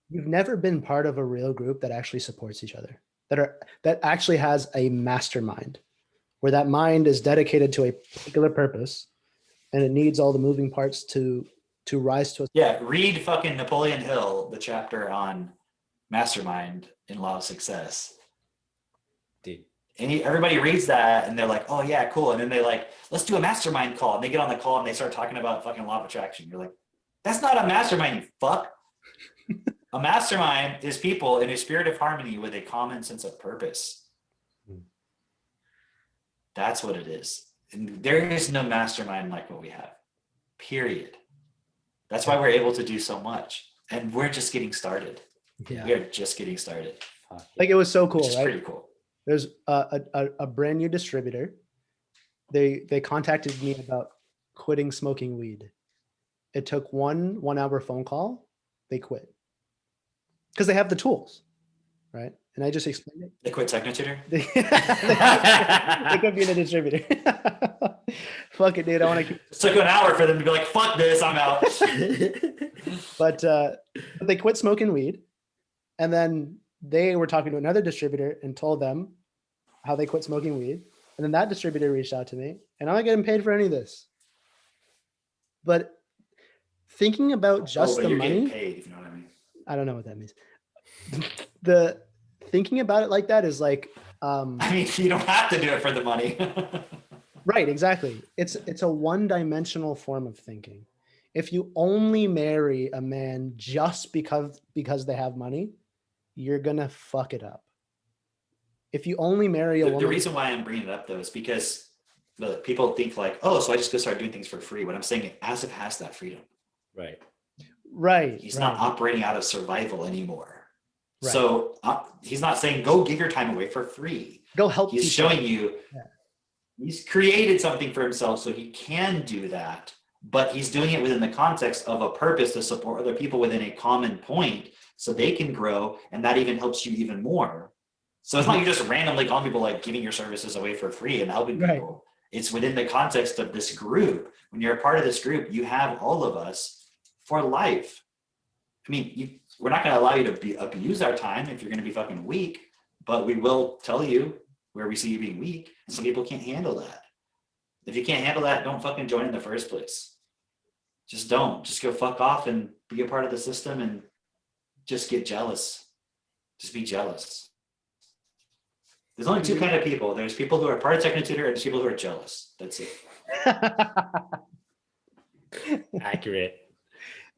you've never been part of a real group that actually supports each other, that actually has a mastermind, where that mind is dedicated to a particular purpose, and it needs all the moving parts to rise to. Yeah, read fucking Napoleon Hill, the chapter on mastermind in Law of Success. Dude. And everybody reads that and they're like, oh yeah, cool. And then they like, let's do a mastermind call. And they get on the call and they start talking about fucking law of attraction. You're like, that's not a mastermind, you fuck. A mastermind is people in a spirit of harmony with a common sense of purpose. That's what it is. And there is no mastermind like what we have, period. That's why we're able to do so much. And we're just getting started. Yeah. We are just getting started. Like, it was so cool, Which is right? pretty cool. There's a brand new distributor. They contacted me about quitting smoking weed. It took one 1 hour phone call. They quit because they have the tools, right? And I just explained it. They quit TechnoTutor? They could be in a distributor. Fuck it, dude. I want to keep. It took an hour for them to be like, fuck this, I'm out. But they quit smoking weed, and then they were talking to another distributor and told them how they quit smoking weed. And then that distributor reached out to me, and I'm not getting paid for any of this. But thinking about just the money, paid, if you know what I mean. I don't know what that means. The thinking about it like that is like, I mean, you don't have to do it for the money. right, exactly. It's a one-dimensional form of thinking. If you only marry a man just because they have money, you're gonna fuck it up. If you only marry a woman, the reason why I'm bringing it up though is because people think like, oh, so I just go start doing things for free. What I'm saying, Asif has that freedom. Right. He's not operating out of survival anymore. Right. So he's not saying go give your time away for free. Go help. He's showing you he's created something for himself so he can do that, but he's doing it within the context of a purpose to support other people within a common point so they can grow, and that even helps you even more. So it's not you're just randomly calling people like giving your services away for free and helping people. It's within the context of this group. When you're a part of this group, you have all of us for life. I mean, we're not going to allow you to abuse our time if you're going to be fucking weak, but we will tell you where we see you being weak. And some people can't handle that. If you can't handle that, don't fucking join in the first place. Just don't. Just go fuck off and be a part of the system and just get jealous. Just be jealous. There's only two kind of people. There's people who are part of Techno Tutor and there's people who are jealous. That's it. Accurate.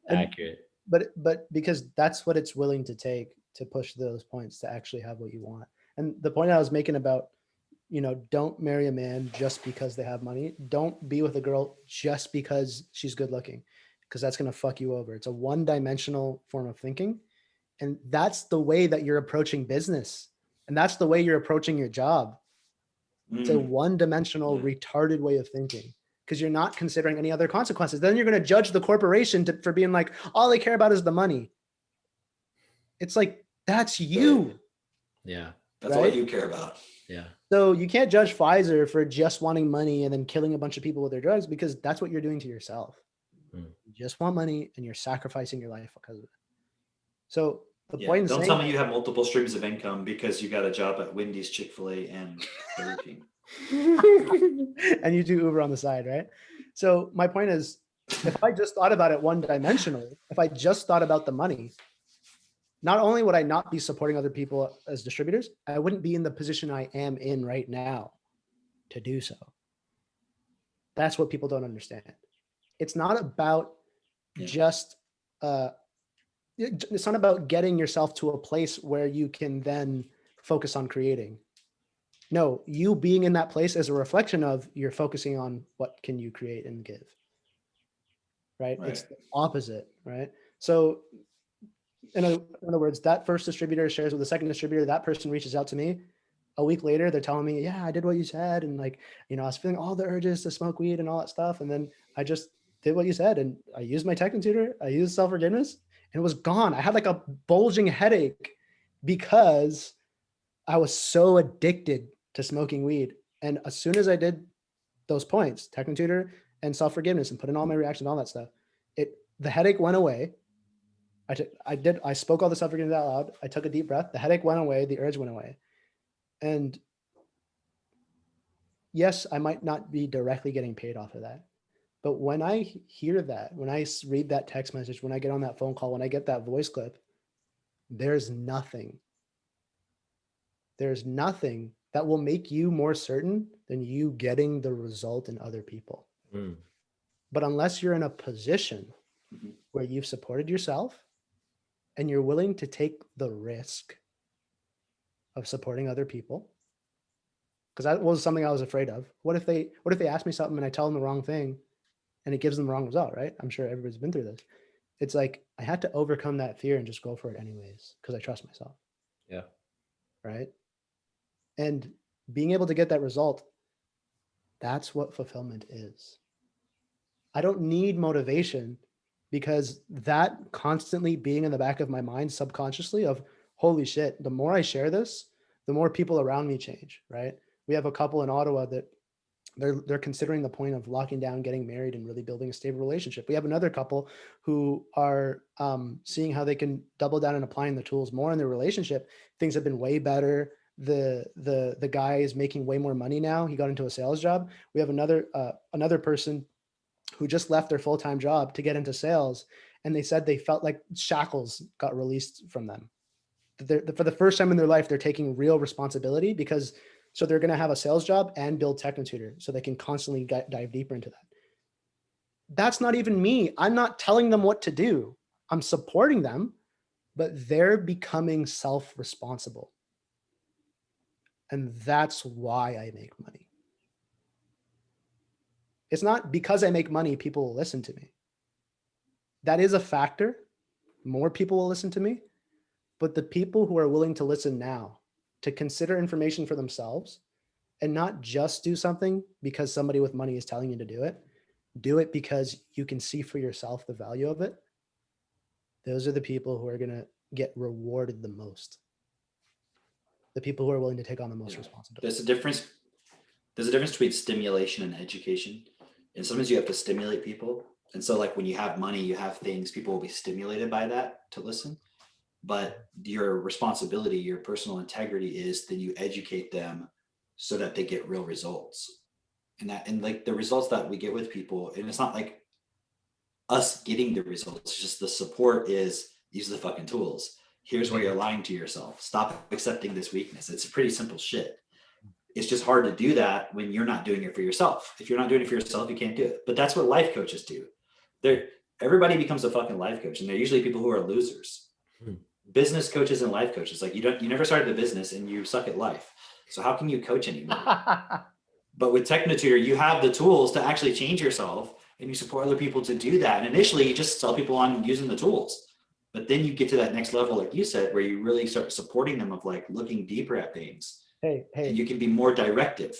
And- Accurate. But because that's what it's willing to take to push those points to actually have what you want. And the point I was making about, don't marry a man just because they have money. Don't be with a girl just because she's good looking, because that's going to fuck you over. It's a one-dimensional form of thinking. And that's the way that you're approaching business. And that's the way you're approaching your job. It's a one-dimensional, retarded way of thinking, because you're not considering any other consequences. Then you're going to judge the corporation for being like, all they care about is the money. It's like, that's you. Yeah. That's all you care about. Yeah. So you can't judge Pfizer for just wanting money and then killing a bunch of people with their drugs, because that's what you're doing to yourself. You just want money and you're sacrificing your life because of it. So the point in don't saying tell me you have multiple streams of income because you got a job at Wendy's, Chick-fil-A, and Burger King. and you do Uber on the side, right? So my point is, if I just thought about it one-dimensionally, if I just thought about the money, not only would I not be supporting other people as distributors, I wouldn't be in the position I am in right now to do so. That's what people don't understand. It's not about just, it's not about getting yourself to a place where you can then focus on creating. No, you being in that place is a reflection of you're focusing on what can you create and give. Right? It's the opposite, right? So in other words, that first distributor shares with the second distributor, that person reaches out to me. A week later, they're telling me, yeah, I did what you said. And like, I was feeling all the urges to smoke weed and all that stuff. And then I just did what you said. And I used my Techno Tutor, I used self-forgiveness, and it was gone. I had like a bulging headache because I was so addicted to smoking weed. And as soon as I did those points, Techno Tutor and self-forgiveness, and put in all my reactions, all that stuff, the headache went away. I spoke all the self-forgiveness out loud. I took a deep breath. The headache went away. The urge went away. And yes, I might not be directly getting paid off of that. But when I hear that, when I read that text message, when I get on that phone call, when I get that voice clip, there's nothing that will make you more certain than you getting the result in other people. But unless you're in a position where you've supported yourself and you're willing to take the risk of supporting other people, because that was something I was afraid of. What if they ask me something and I tell them the wrong thing and it gives them the wrong result, right? I'm sure everybody's been through this. It's like, I had to overcome that fear and just go for it anyways, because I trust myself. Yeah. Right. And being able to get that result, that's what fulfillment is. I don't need motivation, because that constantly being in the back of my mind subconsciously of, holy shit, the more I share this, the more people around me change, right? We have a couple in Ottawa that they're considering the point of locking down, getting married, and really building a stable relationship. We have another couple who are seeing how they can double down and applying the tools more in their relationship. Things have been way better. The guy is making way more money now. He got into a sales job. We have another person who just left their full-time job to get into sales, and they said they felt like shackles got released from them. For the first time in their life, they're taking real responsibility, because so they're going to have a sales job and build Techno Tutor so they can constantly dive deeper into that. That's not even me. I'm not telling them what to do. I'm supporting them, but they're becoming self-responsible. And that's why I make money. It's not because I make money, people will listen to me. That is a factor. More people will listen to me, but the people who are willing to listen now, to consider information for themselves and not just do something because somebody with money is telling you to do it because you can see for yourself the value of it. Those are the people who are going to get rewarded the most. The people who are willing to take on the most responsibility. There's a difference between stimulation and education. And sometimes you have to stimulate people. And so like when you have money, you have things, people will be stimulated by that to listen. But your responsibility, your personal integrity is that you educate them so that they get real results. And like the results that we get with people, and it's not like us getting the results, it's just the support is use the fucking tools. Here's where you're lying to yourself. Stop accepting this weakness. It's a pretty simple shit. It's just hard to do that when you're not doing it for yourself. If you're not doing it for yourself, you can't do it. But that's what life coaches do. Everybody becomes a fucking life coach, and they're usually people who are losers. Business coaches and life coaches, like you never started a business and you suck at life. So how can you coach anymore? But with TechnoTutor, you have the tools to actually change yourself, and you support other people to do that. And initially, you just sell people on using the tools. But then you get to that next level, like you said, where you really start supporting them of like looking deeper at things. Hey, and you can be more directive.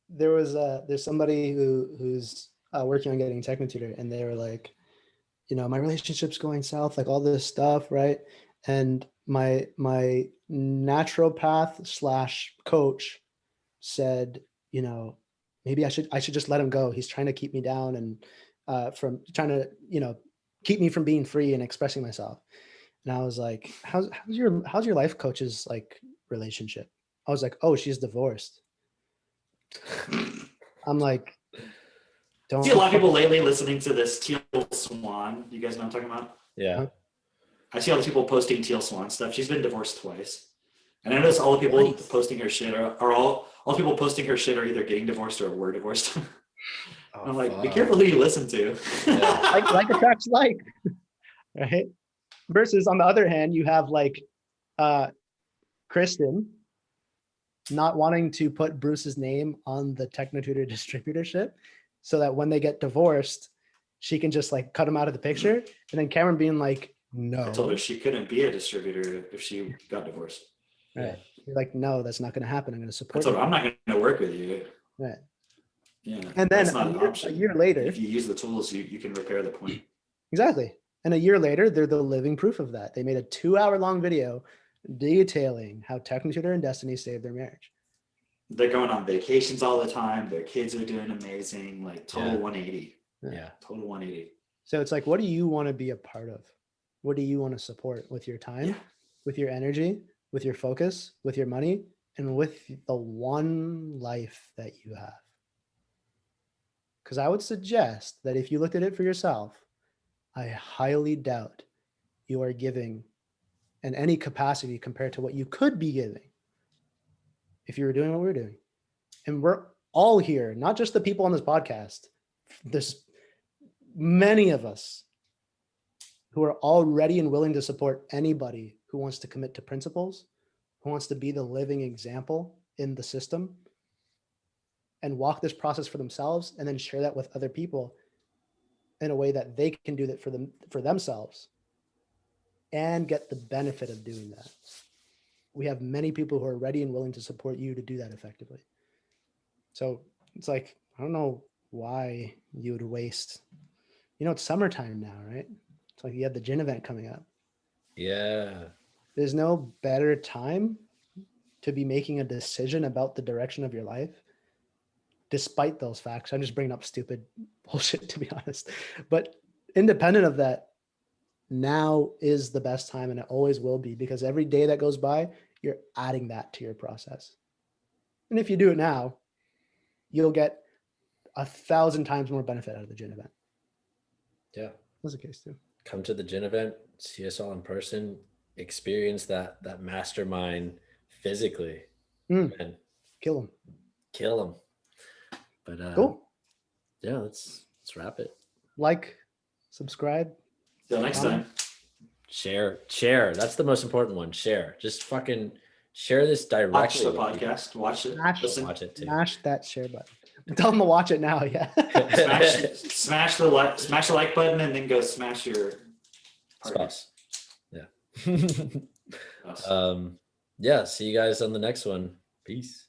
There's somebody who's working on getting TechnoTutor, and they were like, my relationship's going south, like all this stuff, right? And my naturopath / coach said, maybe I should just let him go. He's trying to keep me down and from trying to, keep me from being free and expressing myself. And I was like, how's your life coach's like relationship? I was like, oh, she's divorced. I'm like, don't see a lot of people lately listening to this Teal Swan. You guys know what I'm talking about? Yeah. I see all these people posting Teal Swan stuff. She's been divorced twice. And I notice all the people posting her shit are all people posting her shit are either getting divorced or were divorced. I'm like, be careful who you listen to. Yeah. like attracts like, right? Versus on the other hand, you have like Kristen not wanting to put Bruce's name on the TechnoTutor distributorship so that when they get divorced, she can just like cut him out of the picture. And then Cameron being like, no. I told her she couldn't be a distributor if she got divorced. Right. You're like, no, that's not going to happen. I'm going to support you. I'm not going to work with you. Right. Yeah. And then a year later, if you use the tools, you can repair the point. Exactly. And a year later, they're the living proof of that. They made a 2-hour-long video detailing how TechnoTutor and Destiny saved their marriage. They're going on vacations all the time. Their kids are doing amazing, like total 180. Yeah. Total 180. So it's like, what do you want to be a part of? What do you want to support with your time, with your energy, with your focus, with your money, and with the one life that you have? Because I would suggest that if you looked at it for yourself, I highly doubt you are giving in any capacity compared to what you could be giving if you were doing what we're doing. And we're all here, not just the people on this podcast. There's many of us who are all ready and willing to support anybody who wants to commit to principles, who wants to be the living example in the system and walk this process for themselves and then share that with other people in a way that they can do that for themselves and get the benefit of doing that. We have many people who are ready and willing to support you to do that effectively. So it's like, I don't know why you would waste, it's summertime now, right? It's like you have the gin event coming up. Yeah. There's no better time to be making a decision about the direction of your life. Despite those facts, I'm just bringing up stupid bullshit, to be honest. But independent of that, now is the best time, and it always will be, because every day that goes by, you're adding that to your process. And if you do it now, you'll get 1,000 times more benefit out of the gin event. Yeah. That's the case too. Come to the gin event, see us all in person, experience that mastermind physically, and kill them. But cool. Yeah, let's wrap it. Like, subscribe. Till next time. Share. That's the most important one. Share. Just fucking share this directly. Watch the podcast. Watch it. Watch it too. Smash that share button. Tell them to watch it now. Yeah. smash the like button, and then go smash your spouse. Yeah. Yeah. See you guys on the next one. Peace.